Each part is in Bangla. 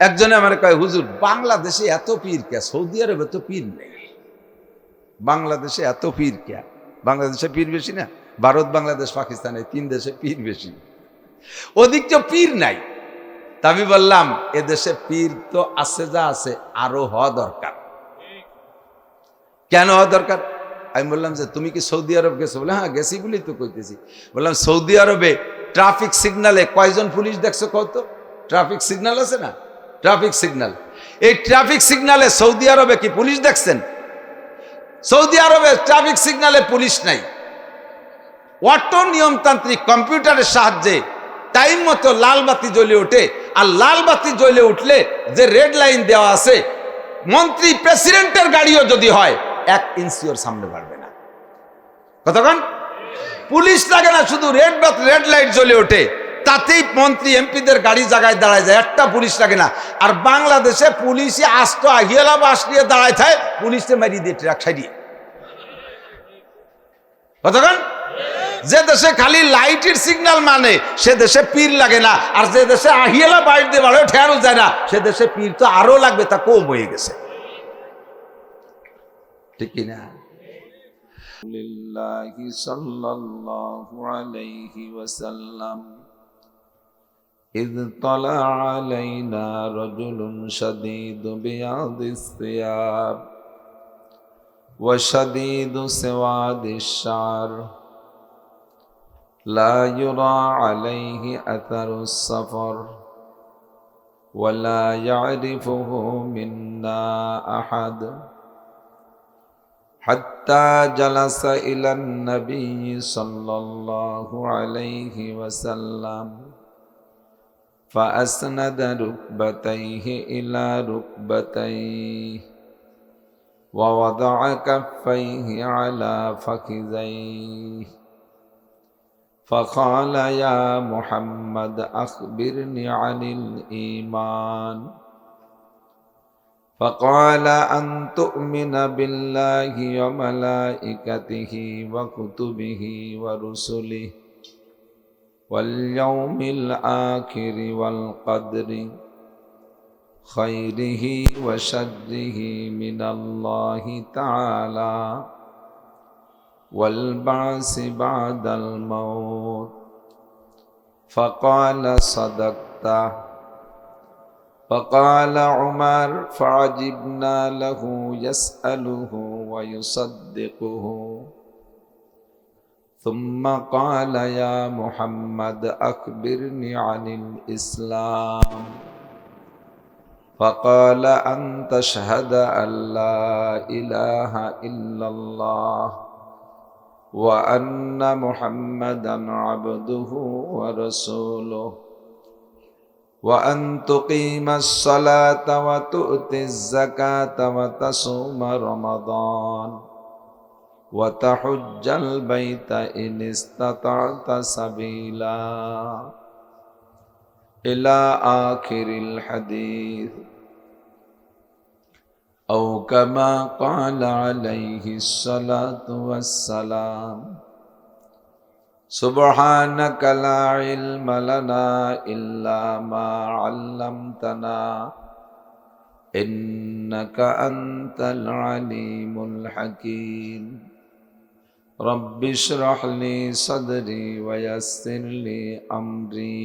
একজনে আমার কয়, হুজুর বাংলাদেশে এত পীর কে, সৌদি আরবে তো পীর নেই, বাংলাদেশে এত পীর কে? বাংলাদেশে পীর বেশি না? ভারত, বাংলাদেশ, পাকিস্তানে 3 দেশে পীর বেশি, ওদিক তো পীর নাই। তা আমি বললাম, এদেশে পীর তো আছে, যা আছে আরো হওয়া দরকার। কেন হওয়া দরকার? আমি বললাম যে তুমি কি সৌদি আরব গেছো? বলে হ্যাঁ গেছি বলেই তো কইতেছি। বললাম সৌদি আরবে ট্রাফিক সিগনালে কয়জন পুলিশ দেখছো কত? ট্রাফিক সিগন্যাল আছে না, ট্রাফিক সিগন্যাল, এই ট্রাফিক সিগন্যালে সৌদি আরবে কি পুলিশ দেখছেন? সৌদি আরবে ট্রাফিক সিগন্যালে পুলিশ নাই। অটো নিয়মতান্ত্রিক কম্পিউটারের সাহায্যে টাইম মতো লাল বাতি জ্বলে ওঠে, আর লাল বাতি জ্বলে উঠলে যে রেড লাইন দেওয়া আছে, মন্ত্রী প্রেসিডেন্টের গাড়িও যদি হয় 1 ইঞ্চি ওর সামনে বাড়বে না। কতক্ষণ পুলিশ লাগে না, শুধু রেড লাইট জ্বলে ওঠে, তাতেই মন্ত্রী এমপিদের গাড়ি জায়গায় দাঁড়ায় যায়, একটা পুলিশ লাগে না। আর বাংলাদেশে পুলিশে আস্ত আহিয়ালা বাস নিয়ে দাঁড়ায় থাকে, পুলিশে মারিয়ে দিয়ে ট্রাক সাইডিয়ে। কতক্ষণ যে দেশে খালি লাইটের সিগন্যাল মানে সে দেশে পীর লাগে না, আর যে দেশে আহিয়ালা বাইর দিয়ে বাড়াও ঠেয়ানো যায় না সে দেশে পীর তো আরো লাগবে, তা কম হয়ে গেছে। ঠিক কিনা? লিল্লাহি সাল্লাল্লাহু আলাইহি ওয়াসাল্লাম إذ طلع علينا رجل شديد بياض الثياب وشديد سواد الشعر لا يرى عليه أثر السفر ولا يعرفه منا أحد حتى جلس إلى النبي صلى الله عليه وسلم فأسند ركبتيه إلى ركبتيه ووضع كفيه على فخذيه فقال يا محمد أخبرني عن الإيمان فقال أن تؤمن بالله وملائكته وكتبه ورسله واليوم الآخر والقدر خيره وشره من الله تعالى والبعث بعد الموت فقال صدقت. فقال عمر فعجبنا له يسأله ويصدقه ثم قال يا محمد أخبرني عن الإسلام فقال أن تشهد أن لا إله إلا الله وأن محمدا عبده ورسوله وأن تقيم الصلاة وتؤتي الزكاة وتصوم رمضان وتحج البيت إن استطعت سبيلا إلى آخر الحديث أو كما قال عليه الصلاة والسلام. سبحانك لا علم لنا إلا ما علمتنا إنك أنت العليم الحكيم. رب اشرح لي صدري ويسر لي أمري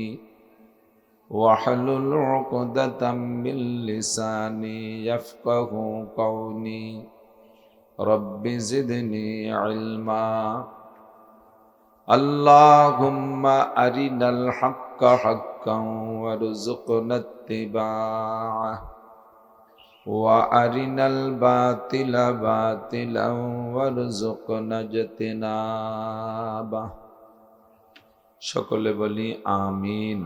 واحلل عقدة من لساني يفقه قولي. رب زدني علما. اللهم أرنا الحق حقا وارزقنا اتباعه وأرنا الباطل باطلا وارزقنا اجتنابه. সকলে বলি আমিন।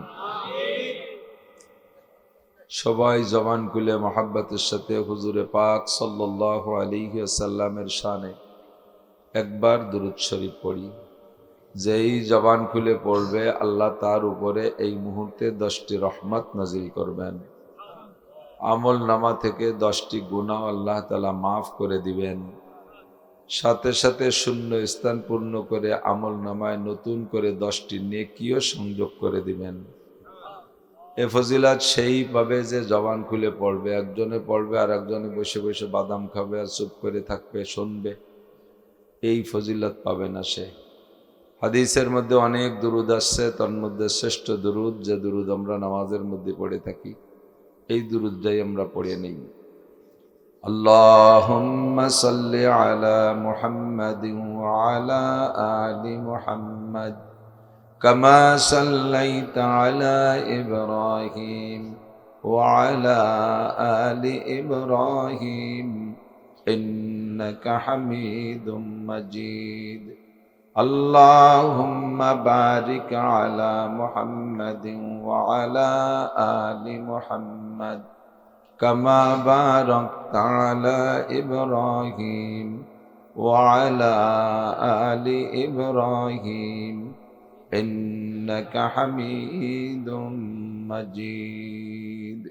সবাই জবান খুলে মহাব্বতের সাথে হুজুরে পাক সাল্লাল্লাহু আলাইহি ওয়াসাল্লামের শানে একবার দুরূদ শরীফ পড়ি। যেই জবান খুলে পড়বে আল্লাহ তার উপরে এই মুহূর্তে 10টি রহমত নাজিল করবেন। আমল নামা থেকে 10টি গুনাহ আল্লাহ তাআলা মাফ করে দিবেন। সাথে সাথে শূন্য স্থান পূর্ণ করে আমল নামায় নতুন করে 10টি নেকিও সংযোগ করে দিবেন। এ ফজিলাত সেই পাবে যে জবান খুলে পড়বে, একজনে পড়বে আর একজনে বসে বসে বাদাম খাবে আর চুপ করে থাকবে, শুনবে, এই ফজিলত পাবে না সে। হাদিসের মধ্যে অনেক দুরুদ আসছে, তার মধ্যে শ্রেষ্ঠ দুরুদ যে দুরুদ আমরা নামাজের মধ্যে পড়ে থাকি, এই দুরুদটাই আমরা পড়ে নেই। আল্লাহুম্মা সাল্লি আলা মুহাম্মাদিন ওয়া আলা আলি মুহাম্মাদ কামা সাল্লাইতা আলা ইব্রাহিম ওয়া আলা আলি ইব্রাহিম ইন্নাকা হামিদুম মাজিদ। আল্লাহুম্মা বারিক আলা মুহাম্মাদিন ওয়া আলা আলি মুহাম্মাদ কামা বারাকতা আলা ইব্রাহিম ওয়া আলা আলি ইব্রাহিম ইন্নাকা হামিদুম মাজিদ।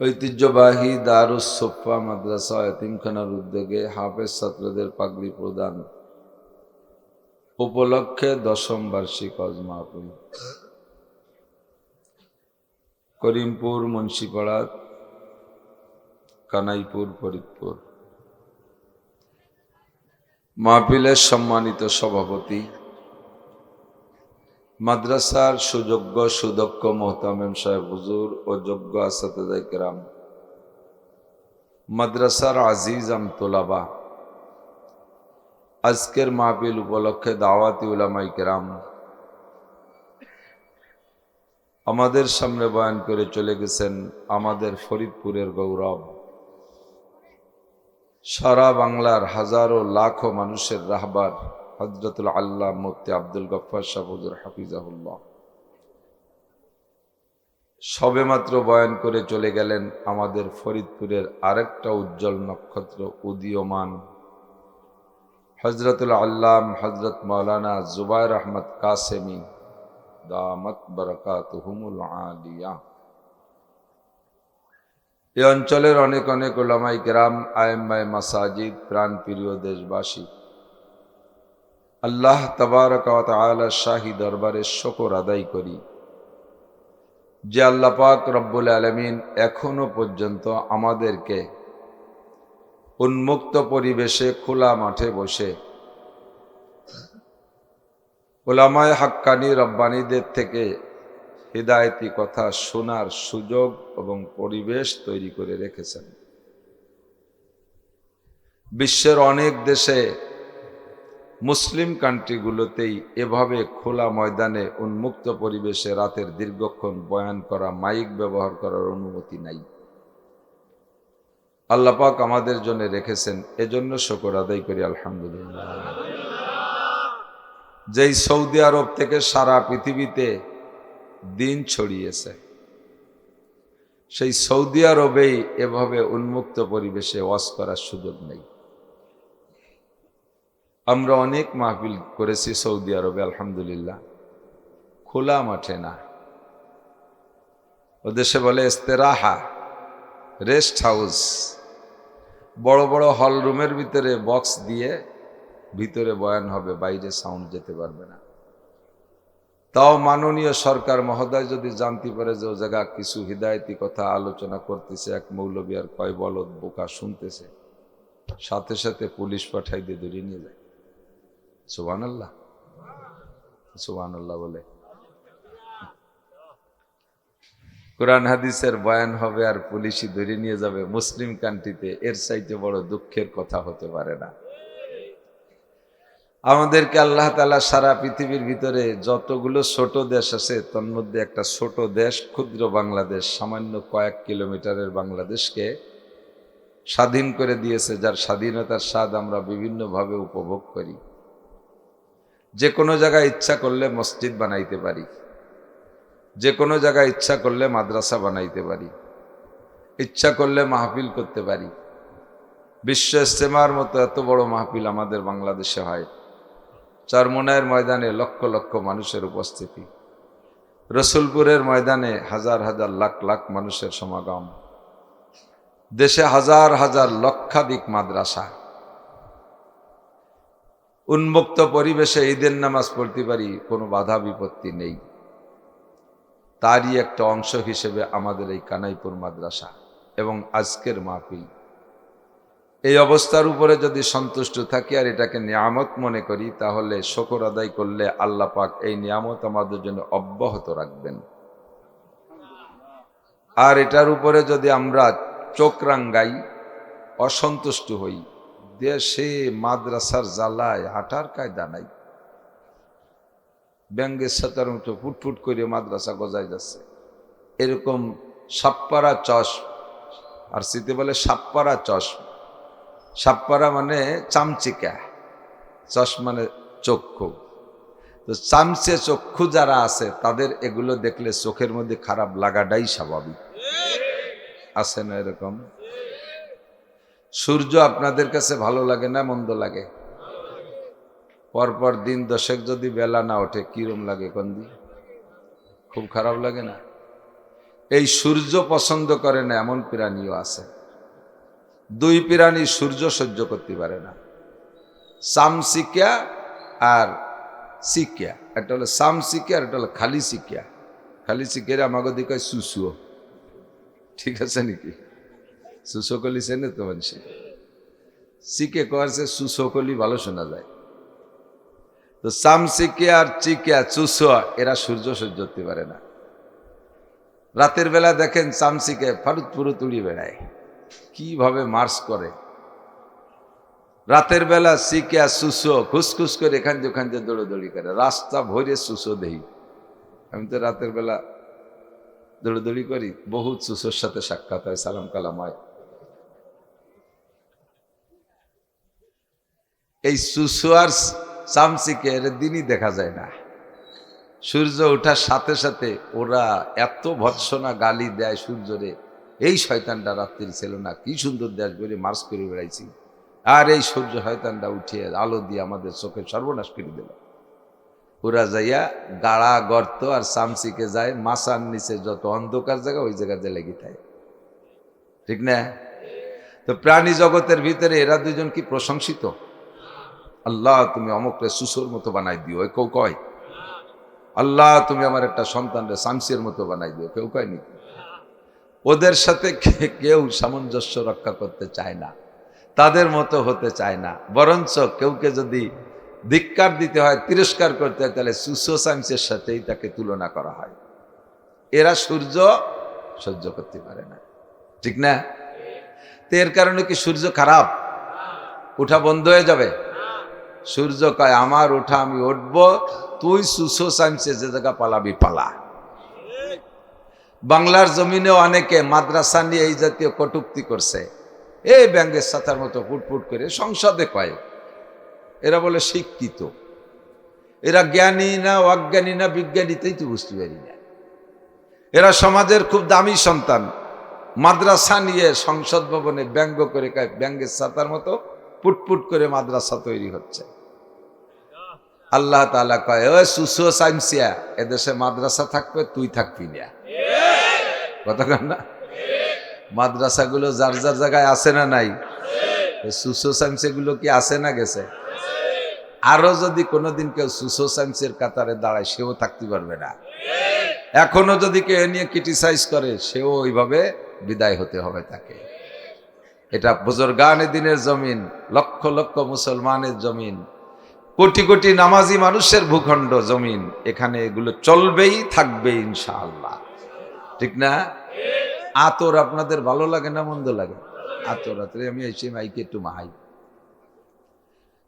ঐতিহ্যবাহী দারুস সোফা মাদ্রাসা এতিমখানার উদ্যোগে হাফেজ ছাত্রদের পাগড়ি প্রদান উপলক্ষে 10ম বার্ষিক হজ মাহফিল করিমপুর, মুন্সিপাড়া, কানাইপুর, ফরিদপুর। মাহফিলের সম্মানিত সভাপতি, মাদ্রাসার সুযোগ্য সুদক্ষ মোহতামেম সাহেব হুজুর ও যোগ্য আসাতেজায়ে কেরাম, মাদ্রাসার আজিজ আমতোলাবা, আজকের মাহফিল উপলক্ষে দাওয়াতি উলামায়ে কেরাম, আমাদের সামনে বয়ান করে চলে গেছেন আমাদের ফরিদপুরের গৌরব, সারা বাংলার হাজারো লাখো মানুষের রাহবার হযরতুল আল্লাহ মুফতি আব্দুল গফফার সাহেব হুজুর হাফিজাহুল্লাহ। সবেমাত্র বয়ান করে চলে গেলেন আমাদের ফরিদপুরের আরেকটা উজ্জ্বল নক্ষত্র উদীয়মান হযরতুল আল্লাম হযরত মাওলানা জুবায়ের আহমদ কাসেমি দামাত বারাকাতুহুমুল আলিয়া। এই অঞ্চলের অনেক অনেক উলামায়ে কেরাম, আইম্মায়ে মাসাজিদ, প্রাণপ্রিয় দেশবাসী, আল্লাহ তাবারাকা ওয়া তাআলার শাহী দরবারে শুকর আদায় করি যে আল্লাহ পাক রব্বুল আলামিন এখনো পর্যন্ত আমাদেরকে উন্মুক্ত পরিবেশে খোলা মাঠে বসে উলামায়ে হাক্কানি রব্বানীদের থেকে হিদায়াতি কথা শোনার সুযোগ এবং পরিবেশ তৈরি করে রেখেছেন। বিশ্বের অনেক দেশে মুসলিম কান্ট্রিগুলোতেই এভাবে খোলা ময়দানে উন্মুক্ত পরিবেশে রাতের দীর্ঘক্ষণ বয়ান করা, মাইক ব্যবহার করার অনুমতি নাই। আল্লাহ পাক আমাদের জন্য রেখেছেন, এজন্য শুকর আদায় করি আলহামদুলিল্লাহ। যেই সৌদি আরব থেকে সারা পৃথিবীতে দিন ছড়িয়েছে, সেই সৌদি আরবেই এভাবে উন্মুক্ত পরিবেশে ওয়াজ করার সুযোগ নেই। আমরা অনেক মাহফিল করেছি সৌদি আরবে আলহামদুলিল্লাহ, খোলা মাঠে না। ও দেশে বলে ইস্তেরাহা, রেস্ট হাউস, বড় বড় হল রুমের ভিতরে বক্স দিয়ে ভিতরে বয়ান হবে, বাইরে সাউন্ড যেতে পারবে না। তাও মাননীয় সরকার মহোদয় যদি জানতে পারে যে ও জায়গা কিছু হিদায়তি কথা আলোচনা করতেছে, এক মৌলবী আর কয় বলদ বোকা শুনতেছে, সাথে সাথে পুলিশ পাঠাই দিয়ে ধরে নিয়ে যায়। সুবহানাল্লাহ, সুবহানাল্লাহ বলে কোরআন হাদিসের বয়ান হবে আর পুলিশই ধরে নিয়ে যাবে মুসলিম কান্ট্রিতে, এর চাইতে বড় দুঃখের কথা হতে পারে না। আমাদেরকে আল্লাহ তাআলা সারা পৃথিবীর ভিতরে যতগুলো ছোট দেশ আছে তার মধ্যে একটা ছোট দেশ, ক্ষুদ্র বাংলাদেশ, সামান্য কয়েক কিলোমিটারের বাংলাদেশকে স্বাধীন করে দিয়েছে, যার স্বাধীনতার স্বাদ আমরা বিভিন্নভাবে উপভোগ করি। যে কোনো জায়গায় ইচ্ছা করলে মসজিদ বানাইতে পারি, যে কোনো জায়গায় ইচ্ছা করলে মাদ্রাসা বানাইতে পারি, ইচ্ছা করলে মাহফিল করতে পারি। বিশ্ব ইজতেমার মতো এত বড় মাহফিল আমাদের বাংলাদেশে হয়, চরমোনাইয়ের ময়দানে লক্ষ লক্ষ মানুষের উপস্থিতি। রসুলপুরের ময়দানে হাজার হাজার লাখ লাখ মানুষের সমাগম, দেশে হাজার হাজার লক্ষাধিক মাদ্রাসা, উন্মুক্ত পরিবেশে ঈদের নামাজ পড়তে পারি, কোনো বাধা বিপত্তি নেই। তারই একটা অংশ হিসেবে আমাদের এই কানাইপুর মাদ্রাসা এবং আজকের মাহফিল। এই অবস্থার উপরে যদি সন্তুষ্ট থাকি আর এটাকে নিয়ামত মনে করি, তাহলে শুকর আদায় করলে আল্লাহ পাক এই নিয়ামত আমাদের জন্য অব্যাহত রাখবেন। আর এটার উপরে যদি আমরা চোখ রাঙ্গাই, অসন্তুষ্ট হই, দেশে মাদ্রাসার জ্বালায় হাঁটার কায়দা নাই, ব্যাঙ্গের সাথে মতো ফুটফুট করে মাদ্রাসা গজায় যাচ্ছে, এরকম সাপ্পারা চশ, আর সিতে বলে সাপ্পারা চশ। সাপ্পারা মানে চামচিকা, চশ মানে চক্ষু। তো চামচে চক্ষু যারা আছে তাদের এগুলো দেখলে চোখের মধ্যে খারাপ লাগাটাই স্বাভাবিক, আছে না এরকম? সূর্য আপনাদের কাছে ভালো লাগে না মন্দ লাগে? পরপর দিন 10 যদি বেলা না ওঠে কিরম লাগে? কন্দি খুব খারাপ লাগে না? এই সূর্য পছন্দ করে না এমন প্রাণীও আছে। দুই প্রাণী সূর্য সহ্য করতে পারে না, সামসিকিয়া আর সিকিয়া। একটা হলো সামসিকিয়া আর একটা হলো খালি সিকিয়া। খালি সিকিয়া আমাকে দিকে সুসুও, ঠিক আছে নাকি? সুসকলি চেনে তো মানুষ, সিকে কয়েছে সুসকলি ভালো শোনা যায়। তো সামসিকিয়া আর চিকিয়া চুসুয়া এরা সূর্য সহ্য করতে পারে না। রাতের বেলা দেখেন চামচিকে ফারুত ফুরুত উড়িয়ে বেড়ায়, কিভাবে মার্চ করে। রাতের বেলা সিকিয়া সুসো খুসখুস করে এখান দিয়ে দৌড়দৌড়ি করে, রাস্তা ভরে সুসো দেই। আমি তো রাতের বেলা দৌড়দৌড়ি করি, বহুত সুসোর সাথে সাক্ষাৎ হয়, সালাম কালাম হয়। এই সুসো আর চামচিকে এর দিনই দেখা যায় না। সূর্য ওঠার সাথে সাথে ওরা এত ভৎসনা গালি দেয় সূর্যরে, এই শয়তানটা রাত্রির ছিল না, কি সুন্দর দেশ বলে মার্চ করে বেড়াইছি, আর এই সূর্য শয়তানটা উঠিয়ে আলো দিয়ে আমাদের চোখে সর্বনাশ করে দিল। ওরা যাইয়া গাড়া গর্ত আর চামচিকে যায় মাছার নিচে যত অন্ধকার জায়গা ওই জায়গাতে লেগে থাকে, ঠিক না? তো প্রাণী জগতের ভিতরে এরা দুজন কি প্রশংসিত? আল্লাহ তুমি অমুকরে সুসোর মতো বানাই দিও, কেউ কয়? আল্লাহ তুমি আমার একটা সন্তানরে শামসের মতো বানাই দিও, কেউ কয়নি? ওদের সাথে কেউ সামঞ্জস্য রক্ষা করতে চায় না, তাদের মতো হতে চায় না। বরঞ্চ কেউকে যদি ধিক্কার দিতে হয়, তিরস্কার করতে হয়, তাহলে সুসো শামসের সাথেই তাকে তুলনা করা হয়। এরা সূর্য সহ্য করতে পারে না, ঠিক না? তো এর কারণে কি সূর্য খারাপ? উঠা বন্ধ হয়ে যাবে? সূর্য কয় আমার উঠা আমি উঠবো, তুই সুসো সাইন্সে যে জায়গা পালাবি পালা। বাংলার জমিনেও অনেকে মাদ্রাসা নিয়ে এই জাতীয় কটূক্তি করছে, এই ব্যাঙ্গের সাথার মতো ফুটফুট করে সংসদে কয়। এরা বলে শিক্ষিত, এরা জ্ঞানী না অজ্ঞানী না বিজ্ঞানীতেই তো বুঝতে পারি না। এরা সমাজের খুব দামি সন্তান, মাদ্রাসা নিয়ে সংসদ ভবনে ব্যঙ্গ করে কয় ব্যাঙ্গের সাথার মতো ফুটফুট করে মাদ্রাসা তৈরি হচ্ছে। আল্লাহ তাআলা কয় ও সুসো সাইন্সিয়া, এদেশে মাদ্রাসা থাকবে, তুই থাকবি না। কথা কন না? মাদ্রাসাগুলো যার যার জায়গায় আছে না নাই? সুসো সাইন্সিয়াগুলো কি আছে না গেছে? আরো যদি কোনোদিন কেউ সুসো সাইন্সের কাতারে দাঁড়ায়, সেও থাকতে পারবে না। এখনো যদি কেউ এ নিয়ে ক্রিটিসাইজ করে, সেও ওইভাবে বিদায় হতে হবে তাকে। এটা বুজুর্গানে দিনের জমিন, লক্ষ লক্ষ মুসলমানের জমিন, কোটি কোটি নামাজি মানুষের ভূখণ্ড জমিন, এখানে এগুলো চলবেই থাকবে ইনশাআল্লাহ, ঠিক না? আতর আপনাদের ভালো লাগে না মন্দ লাগে? আতর আতরে আমি এসে মাইকে একটু মাহাই।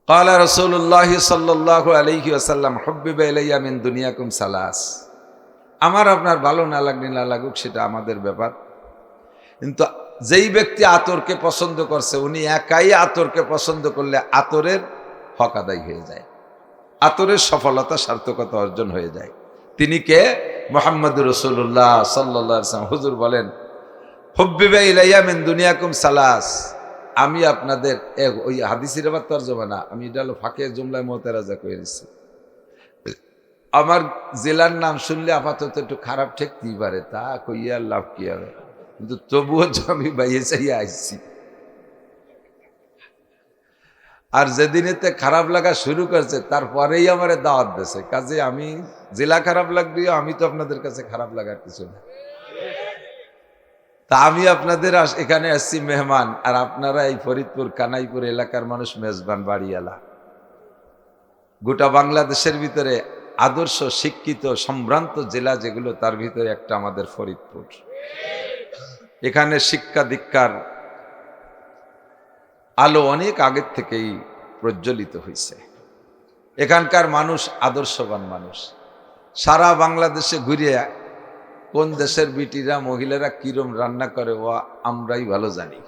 ক্বালা রাসূলুল্লাহ সাল্লাল্লাহু আলাইহি ওয়াসাল্লাম হুব্বিবা ইলাইয়া মিন দুনিয়াকুম সালাস। আমার আপনার ভালো না লাগলে না লাগুক, সেটা আমাদের ব্যাপার, কিন্তু যেই ব্যক্তি আতরকে পছন্দ করছে, উনি একাই আতরকে পছন্দ করলে আতরের হক আদায় হয়ে যায়, আতরের সফলতা সার্থকতা অর্জন হয়ে যায়। তিনি কে? মুহাম্মদুর রাসূলুল্লাহ সাল্লাল্লাহু আলাইহি ওয়াসাল্লাম। হুজুর বলেন হুব্বিবা ইলাইয়া মিন দুনিয়াকুম সালাস, আমি আপনাদের ওই হাদিসের আবার তরজমা না, আমি এটা হলো ফাঁকে জুমলায় মুতারাজা করে দিচ্ছি। আমার জেলার নাম শুনলে আপাতত একটু খারাপ ঠেকতেই পারে, তা কইয়া লাভ কি হবে, কিন্তু তবুও তো আমি বাইরে চাইয়া আসছি। আর যেদিন এতে খারাপ লাগা শুরু করছে তারপরেই আমার দাওয়াত দিয়েছে, কাজে আমি জেলা খারাপ লাগলেও আমি তো আপনাদের কাছে খারাপ লাগার কিছু না। তা আমি আপনাদের এখানে আসছি মেহমান, আর আপনারা এই ফরিদপুর কানাইপুর এলাকার মানুষ মেজবান বাড়িওয়ালা। গোটা বাংলাদেশের ভিতরে আদর্শ শিক্ষিত সম্ভ্রান্ত জেলা যেগুলো, তার ভিতরে একটা আমাদের ফরিদপুর। এখানে শিক্ষা দীক্ষার আলো অনেক আগের থেকেই প্রজ্বলিত হয়েছে। এখানকার মানুষ আদর্শবান মানুষ। সারা বাংলাদেশে ঘুরিয়ে কোন দেশের বিটিরা মহিলারা কিরম রান্না করে ও আমরাই ভালো জানি।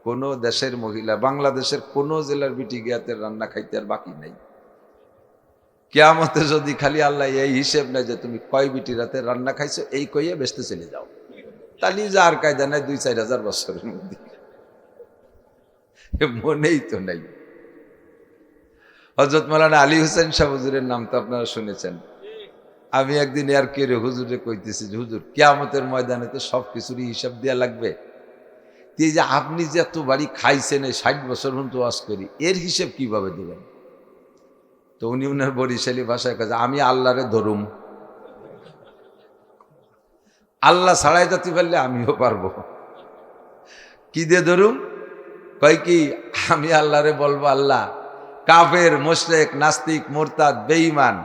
কোন দেশের মহিলা বাংলাদেশের কোন জেলার বিটি গিয়াতে রান্না খাইতে আর বাকি নেই। কিয়ামতে যদি খালি আল্লাহ এই হিসেব নেয় যে তুমি কয় বিটি রাতে রান্না খাইছো, এই কইয়ে বেসতে চলে যাও, তাহলে যা আর কায়দা নাই 2-4 হাজার বছরের মধ্যে। মনেই তো নাই। হযরত মাওলানা আলী হোসেন শাহ হুজুরের নাম তো আপনারা শুনেছেন। আমি একদিন আর কে হুজুরে কইতেছি যে হুজুর কিয়ামতের ময়দানে তো সব কিছুরই হিসাব দেওয়া লাগবে, এই যে আপনি যে এত বাড়ি খাইছেন এই 60 বছর পর্যন্ত ওয়াজ করি, এর হিসেব কিভাবে দেবেন? তো উনি উনার বরিশালী ভাষায় কাছে, আমি আল্লাহরে ধরুম, আল্লাহ ছাড়াই যেতে পারলে আমিও পারবো। কি দিয়ে ধরুম? কয় কি, আমি আল্লাহরে বলবো আল্লাহ কাফের মুশরিক নাস্তিক মুরতাদ বেঈমান,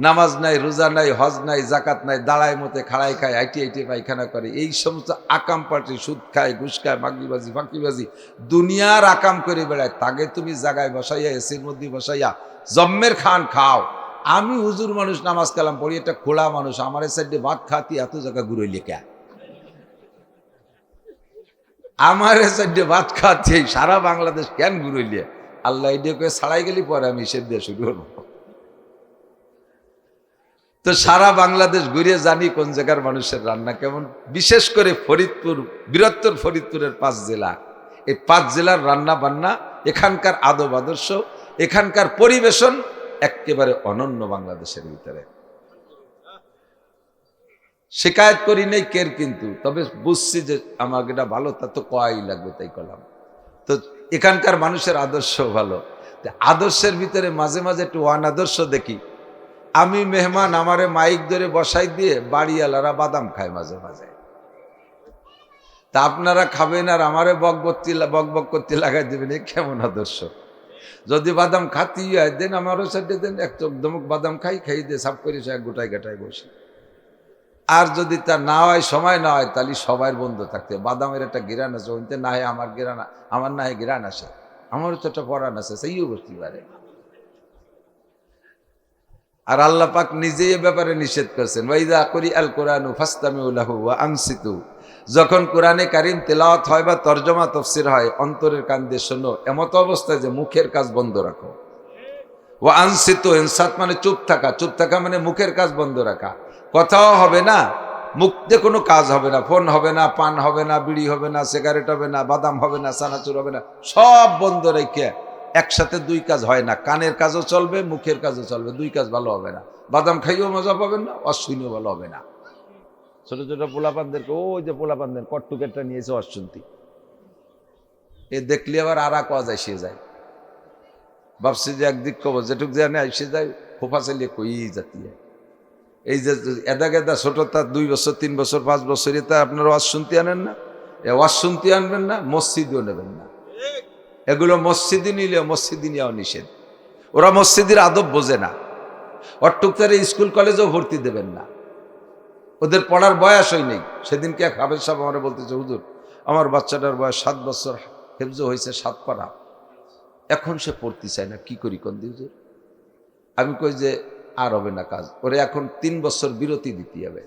নামাজ নাই রোজা নাই হজ নাই জাকাত নাই, দাঁড়ায় মতে খাড়াই খায় আইটি আইটি পায়খানা করে, এই সমস্ত আকাম পার্টি সুদ খায় ঘুষ খায় মাগিবাজি ফাঁকিবাজি দুনিয়ার আকাম করে বেড়ায়, তাকে তুমি জায়গায় বসাইয়া এসির মধ্যে বসাইয়া জম্মের খান খাও। আমি হুজুর মানুষ নামাজ কালাম পড়ি, একটা খোলা মানুষ, আমার সাইডে ভাত খাতি এত জায়গা ঘুরে লেখা, আমার সাইডে ভাত খাতি সারা বাংলাদেশ কেন ঘুরইলে? আল্লাহ এদিকে ছাড়াই গেলি পরে আমি হিসেব দিয়ে শুরু করবো। তো সারা বাংলাদেশ ঘুরিয়ে জানি কোন জায়গার মানুষের রান্না কেমন। বিশেষ করে ফরিদপুর, বৃহত্তর ফরিদপুরের 5 জেলা, এই 5 জেলার রান্না বান্না, এখানকার আদব আদর্শ, এখানকার পরিবেশন একেবারে অনন্য বাংলাদেশের ভিতরে। শিকায়ত করি নেই কের, কিন্তু তবে বুঝছি যে আমার এটা ভালো, তা তো কয়াই লাগবে, তাই করলাম। তো এখানকার মানুষের আদর্শ ভালো। আদর্শের ভিতরে মাঝে মাঝে একটু অনাদর্শ দেখি। আমি মেহমান, আমারে মাইক ধরে বসাই দিয়ে বাড়িওয়ালারা বাদাম খায় মাঝে মাঝে। তা আপনারা খাবেন আর আমারে বক বক করতে লাগাই দেবেন, কেমন আদর্শ? যদি বাদাম খাতেই হয় দেন, আমারও সাইডে দেন, এক চোখ ধমক বাদাম খাই, খাই দিয়ে সাফ করে এক গোটায় গাটায় বসে। আর যদি তা না হয়, সময় না হয়, তাহলে সবাই বন্ধ থাকতে। বাদামের একটা গিরান আছে, ওইতে না হয় আমার গিরান, আমার না হয় গিরান আসে, আমারও তো একটা পরাণ আছে, সেইও বসতে পারে। আর আল্লাহ পাক নিজেই এ ব্যাপারে নিষেধ করেছেন, ওয়াইদা কুরিআল কুরআনু ফাসতামিউ লাহু ওয়া আনসিতু। যখন কোরআনে কারীম তেলাওয়াত হয় বা তরজমা তাফসীর হয়, অন্তরের কান দিয়ে শোনো, এমত অবস্থায় যে মুখের কাজ বন্ধ রাখো। ওয়া আনসিতু, ইনসাত মানে চুপ থাকা, চুপ থাকা মানে মুখের কাজ বন্ধ রাখা। কথাও হবে না, মুখ দিয়ে কোনো কাজ হবে না, ফোন হবে না, পান হবে না, বিড়ি হবে না, সিগারেট হবে না, বাদাম হবে না, চানাচুর হবে না, সব বন্ধ রেখে। একসাথে 2 কাজ হয় না, কানের কাজও চলবে, মুখের কাজও চলবে, 2 কাজ ভালো হবে না। বাদাম খাইয়েও মজা পাবেন না, অশ্বিনীও ভালো হবে না। ছোট ছোট পোলাপানদেরকে, ওই যে পোলাপানদের কট্টুকেরটা নিয়েছে অশ্বন্তী, এ দেখলে আবার আর কাজ এসে যায়। ভাবছি যে একদিক কব যেটুক জানে এসে যায়, খোপা চালিয়ে কই জাতীয়। এই যে এদা গেদা ছোট, তার 2 বছর 3 বছর 5 বছর, তা আপনারা ওয়াজ শুনতে আনেন না, ওয়াজ শুনতে আনবেন না, মসজিদেও নেবেন না। এগুলো মসজিদে নিলে মসজিদে নেওয়া নিষেধ। ওরা মসজিদের আদব বোঝে না। অট্টুকতারে স্কুল কলেজেও ভর্তি দেবেন না, ওদের পড়ার বয়সই নেই। সেদিনকে এক হাফেজ সাহেব আমার বলতেছে, হুজুর আমার বাচ্চাটার বয়স 7 বছর, হেফজ হয়েছে 7 পারা, এখন সে পড়তে চায় না, কি করি কোন দিন হুজুর? আমি কই যে আর হবে না কাজ, ওরে এখন 3 বছর বিরতি দিতে হবে।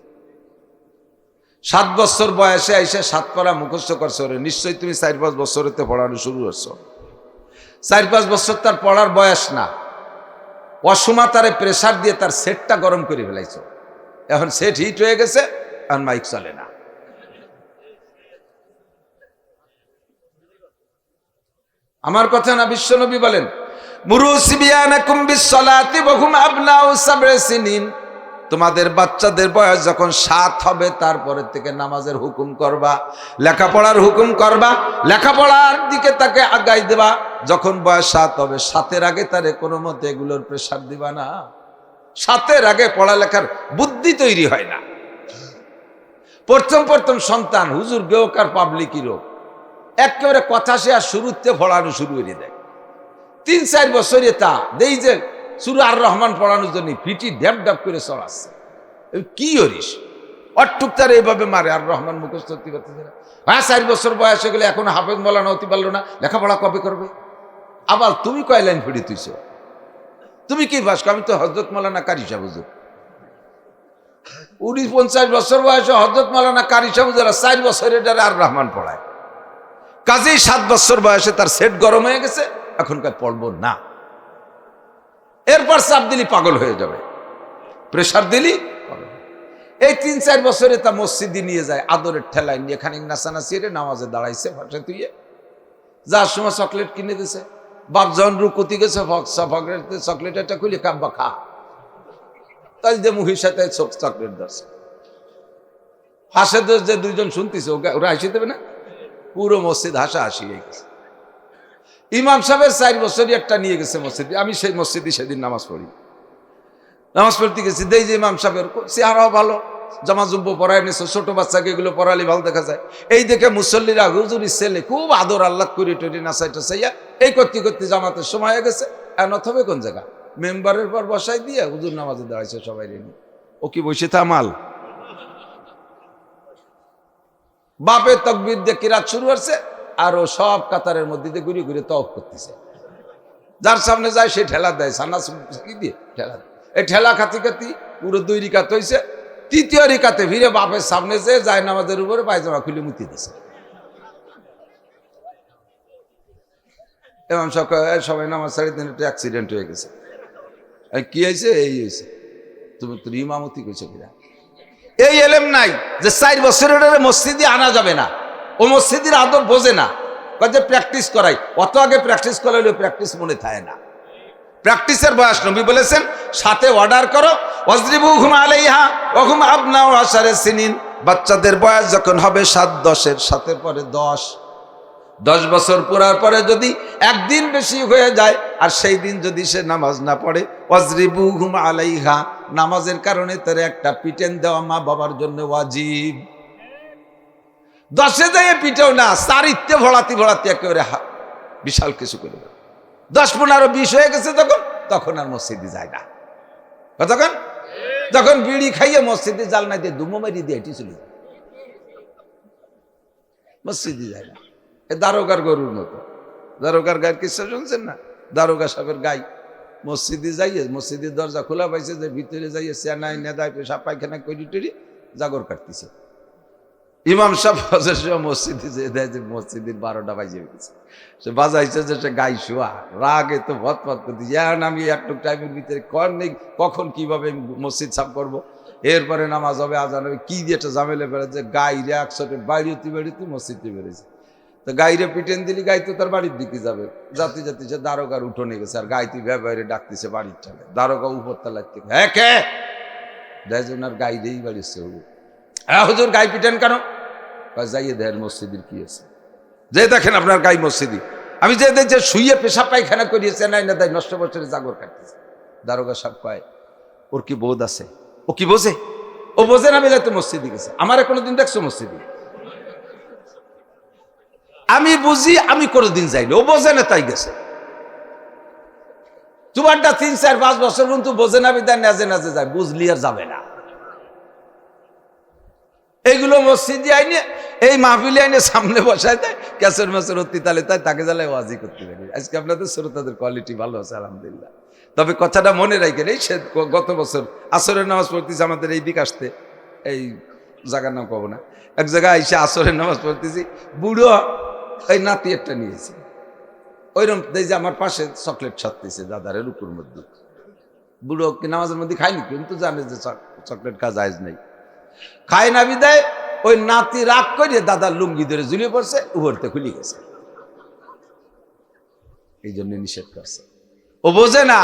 7 বছর বয়সে এসে 7 পারা মুখস্থ করছে, ওরে নিশ্চয়ই তুমি 4-5 বছরেতে পড়ানো শুরু করছো। 4-5 বছর তার পড়ার বয়স না, অসময় তারে প্রেসার দিয়ে তার সেটটা গরম করে ফেলাইছো। এখন সেট হিট হয়ে গেছে, আর মাইক চলে না। আমার কথা না, বিশ্বনবী বলেন মুরু সিবিয়ানাকুম বিসসালাতি ওয়া হুম আবনাউ সাব'i সিনিন, তোমাদের বাচ্চাদের বয়স যখন 7 হবে তারপরে থেকে নামাজের হুকুম করবা, লেখাপড়ার হুকুম করবা, লেখাপড়ার দিকে তাকে আগাই দেবা। যখন বয়স 7 হবে, 7-এর আগে তারে কোনো মতে এগুলোর প্রেসার দিবা না। 7-এর আগে পড়ালেখার বুদ্ধি তৈরি হয় না। প্রথম সন্তান হুজুর গেওকার পাবলিকই রোগ, একেবারে কথা সে আর শুরুতে পড়ানো শুরু করে দেয়। 3-4 বছরে তা দেই যে সূরা আর রহমান পড়ানোর জন্য ফিটি ড্যাপ ড্যাপ করে চড়াচ্ছে। কি করিস অটুক তার এইভাবে মারে, আর রহমান মুখস্থ হতে পারতেছে না। 4 বছর বয়স হয়ে গেলে এখন হাফেজ মৌলানা হতে পারলো না, লেখাপড়া কবে করবে? আবার তুমি কয় লাইন ফিরে তুইছ? তুমি কি ভাস? আমি তো হযরত মৌলানা কারি সাহেব হুজুর। 49 বছর বয়সে হযরত মৌলানা কারি সাহেব হুজুর 4 বছরের আর রহমান পড়ায়। কাজেই 7 বছর বয়সে তার সেট গরম হয়ে গেছে, এখনকার পড়বো না। এরপর চাপ দিলি পাগল হয়ে যাবে, প্রেশার দিলি। এই 3-4 বছরে তা মসজিদে নিয়ে যায় আদরের ঠেলায় নিয়ে, খানিক নাচানাচি রে নামাজে দাঁড়াইছে, ফাঁসে তুইয়ে যার সময় চকলেট কিনে দিছে। বাপ যখন রুকুতি গেছে চকলেট একটা খুলে কাব্বা খা, তাই যে মুহির সাথে চকলেট ধরছে। হাসে দোষ যে 2জন শুনতেছে, ওরা হাসি দেবে না? পুরো মসজিদ হাসা হাসি হয়ে গেছে। ইমাম সাহেবের 4 বছরই একটা নিয়ে গেছে মসজিদে। আমি সেই মসজিদে সেদিন নামাজ পড়তে গেছি। দেই যে ইমাম সাহেবের চেহারাও ভালো, জামা জুব্বো পরায় নিছে, ছোট বাচ্চাকে এগুলো পড়ালে ভালো দেখা যায়। এই দেখে মুসল্লিরা হুজুরের ছেলে খুব আদর আল্লাহ করে টরি নাচাই টাচাইয়া এই করতে করতে জামাতের সময় হয়ে গেছে। এনত হবে কোন জায়গা? মেম্বারের পর বসাই দিয়ে হুজুর নামাজে দাঁড়াইছে সবাই রেনি। ও কি বসে থামাল? বাপে তাকবীর দিয়ে কিরাত শুরু হচ্ছে, আর ও সব কাতারের মধ্যে দিয়ে ঘুরে ঘুরে তওয়াফ করতেছে। যার সামনে যায় সে ঠেলা দেয়, সানা দিয়ে ঠেলা দেয়। এই ঠেলা খাতি খাতি পুরো 2 রিকাত হয়েছে। 3য় রিকাতে ফিরে বাপের সামনে যে যায় নামাজের উপরে পায়জামা খুলে মুতি দিছে। এবং সবাই নামাজ ছাড়ি দিন একটা অ্যাক্সিডেন্ট হয়ে গেছে। কি হয়েছে? এই হয়েছে। তুমি তোর ইমামতি কইছো কিনা? এই এলেম নাই যে 4 বছরের মসজিদে আনা যাবে না, ও মসজিদের আদব বোঝে না, যে প্র্যাকটিস করাই। অত আগে প্র্যাকটিস করাইলে প্র্যাকটিস মনে থাকে না। প্র্যাকটিসের বয়স নবী বলেছেন 7-এ অর্ডার করো, ওয়াজরিবুহুম আলাইহা ওয়া হুম আবনাউ 10 সিনিন। বাচ্চাদের বয়স যখন হবে 7-10-এর, 7-এর পরে 10 বছর পুরার পরে যদি একদিন বেশি হয়ে যায় আর সেই দিন যদি সে নামাজ না পড়ে, ওয়াজরিবুহুম আলাইহা, নামাজের কারণে তার একটা পিটেন দেওয়া মা বাবার জন্য ওয়াজিব। 10-এ যায় পিটেও না, 4 ভোড়াতে একেবারে বিশাল কিছু করে। 10-15-20 হয়ে গেছে তখন আর মসজিদে যায় না। তখন বিড়ি খাইয়ে মসজিদে জাল নাই দিয়ে দুমো মেরি দিয়ে এটি চলে যায়, মসজিদে যায় না। এ দারোগার গরুর মতো। দারোগার গায়ের কিচ্ছা শুনছেন না? দারোগা সাহেবের গাই মসজিদে যাইয়ে, মসজিদের দরজা খোলা পাইছে যে ভিতরে যাইয়ে চেনাই নেদায় পেশাব পায়খানা করি টরি জাগর কাটতেছে। ইমাম সাহেব মসজিদে যে দেয় যে মসজিদের 12টা বাজে গেছে, সে বাজাইছে যে সে গাই শোয়া, রাগে তো ভৎপথ করতেছে। এখন আমি একটু টাইমের ভিতরে কখন কিভাবে মসজিদ সাফ করবো, এরপরে নামাজ হবে, আজান হবে, কি দিয়ে একটা ঝামেলা বেড়েছে। গাইরে 100 বাড়িতে মসজিদে বেড়েছে। তো গাইরে পিটেন দিলি, গাই তো তার বাড়ির দিকে যাবে। যাতে সে দারোগার উঠোনে গেছে, আর গাইতে ব্যবহারে ডাকতেছে বাড়ির টালে। দারোগা উপর তালার থেকে হ্যাঁ কে দেয় ওনার গাইরেই বাড়িছে। হ্যাঁ হুজুর গাই পিটেন কেন? যাইয়ে দেন মসজিদের কি আছে, যে দেখেন আপনার গাই মসজিদি। আমি যে দেখছি শুইয়ে পেশাব পায়খানা করিয়েছে, নাই না তাই নষ্ট বছরে জাগর কাটতেছে। দারোগা সাহেব কয় ওর কি বোধ আছে? ও কি বোঝে? ও বোঝে না মিলে তো মসজিদে গেছে। আমার কোনোদিন দেখছো মসজিদে? আমি বুঝি, আমি কোনোদিন যাইনি, ও বোঝে না তাই গেছে। তোমারটা 3-4-5 বছর কিন্তু বোঝে না, বিদায় নাজে নাজে যায়, বুঝলি আর যাবে না। এইগুলো মসজিদে আইনে, এই মাহফিলে আইনে সামনে বসায় দেয়, ক্যাসের মাসের অতি তালে তাই তাকে জ্বালায় ওয়াজি করতে পারি। আজকে আপনাদের শ্রোতাদের কোয়ালিটি ভালো আছে আলহামদুলিল্লাহ। তবে কথাটা মনে রাখেন, এই সে গত বছর আসরের নামাজ পড়তেছি আমাদের এই দিক আসতে, এই জায়গার নাম কব না, এক জায়গায় আইসে আসরের নামাজ পড়তেছি, বুড়ো এই নাতি একটা নিয়েছে, ওইরকম এই যে আমার পাশে চকলেট ছাড়তেছে দাদারের উপর মধ্যে। বুড়ো নামাজের মধ্যে খায়নি, কিন্তু জানে যে চকলেট খাওয়া জায়েজ নেই, খায় না বিদায় ওই নাতি রাগ করে দাদার লুঙ্গি ধরে ঝুলিয়ে পড়ছে, উপরতে খুলে গেছে। এই জন্য নিষেধ করছে। ও ও বোঝে না,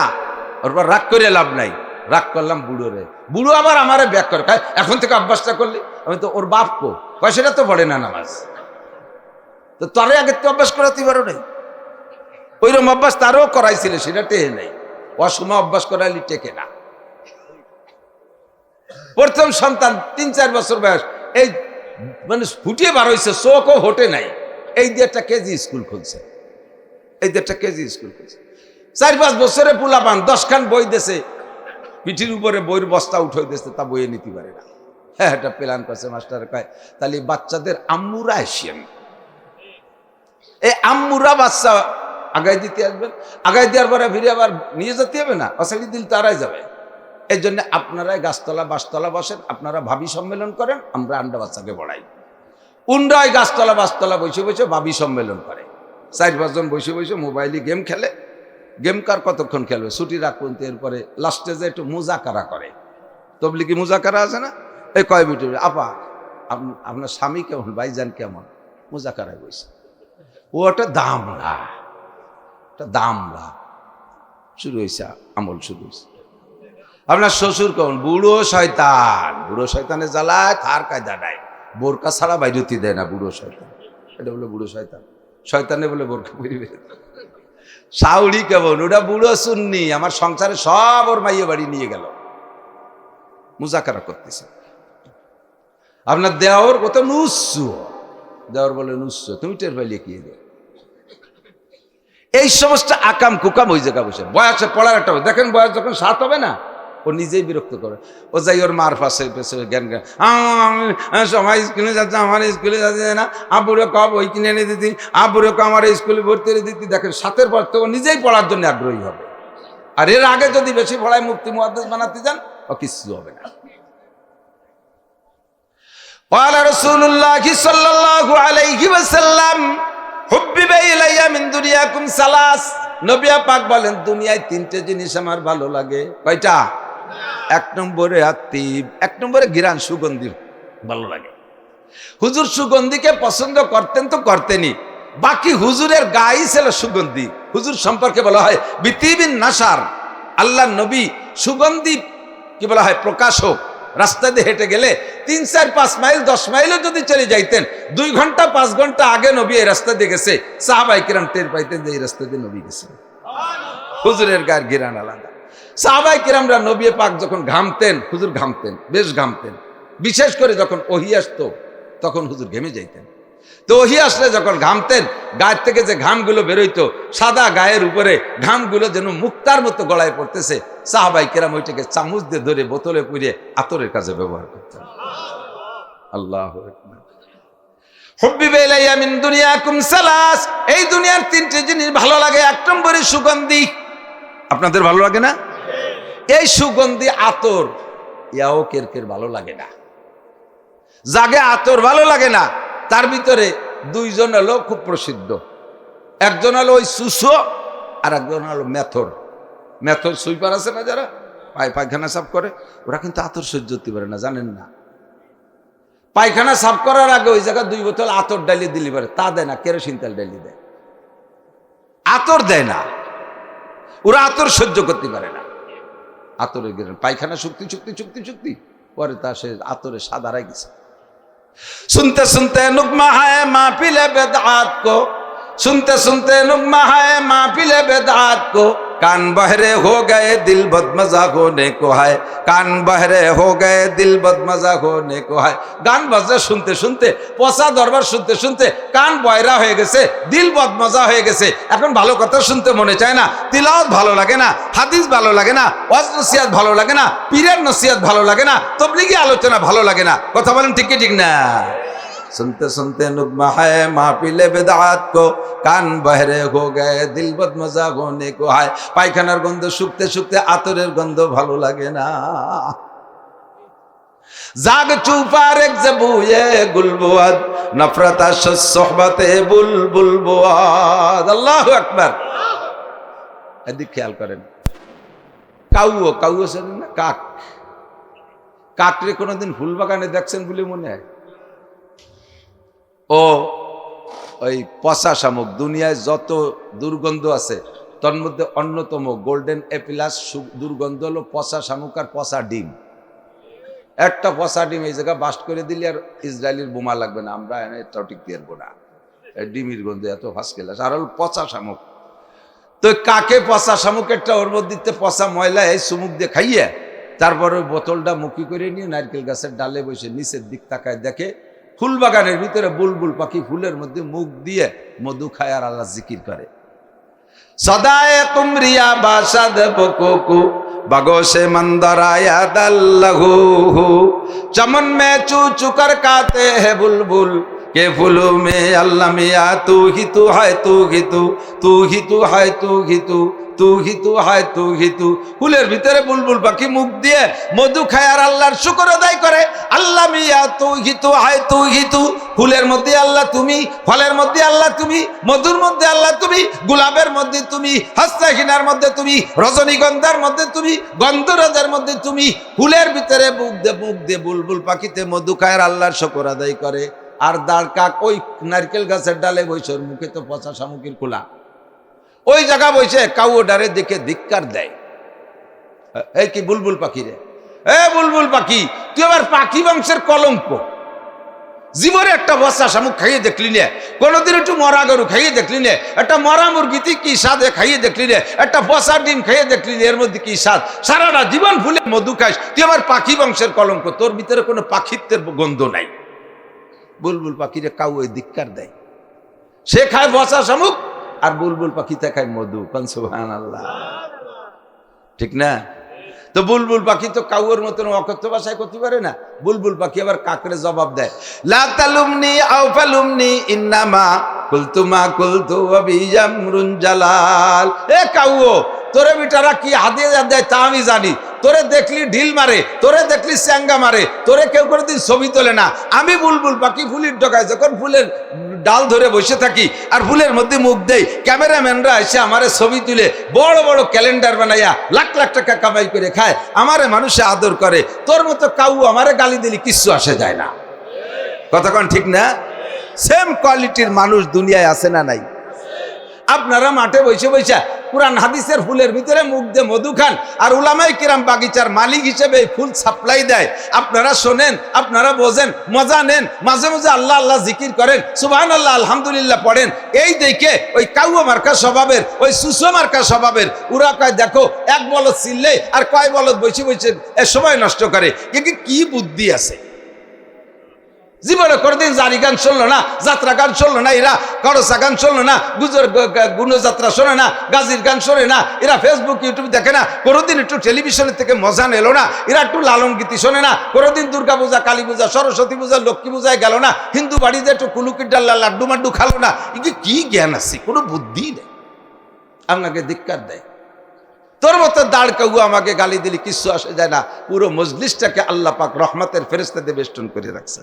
ওর পর রাগ করে লাভ নাই। রাগ করলাম বুড়ো রে, বুড়ো আবার আমারে ব্যাক করে, এখন থেকে অভ্যাসটা করলি। আমি তো ওর বাপ কো কয় সেটা তো পড়ে না নামাজ, তো তারে আগে তো অভ্যাস করাতে পারো নাই। ওইরকম অভ্যাস তারও করাইছিল, সেটা টেহে নাই। অসময় অভ্যাস করাইলি টেকে না। প্রথম সন্তান 3-4 বছর বয়স, এই মানে ফুটিয়ে বার হয়েছে, চোখও হোটে নাই, এই দিয়ে একটা কেজি স্কুল খুলছে, এই দিয়ে একটা কেজি স্কুল খুলছে। 4-5 বছরে পোলাপান 10 খান বই দেশে, পিঠির উপরে বইয়ের বস্তা উঠে দিয়েছে, তা বইয়ে নিতে পারে না। হ্যাঁ, এটা প্ল্যান করছে মাস্টার কয়, তাহলে বাচ্চাদের আম্মুরা আসেন, এই আম্মুরা বাচ্চা আগাই দিতে আসবেন, আগাই দেওয়ার পরে ফিরে আবার নিয়ে যেতে হবে না, অসাড়ি দিল তারাই যাবে। এই জন্য আপনারাই গাছতলা বাসতলা বসেন, আপনারা ভাবি সম্মেলন করেন, আমরা আন্ডা বাচ্চাকে বড়াই। উন্ডায় গাছতলা বাসতলা বসে বসে ভাবি সম্মেলন করে, 4-5 জন বসে বসে মোবাইলে গেম খেলে। গেম কার কতক্ষণ খেলবে, ছুটি রাখুন, এরপরে লাস্টে যে একটু মুজাকারা করে। তবলিগি মুজাকারা আছে না, এই কয় মিনিট, আপা আপনার স্বামী কেমন, ভাইজান কেমন, মুজাকারায় বসে। ও একটা দাম না, একটা দাম না, শুরু হয়েছে, আমল শুরু হয়েছে। আপনার শ্বশুর কেমন, বুড়ো শয়তান, বুড়ো শয়তানের জ্বালায় তার কায়দা নাই, বোরকা ছাড়া বাইরতি দেয় না বুড়ো শয়তান, এটা বলে বুড়ো শয়তান, শয়তানে বলে বোরকা পরিবে। শাউরি কেমন, ওটা বুড়ো সুন্নি, আমার সংসারে সব ওর মাইয়ে বাড়ি নিয়ে গেল, মুজাকারা করতেছে। আপনার দেওর কত নুসু, দেওর বলে নুসু, তুমি টের পাইলে কি দেয়। এই সমস্ত আকাম কুকাম ওই জায়গা বসে, বয়সে পড়ার একটা দেখেন, বয়স যখন 7 হবে না, ও নিজেই বিরক্ত করে, ও যাই ওর মার পাশে পেছে জ্ঞান জ্ঞান, সবাই স্কুলে যাচ্ছে, আমার স্কুলে যাচ্ছে না, আব্বুরে কব ওই কিনে এনে দিতি, আব্বুরে কব আমার স্কুলে ভর্তি করে দিতি। দেখেন 7-এর পর তো ও নিজেই পড়ার জন্য আগ্রহী হবে। আর এর আগে যদি বেশি পড়ায় মুফতি মুহাদ্দিস বানাতে যান, ও কিছু হবে না। ক্বালা রাসূলুল্লাহি সাল্লাল্লাহু আলাইহি ওয়াসাল্লাম, হুব্বিবা ইলাইয়া মিন দুনিয়াকুম সালাস, নবী পাক বলেন, দুনিয়ায় 3টে জিনিস আমার ভালো লাগে। কয়টা? 1 নম্বরে আত্মীব, 1 নম্বরে ঘিরান, সুগন্ধি ভালো লাগে। হুজুর সুগন্ধিকে পছন্দ করতেন তো করতেনই, বাকি হুজুরের গায়ে ছিল সুগন্ধি। হুজুর সম্পর্কে বলা হয় বিতিবিন নাসার, আল্লাহ নবী সুগন্ধি কি বলা হয়, প্রকাশক। রাস্তা দিয়ে হেঁটে গেলে 3-4-5 মাইল 10 মাইলও যদি চলে যাইতেন, 2 ঘন্টা 5 ঘন্টা আগে নবী এই রাস্তা দিয়ে গেছে, সাহাবায়ে কিরাম টের পাইতেন যে এই রাস্তা দিয়ে নবী গেছে। হুজুরের গায়ের ঘিরান আলাদা। সাহাবায়ে কিরামরা নবী পাক যখন ঘামতেন, হুজুর ঘামতেন, বেশ ঘামতেন। বিশেষ করে যখন ওহী আসতো তখন হুজুর ঘেমে যাইতেন। তো ওহী আসলে যখন ঘামতেন, গায়ের থেকে যে ঘামগুলো বেরোইতো, সাদা গায়ের উপরে ঘামগুলো যেন মুক্তার মতো গলায় পড়তেছে, সাহাবায়ে কিরাম ওইটাকে চামচ দিয়ে ধরে বোতলে পুড়িয়ে আতরের কাজে ব্যবহার করতেন। আল্লাহু আকবার। হুব্বিবা ইলাইয়া মিন দুনিয়াকুম সালাস, এই দুনিয়ার 3টে জিনিস ভালো লাগে। 1 নম্বরে সুগন্ধি, আপনাদের ভালো লাগে না? এই সুগন্ধি আতর, ইয়াও কেরকের ভালো লাগে না। জাগে আতর ভালো লাগে না, তার ভিতরে 2 জন হলো খুব প্রসিদ্ধ। একজন হলো ওই সুসো, আর একজন হলো মেথর। মেথর সুইপার আছে না, যারা পায়খানা সাফ করে, ওরা কিন্তু আতর সহ্য করতে পারে না, জানেন না? পায়খানা সাফ করার আগে ওই জায়গায় 2 বোতল আতর ডালিয়ে দিলি পারে, তা দেয় না, কেরোসিন তেল ডালিয়ে দেয়, আতর দেয় না। ওরা আতর সহ্য করতে পারে না। আতরে গেলেন পায়খানা শক্তি শক্তি শক্তি শক্তি, পরে তা সে আতরে সাদারাই গেছে। सुनते सुनते नुगमा है माफिले बेदात को, सुनते सुनते नुगमा है माफिले बेदात को, कान बहरे हो गए दिल बदमजा होने को है, कान बहरे हो गए दिल बदमजा होने को है। গান বাজনা শুনতে শুনতে, পচা দরবার শুনতে শুনতে কান বয়রা হয়ে গেছে, দিল বদমজা হয়ে গেছে। এখন ভালো কথা শুনতে মনে চায় না, তিলাওয়াত ভালো লাগে না, হাদিস ভালো লাগে না, ওয়াজ নসিহত ভালো লাগে না, পীরের নসিহত ভালো লাগে না, তাবলীগী আলোচনা ভালো লাগে না। কথা বলেন ঠিক কি ঠিক না? सुनते सुनते नुगमा है माहफिले बेदात को, कान बहरे हो गए दिल बदमजा होने को है। পায়খানার গন্ধ শুকতে শুকতে আতরের গন্ধ ভালো লাগে না। জাগ চুপার এক জবুয়ে গুলবুয়াদ, নফরত আশ সোহবতে বুলবুল বুয়াদ। আল্লাহু আকবার। এদিক খেয়াল করেন, কাউও কাউও জানেন না, কাক। কাকরে কোনোদিন ফুল বাগানে দেখছেন বলে মনে হয়? ও ওই পচা শামুক, দুনিয়ায় যত দুর্গন্ধ আছে তন্মধ্যে অন্যতম গোল্ডেন এপিলাস দুর্গন্ধ হলো পচা শামুক আর পচা ডিম। একটা পচা ডিম এই জায়গা বাস্ট করে দিলে আর ইসরায়েলের বোমা লাগবে না, আমরা এটাও টিক দিয়ে না। ডিমির গন্ধে এত ফাঁস গেলাস আর হল পচা শামুক। তো কাকে পচা শামুকেরটা ওর মধ্যে পচা ময়লা এই চুমুক দিয়ে খাইয়ে তারপরে ওই বোতলটা মুখি করে নিয়ে নারকেল গাছের ডালে বসে নিচের দিক তাকায় দেখে ফুল বাগানের ভিতরে বুলবুল পাখি ফুলের মধ্যে মুখ দিয়ে মধু খায় আর আল্লাহ জিকির করে। সদায়ে কুমরিয়া বাসাদ বকোকু বাগোশে मंदराया दल्लहू चमन में चू चुकर काते हैं बुलबुल के फूलों में अल्लाह मिया तू ही तू है तू ही तू तू ही तू है तू ही तू तू ही तू है तू ही तू। ফুলের ভিতরে বুলবুল পাখি মুখ দিয়ে মধু খায় আর আল্লাহর শুকর আদায় করে। আল্লাহ মিয়া তু হি তু হায় তু হি তু। ফুলের মধ্যে আল্লাহ তুমি, ফলের মধ্যে আল্লাহ তুমি, মধুর মধ্যে আল্লাহ তুমি, গোলাপের মধ্যে তুমি, হাসনাহিনার মধ্যে তুমি, রজনীগন্ধার মধ্যে তুমি, গন্ধরাজের মধ্যে তুমি। ফুলের ভিতরে মুখ দিয়ে বুলবুল পাখিতে মধু খায় আর আল্লাহর শুকর আদায় করে। আর দাঁড় কাক ওই নারকেল গাছের ডালে বৈশর মুখে তো পচা শামুকের খোলা, ওই জায়গা বসে কাউ ডারে দেখে ধিক্কার দেয়। এই কি বুলবুল পাখি রে, এ বুলবুল পাখি তুই আবার পাখি বংশের কলঙ্ক। জীবনে একটা বসা শামুক খাইয়ে দেখলি নে, কোনোদিন একটু মরা গরু খাইয়ে দেখলি নে, একটা মরা মুরগিতে কি স্বাদে খাইয়ে দেখলি নে, একটা বসা ডিম খাইয়ে দেখলি নে, এর মধ্যে কি স্বাদ। সারাটা জীবন ফুলে মধু খাইস, তুই আবার পাখি বংশের কলঙ্ক, তোর ভিতরে কোনো পাখিত্বের গন্ধ নাই। বুলবুল পাখিরে কাউ ওই ধিক্কার দেয়। সে খায় বসা শামুক আর বুলবুল পাখিতে খায় মধু। সুবহানাল্লাহ, ঠিক না? তো বুলবুল পাখি তো কাউর মতন অকথ্য ভাষায় করতে পারে না। বুলবুল পাখি আবার কাকরে জবাব দেয়, লা তালুমনি আও ফালুমনি ইন্নামা কুলতু মা কুলতু ওয়াবিজামরুন জালাল। এ কাউও তোরে বিটারা কি হাদিয়া দেয় তা আমি জানি। তোরে দেখলি ঢিল মারে, তোরে দেখলি স্যাঙ্গা মারে, তোরে কেউ কোনোদিন ছবি তোলে না। আমি বুলবুল পাখি ফুলের ডগায় যখন ফুলের ডাল ধরে বসে থাকি আর ফুলের মধ্যে মুখ দেই, ক্যামেরাম্যানরা এসে আমারে ছবি তুলে বড় বড় ক্যালেন্ডার বানাইয়া লাখ লাখ টাকা কামাই করে খায়, আমারে মানুষে আদর করে। তোর মতো কাউ আমারে গালি দিলি কিচ্ছু আসে যায় না। কতক্ষণ ঠিক না? সেম কোয়ালিটির মানুষ দুনিয়ায় আছে না নাই? আপনারা মাঠে বসে বসে কুরআন হাদিসের ফুলের ভিতরে মুখ দিয়ে মধু খান আর উলামায়ে কিরাম বাগিচার মালিক হিসেবে ফুল সাপ্লাই দেয়। আপনারা শোনেন, আপনারা বোঝেন, মজা নেন, মাঝে মাঝে আল্লাহ আল্লাহ জিকির করেন, সুবহানাল্লাহ আলহামদুলিল্লাহ পড়েন। এই দেখে ওই কাউয়া মার্কা স্বভাবের, ওই সুসো মার্কা স্বভাবের ওরা কয় দেখো এক বলদ চিল্লে আর কয় বলদ বসে বসে সময় নষ্ট করে। কি বুদ্ধি আছে? জীবনে কোনোদিন জারি গান শুনলো না, যাত্রা গান শুনলো না, এরা করসা গান শুনলো না, গুণযাত্রা শোনে না, গাজির গান শোনে না, এরা ফেসবুক ইউটিউব দেখে না, কোনোদিন একটু টেলিভিশনের থেকে মজা নিল না, এরা একটু লালন গীতি শোনে না, কোনোদিন দুর্গা পূজা, কালী পূজা, সরস্বতী পূজা, লক্ষ্মী পূজায় গেল না, হিন্দু বাড়িতে একটু কুলুকির ডাল্লা লাড্ডু মাড্ডু খালো না। কি জ্ঞান আছে? কোনো বুদ্ধি নেই। আপনাকে ধিক্কার দেয়। তোর মতো দাঁড় কাউ আমাকে গালি দিলি কিচ্ছু আসে যায় না। পুরো মজলিসটাকে আল্লাহ পাক রহমতের ফেরেশতা দিয়ে বেষ্টন করে রাখছে।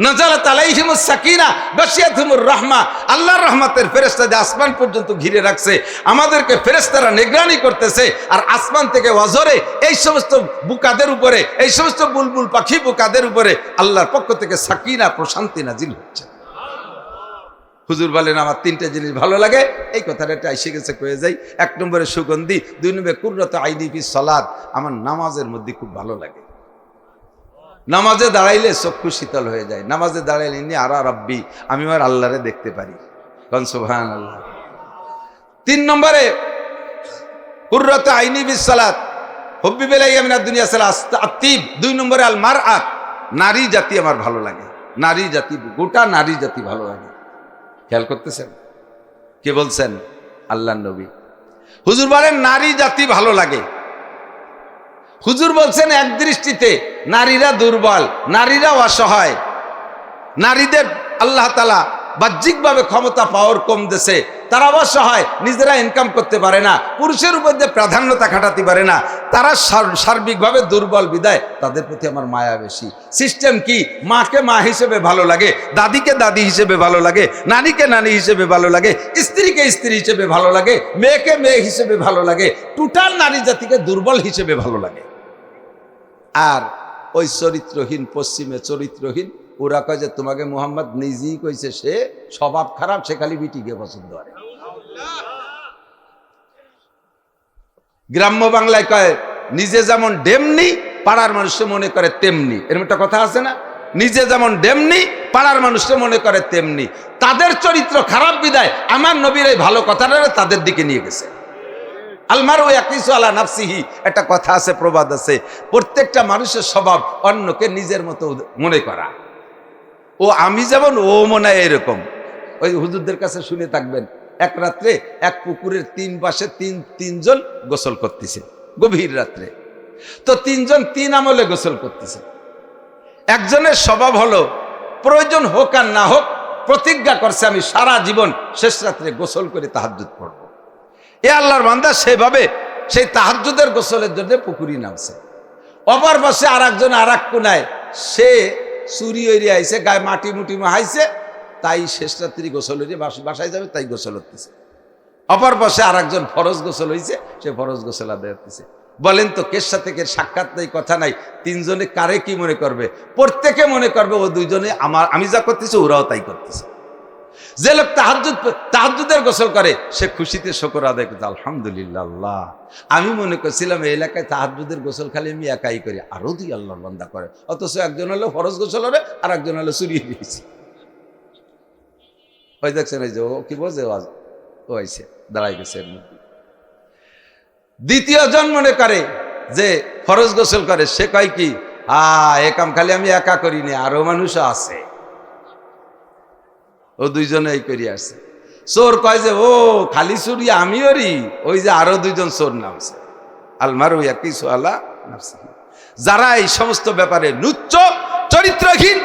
নাযালাত আলাইহিমুস সাকিনা গাশিয়াতুহুমুর রাহমা। আল্লাহর রহমতের ফেরেশতা দিয়ে আসমান পর্যন্ত ঘিরে রাখছে। আমাদেরকে ফেরেশতারা নিগরানি করতেছে আর আসমান থেকে ওয়াজরে এই সমস্ত বুকাদের উপরে, এই সমস্ত বুলবুল পাখি বুকাদের উপরে আল্লাহর পক্ষ থেকে সাকিনা প্রশান্তি নাজিল হচ্ছে। হুজুর বলেন আমার তিনটা জিনিস ভালো লাগে, এই কথাটা একটা এসে গেছে কয়ে যাই। 1 নম্বরে সুগন্ধি, 2 নম্বরে কুররাতু আইনি ফিস সালাত। আমার নামাজের মধ্যে খুব ভালো লাগে। নামাজে দাঁড়াইলে চক্ষু শীতল হয়ে যায়। নামাজে দাঁড়াইলে ইন্নী আরা রাব্বি, আমি আমার আল্লাহরে দেখতে পারি। সুবহানাল্লাহ। 3 নম্বরে কুররাতু আইনি ফিস সালাত, হুব্বি বিলাইয়া মিনাদ দুনিয়া সালাত আতিব। 2 নম্বরে আল মারআত, নারী জাতি আমার ভালো লাগে। নারী জাতি, গোটা নারী জাতি ভালো লাগে। খেয়াল করতেছেন? কে বলছেন? আল্লাহর নবী। হুজুর বলেন নারী জাতি ভালো লাগে। হুজুর বলছেন এক দৃষ্টিতে নারীরা দুর্বল, নারীরা অসহায়, নারীদের আল্লাহ তাআলা বাহ্যিকভাবে ক্ষমতা পাওয়ার কম দেশে, তারা অসহায়, নিজেরা ইনকাম করতে পারে না, পুরুষের উপর দিয়ে প্রাধান্যতা খাটাতে পারে না, তারা সার্বিকভাবে দুর্বল বিদায় তাদের প্রতি আমার মায়া বেশি। সিস্টেম কি? মাকে মা হিসেবে ভালো লাগে, দাদিকে দাদি হিসেবে ভালো লাগে, নানিকে নানি হিসেবে ভালো লাগে, স্ত্রীকে স্ত্রী হিসেবে ভালো লাগে, মেয়েকে মেয়ে হিসেবে ভালো লাগে, টোটাল নারী জাতিকে দুর্বল হিসেবে ভালো লাগে। আর ওই চরিত্রহীন, পশ্চিমে চরিত্রহীন, ওরা কয় যে তোমাকে মুহাম্মদ নিজেই কইছে সে স্বভাব খারাপ, সে খালি বিটিকে পছন্দ করে। গ্রাম্য বাংলায় কয় নিজে যেমন ডেমনি পাড়ার মানুষে মনে করে তেমনি, এরকম একটা কথা আছে না? নিজে যেমন ডেমনি পাড়ার মানুষে মনে করে তেমনি। তাদের চরিত্র খারাপ বিদায় আমার নবীর এই ভালো কথাটা তাদের দিকে নিয়ে গেছে। আলমারু ইয়াকিসু আলা নাফসিহি, একটা কথা আছে, প্রবাদ আছে, প্রত্যেকটা মানুষের স্বভাব অন্যকে নিজের মতো মনে করা। ও আমি যেমন ও মনে হয় এরকম। ওই হুজুরদের কাছে শুনে থাকবেন, এক রাত্রে এক পুকুরের তিন পাশে তিনজন গোসল করতেছে, গভীর রাত্রে। তো তিনজন তিন আমলে গোসল করতেছে। একজনের স্বভাব হলো প্রয়োজন হোক আর না হোক প্রতিজ্ঞা করছে আমি সারা জীবন শেষ রাত্রে গোসল করে তাহাজ্জুদ পড়ব। এ আল্লাহর বান্দা সেভাবে সেই তাহাজ্জুদের গোসলের জন্য পুকুরি নামছে। অপর পাশে আর একজন আর এক কোনায় সে চুরি হইরে আইছে, গায়ে মাটি মুটি মাহাইছে, তাই শেষ রাত্রি গোসল হইরে বাসায় যাবে, তাই গোসল হতেছে। অপর পাশে আর একজন ফরজ গোসল হয়েছে, সে ফরজ গোসল আদায় হতেছে। বলেন তো কের সাথে কে সাক্ষাৎ নেই, কথা নাই, তিনজনে কারে কি মনে করবে? প্রত্যেকে মনে করবে ও দুইজনে আমি যা করতেছি ওরাও তাই করতেছে। যে লোক তাহাজ্জুদের গোসল করে সে খুশিতে শুকর আদায় করতে, আলহামদুলিল্লাহ আল্লাহ, আমি মনে করছিলাম এই এলাকায় তাহাজ্জুদের গোসল খালি আমি একাই করি, আরো দুই আল্লাহর বান্দা করে, অথচ একজন হলো ফরজ গোসল হবে আর একজন হলো চুরি দিয়েছে। ওই দেখছেন এই যে ও কি বোঝে, ও আইছে দাঁড়াই গেছে এর মধ্যে। দ্বিতীয় জন মনে করে যে ফরজ গোসল করে, সে কয় কি এ কাম খালি আমি একা করিনি, আরো মানুষও আছে, ও দুইজনে এই করি আসছে। চোর কয় যে ও খালি চুরি আমি ওরি, ওই যে আরো দুইজন চোর নামছে। আলমারু ইয়াকিসু আলা নাফসিহি। যারা এই সমস্ত ব্যাপারে নুচ্চ, চরিত্রহীন,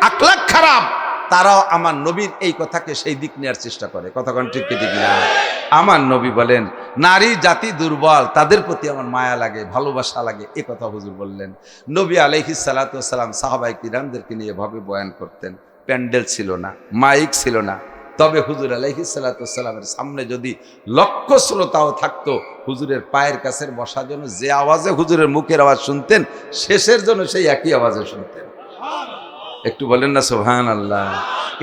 আখলাক খারাপ, তারাও আমার নবীর এই কথাকে সেই দিক নেওয়ার চেষ্টা করে। কথাক্ষণ ঠিক কি ঠিক না? আমার নবী বলেন নারী জাতি দুর্বল, তাদের প্রতি আমার মায়া লাগে, ভালোবাসা লাগে, এ কথা হুজুর বললেন। নবী আলাইহিস সালাতু ওয়াস সালাম সাহাবায়ে কিরামদেরকে নিয়ে এভাবে বয়ান করতেন। প্যান্ডেল ছিল না, মাইক ছিল না, তবে হুজুর আলাইহিস সালাতু ওয়াস সালামের সামনে যদি লক্ষ শ্রোতাও থাকতো, হুজুরের পায়ের কাছের বসার জন্য যে আওয়াজে হুজুরের মুখের আওয়াজ শুনতেন, শেষের জন্য সেই একই আওয়াজে শুনতেন। একটু বলেন না সুবহানাল্লাহ।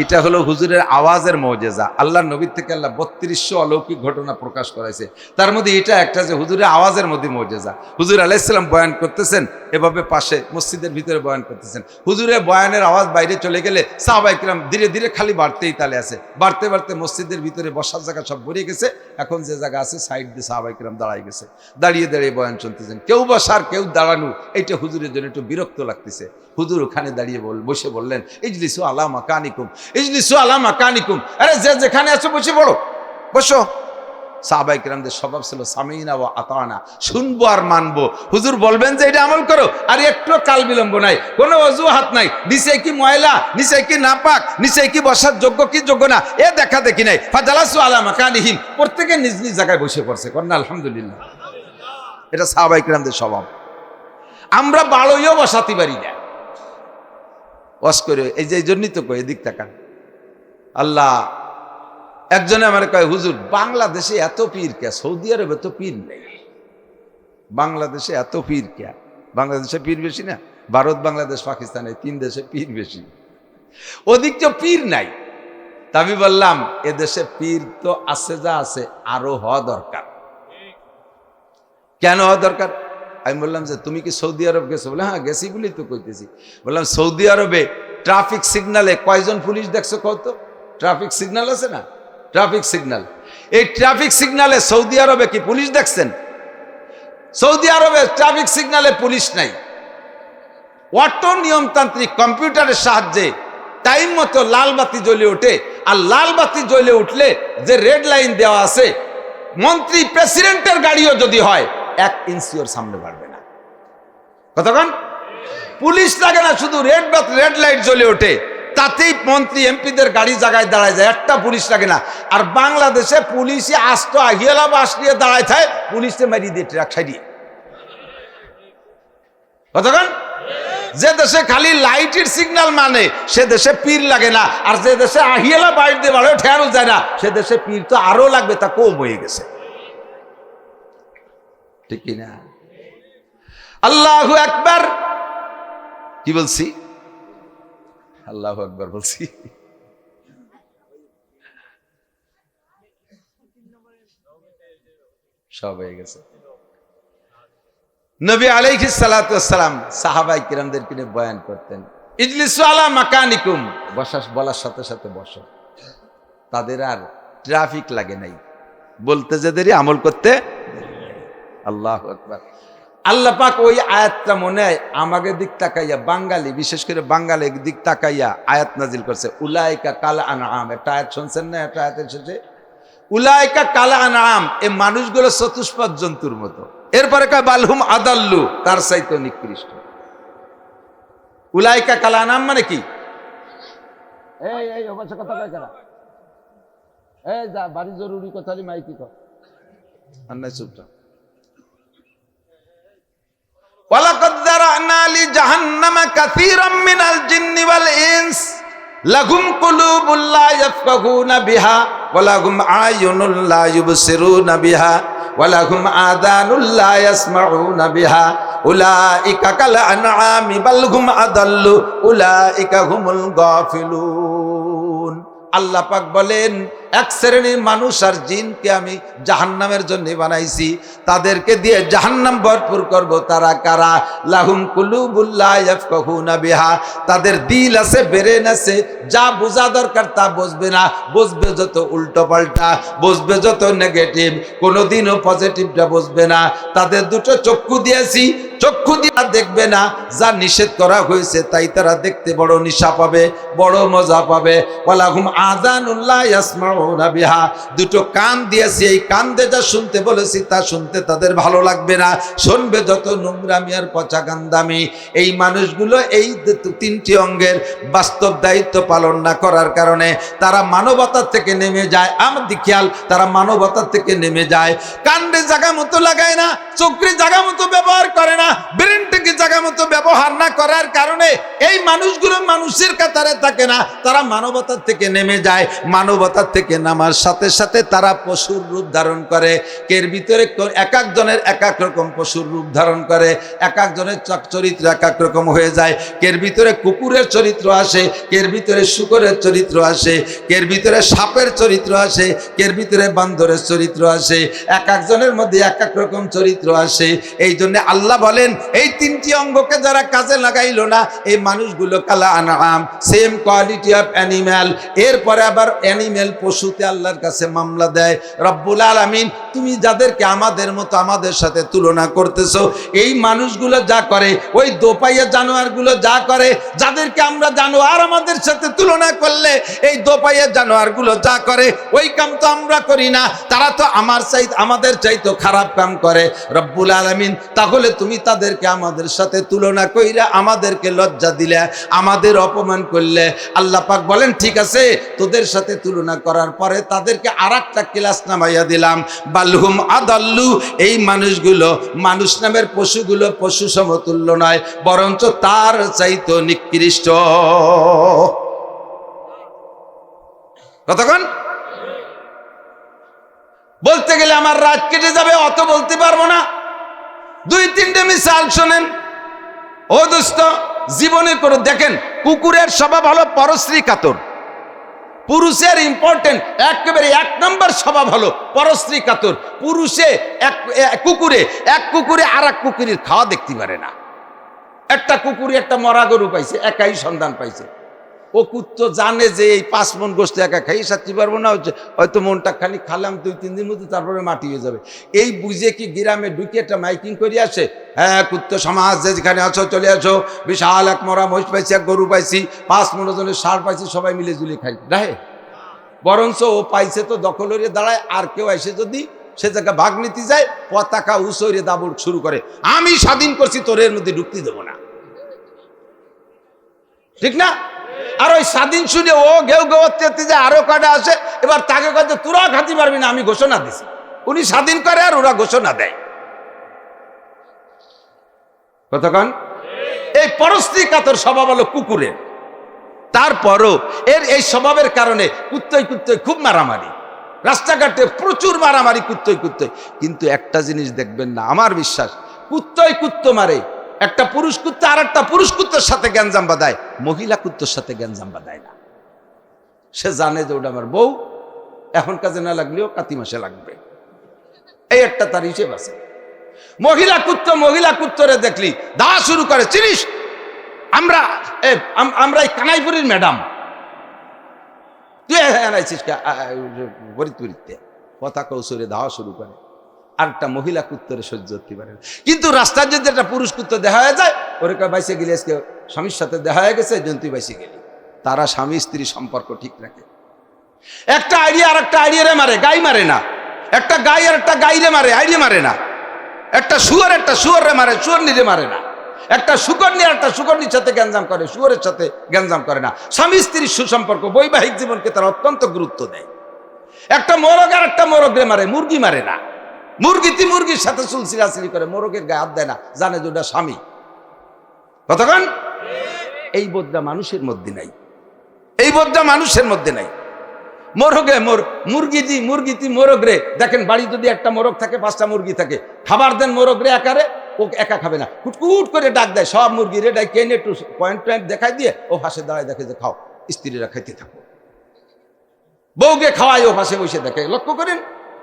এটা হলো হুজুরের আওয়াজের মুজিজা। আল্লাহর নবীর থেকে আল্লাহ ৩২০০ অলৌকিক ঘটনা প্রকাশ করাইছে, তার মধ্যে এটা একটা যে হুজুরের আওয়াজের মধ্যে মুজিজা। হুজুর আলাইহিস সালাম বয়ান করতেছেন, এভাবে পাশে মসজিদের ভিতরে বয়ান করতেছেন, হুজুরের বয়ানের আওয়াজ বাইরে চলে গেলে সাহাবায়ে কিরাম ধীরে ধীরে খালি বাড়তেই তালে আছে, বাড়তে বাড়তে মসজিদের ভিতরে বসার জায়গা সব ভরে গেছে। এখন যে জায়গা আছে সাইড দিয়ে সাহাবায়ে কিরাম দাঁড়াই গেছে, দাঁড়িয়ে দাঁড়িয়ে বয়ান শুনতেছেন, কেউ বসার কেউ দাঁড়ানো, এইটা হুজুরের জন্য একটু বিরক্ত লাগতেছে। হুজুর ওখানে দাঁড়িয়ে বসে বললেন ইজলিসু আলা মাকানিকুম, ইজলিসু আলা মাকানিকুম, আরে যে যেখানে আছো বসে পড়ো, বসো। সাহাবায়ে কিরামদের স্বভাব ছিল সামিনা ওয়া আতানা, শুনবো আর মানবো। হুজুর বলবেন যে এটা আমল করো, আর একটু কাল বিলম্ব নাই, কোনো অজুহাত নাই, নিচে কি ময়লা, নিচে কি নাপাক, নিচে কি বসার যোগ্য কি যোগ্য না, এ দেখা দেখি নাই। ফাজালাসু আলা মাকানিহিম, প্রত্যেকে নিজ নিজ জায়গায় বসে পড়ছে। কন্যা আলহামদুলিল্লাহ। এটা সাহাবায়ে কিরামদের স্বভাব। আমরা বাড়ইও বসাতে পারি না, ওয়াজ করে। এই যে এই জন্যই তো কই, এদিক তাকান। আল্লাহ একজনে আমার কয় হুজুর বাংলাদেশে এত পীর কে, সৌদি আরবে তো পীর নেই, বাংলাদেশে এত পীর কে? বাংলাদেশে পীর বেশি না? ভারত, বাংলাদেশ, পাকিস্তানে 3 দেশে পীর বেশি, ওদিক তো পীর নাই। তা আমি বললাম এদেশে পীর তো আছে, যা আছে আরো হওয়া দরকার। কেন হওয়া দরকার? আমি বললাম যে তুমি কি সৌদি আরব গেছো? বলে হ্যাঁ গেছি বলেই তো কইতেছি। বললাম সৌদি আরবে ট্রাফিক সিগনালে কয়জন পুলিশ দেখছো কত? ট্রাফিক সিগন্যাল আছে না, ট্রাফিক সিগন্যাল, এই ট্রাফিক সিগন্যালে সৌদি আরবে কি পুলিশ দেখছেন? সৌদি আরবে ট্রাফিক সিগন্যালে পুলিশ নাই। অটো নিয়মতান্ত্রিক কম্পিউটারের সাহায্যে টাইম মতো লাল বাতি জ্বলে ওঠে, আর লাল বাতি জ্বলে উঠলে যে রেড লাইন দেওয়া আছে, মন্ত্রী প্রেসিডেন্টের গাড়িও যদি হয় 1 ইঞ্চি ওর সামনে বাড়বে না। কতক্ষণ পুলিশ লাগে না, শুধু রেড লাইট জ্বলে ওঠে, তাতেই মন্ত্রী এমপিদের গাড়ি জায়গায় দাঁড়ায় যায়, একটা পুলিশ লাগে না। আর বাংলাদেশে পুলিশে আস্ত আহিয়ালা বাস নিয়ে দাঁড়ায় থাকে, পুলিশে মারিয়ে দিয়ে ট্রাক সাইডিয়ে। কতক্ষণ যে দেশে খালি লাইটের সিগন্যাল মানে সে দেশে পীর লাগে না, আর যে দেশে আহিয়ালা বাইর দিয়ে বাড়াও ঠেয়ানো যায় না সে দেশে পীর তো আরো লাগবে, তা কম হয়ে গেছে। ঠিক কিনা? আল্লাহু আকবার। কি বলছি? আল্লাহু আকবার বলছি। সব হয়ে গেছে। নবী আলাইহিস সালাতু ওয়াস সালাম সাহাবায়ে কিরামদেরকে নিয়ে বয়ান করতেন, ইজলিসু আলা মাকানিকুম, বলার সাথে সাথে বসো। তাদের আর ট্রাফিক লাগে নাই, বলতে যে দেরি, আমল করতে। আল্লাহু আকবার। আল্লাহ পাক ওই আয়াতটা মনে হয় আমাদের দিক তাকাইয়া, বাঙালি বিশেষ করে বাঙালির দিক তাকাইয়া আয়াত নাজিল করছে, উলাইকা কাল আনআম। একটা আয়াত শুনছেন না, একটা আয়াতের শেষে উলাইকা কাল আনআম, এই মানুষগুলো চতুষ্পদ জন্তুর মতো। এরপরে কয় বালহুম আদাল্লু, তার চাইতে নিকৃষ্ট। উলাইকা কাল আনআম মানে কি? এই অবশ্য কথা কয় কারা? এই যা বাড়ি জরুরি কথা মাইকি কর, আর নাই চুপটা। ওয়ালাকাদ যারানা লি জাহান্নামা কাসীরাম মিনাল জিন্নি ওয়াল ইনস লাহুম কুলুবুল লা ইয়াফকাহুনা বিহা ওয়া লাহুম আয়ুনুল লা ইউবসিরুনা বিহা ওয়া লাহুম আযানুল লা ইয়াসমাউনা বিহা উলাইকা কাল আনআমি বাল হুম আদাল্লু উলাইকা হুমুল গাফিলুন। আল্লাহ পাক বলেন, এক শ্রেণীর মানুষ আর জিনকে আমি জাহান্নামের জন্য বানাইছি, তাদেরকে দিয়ে জাহান্নাম ভরপুর করব। তারা কারা? লাহুম কুলুবুল লা ইয়াফকাহুনা বিহা, তাদের দিল আছে, ব্রেন আছে, যা বোঝা দরকার তা বুঝবে না, বুঝবে যত উল্টো পাল্টা, বুঝবে যত নেগেটিভ, কোনোদিনও পজিটিভটা বুঝবে না। তাদের দুটো চক্ষু দিয়েছি, চক্ষু দিয়া দেখবে না, যা নিষেধ করা হয়েছে তাই তারা দেখতে বড় নিশা পাবে, বড় মজা পাবে। ওয়ালাহুম আযানুল লা ইয়াসমাউনা বিহা, দুটো কান দিয়েছি, এই কান দিয়ে যা শুনতে বলেছি তা শুনতে তাদের ভালো লাগবে না, শুনবে যত নোংরামি আর পচা গান্দামি। এই মানুষগুলো এই তিনটি অঙ্গের বাস্তব দায়িত্ব পালন না করার কারণে তারা মানবতার থেকে নেমে যায়। আমার খেয়াল, তারা মানবতার থেকে নেমে যায়। কান্ডে জায়গা মতো লাগায় না, চোখে জায়গা মতো ব্যবহার করে না, ব্রেনটাকে জায়গা মতো ব্যবহার না করার কারণে এই মানুষগুলো মানুষের কাতারে থাকে না, তারা মানবতার থেকে নেমে যায়। মানবতার থেকে নামার সাথে সাথে তারা পশুর রূপ ধারণ করে। এর ভিতরে এক একজনের এক এক রকম পশুর রূপ ধারণ করে, এক একজনের চরিত্র এক এক রকম হয়ে যায়। এর ভিতরে কুকুরের চরিত্র আসে, এর ভিতরে শূকরের চরিত্র আসে, এর ভিতরে সাপের চরিত্র আসে, এর ভিতরে বান্দরের চরিত্র আসে। এক একজনের মধ্যে এক এক রকম চরিত্র আসে। এই জন্য আল্লাহ বলেন, এই তিনটি অঙ্গকে যারা কাজে লাগাইলো না, এই মানুষগুলো কালা আনআম, সেম কোয়ালিটি অফ অ্যানিম্যাল। এরপরে আবার অ্যানিম্যাল, পশুতে আল্লাহর কাছে মামলা দেয়। রব্বুল আলামিন, তুমি যাদেরকে আমাদের মতো আমাদের সাথে তুলনা করতেছো, এই মানুষগুলো যা করে, ওই দোপাইয়া জানোয়ারগুলো যা করে, যাদেরকে আমরা জানোয়ার আমাদের সাথে তুলনা করলে এই দোপাইয়া জানোয়ারগুলো যা করে, ওই কাম তো আমরা করি না, তারা তো আমাদের চাইতো খারাপ কাম করে। রব্বুল আলামিন, তাহলে তুমি তাদেরকে আমাদের সাথে তুলনা কইরা আমাদেরকে লজ্জা দিলে, আমাদের অপমান করলে। আল্লাহ পাক বলেন, ঠিক আছে, তোদের সাথে তুলনা করার পরে তাদেরকে আরেকটা ক্লাস নামাইয়া দিলাম, বালহুম আদাল্লু, এই মানুষগুলো, মানুষ নামের পশুগুলো পশু সমতুল্য নয়, বরঞ্চ তার চাইতো নিকৃষ্ট। কতক্ষণ বলতে গেলে আমার রাত কেটে যাবে, অত বলতে পারবো না। দুই তিনটে মিসাল শোনেন। ও দোস্ত, জীবনে করে দেখেন, কুকুরের স্বভাব হলো পরশ্রী কাতর, পুরুষের ইম্পর্টেন্ট একেবারে এক নম্বর স্বভাব হলো পরশ্রী কাতর। পুরুষে এক কুকুরে আর এক কুকুরের খাওয়া দেখতে পারে না। একটা কুকুরে একটা মরা গরু পাইছে, একাই সন্ধান পাইছে, ও কুত্তো জানে যে এই 5 মণ গোস্ত একা খাই সাথে পারবো না, হয়তো মনটা খালি খালাম 2-3 দিন মধ্যে, তারপরে মাটি হয়ে যাবে। এই বুঝে কি গ্রামে ঢুকে একটা মাইকিং করে আসে, হ্যাঁ কুত্তো সমাজ যেখানে আছো চলে আসো, বিশাল এক মরা মহিষ পাইছি, এক গরু পাইছি, 5 মণ ওজনের ষাঁড় পাইছি, সবাই মিলে জুলে খাই রাহে। বরঞ্চ ও পাইছে তো দখল হয়ে দাঁড়ায়, আর কেউ এসে যদি সে জায়গা ভাগ নিতে যায়, পতাকা উঁচরে দাবড় শুরু করে, আমি স্বাধীন করছি, তোর এর মধ্যে ঢুকতে দেবো না। ঠিক না? আর ওই স্বাধীন শুনে ও গেউ গেতে যায়, আরো কয়টা আসে, এবার তাকে কয়তো তোরা খাতে পারবি না, আমি ঘোষণা দিছি। উনি স্বাধীন করে আর ওরা ঘোষণা দেয়। কতক্ষণ এই পরশ্রী কাতর স্বভাব হলো কুকুরের। তারপরও এর এই স্বভাবের কারণে কুত্তই খুব মারামারি, রাস্তাঘাটে প্রচুর মারামারি কুত্তই। কিন্তু একটা জিনিস দেখবেন না, আমার বিশ্বাস, কুত্তই মারে, একটা পুরুষ কুত্তা আর একটা পুরুষ কুত্তার সাথে গ্যাঞ্জাম বাঁধায়, মহিলা কুত্তার সাথে গ্যাঞ্জাম বাঁধায় না। সে জানে যে ওটা আমার বউ, এখন কাজে না লাগলেও কাতি মাসে লাগবে, এই একটা তার হিসেব আছে। মহিলা কুত্তরে দেখলি দা শুরু করে, চিনিস আমরা এই কানাইপুরের ম্যাডাম, তুই আনাইছিস ফরিদপুরিতে, কথা কৌশলে ধাওয়া শুরু করে। আরেকটা মহিলা কুত্তরে সহ্য করতে পারে না। কিন্তু রাস্তায় যদি একটা পুরুষ কুত্ত দেখা হয়ে যায়, ওরে বাইসে গেলে আজকে স্বামীর সাথে দেখা হয়ে গেছে, তুই বাইসে গেলি। তারা স্বামী স্ত্রী সম্পর্ক ঠিক রাখে। একটা আইডিয়া আর একটা আইডিয়ারে মারে, গাই মারে না। একটা গাই আর একটা গাইরে মারে, আইডিয়া মারে না। একটা শুয়ারে মারে, শুয়ার নিজে মারে না। একটা শুকরনি আর একটা শুকরনির সাথে গ্যাঞ্জাম করে, শুয়ারের সাথে গ্যাঞ্জাম করে না। স্বামী স্ত্রীর সুসম্পর্ক, বৈবাহিক জীবনকে তারা অত্যন্ত গুরুত্ব দেয়। একটা মোরগ আর একটা মোরগরে মারে, মুরগি মারে না। মুরগির সাথে চুলচিলাচিলি করে, মোরগের গায়ে হাত দেয় না, জানে যে ওটা স্বামী। কতক্ষণ এই বোধটা মানুষের মধ্যে নাই, এই বোধটা মানুষের মধ্যে নাই। মুরগিটি মোরগরে দেখেন, বাড়ি যদি একটা মোরগ থাকে, 5টা মুরগি থাকে, খাবার দেন মোরগরে একারে, ও একা খাবে না, কুটকুট করে ডাক দেয় সব মুরগি রে, ডাক কেনে একটু পয়েন্ট দেখাই দিয়ে ও পাশে দাঁড়ায় দেখে যে খাও, স্ত্রীরা খাইতে থাকো। বউকে খাওয়াই, ও পাশে বসে দেখে। লক্ষ্য করেন,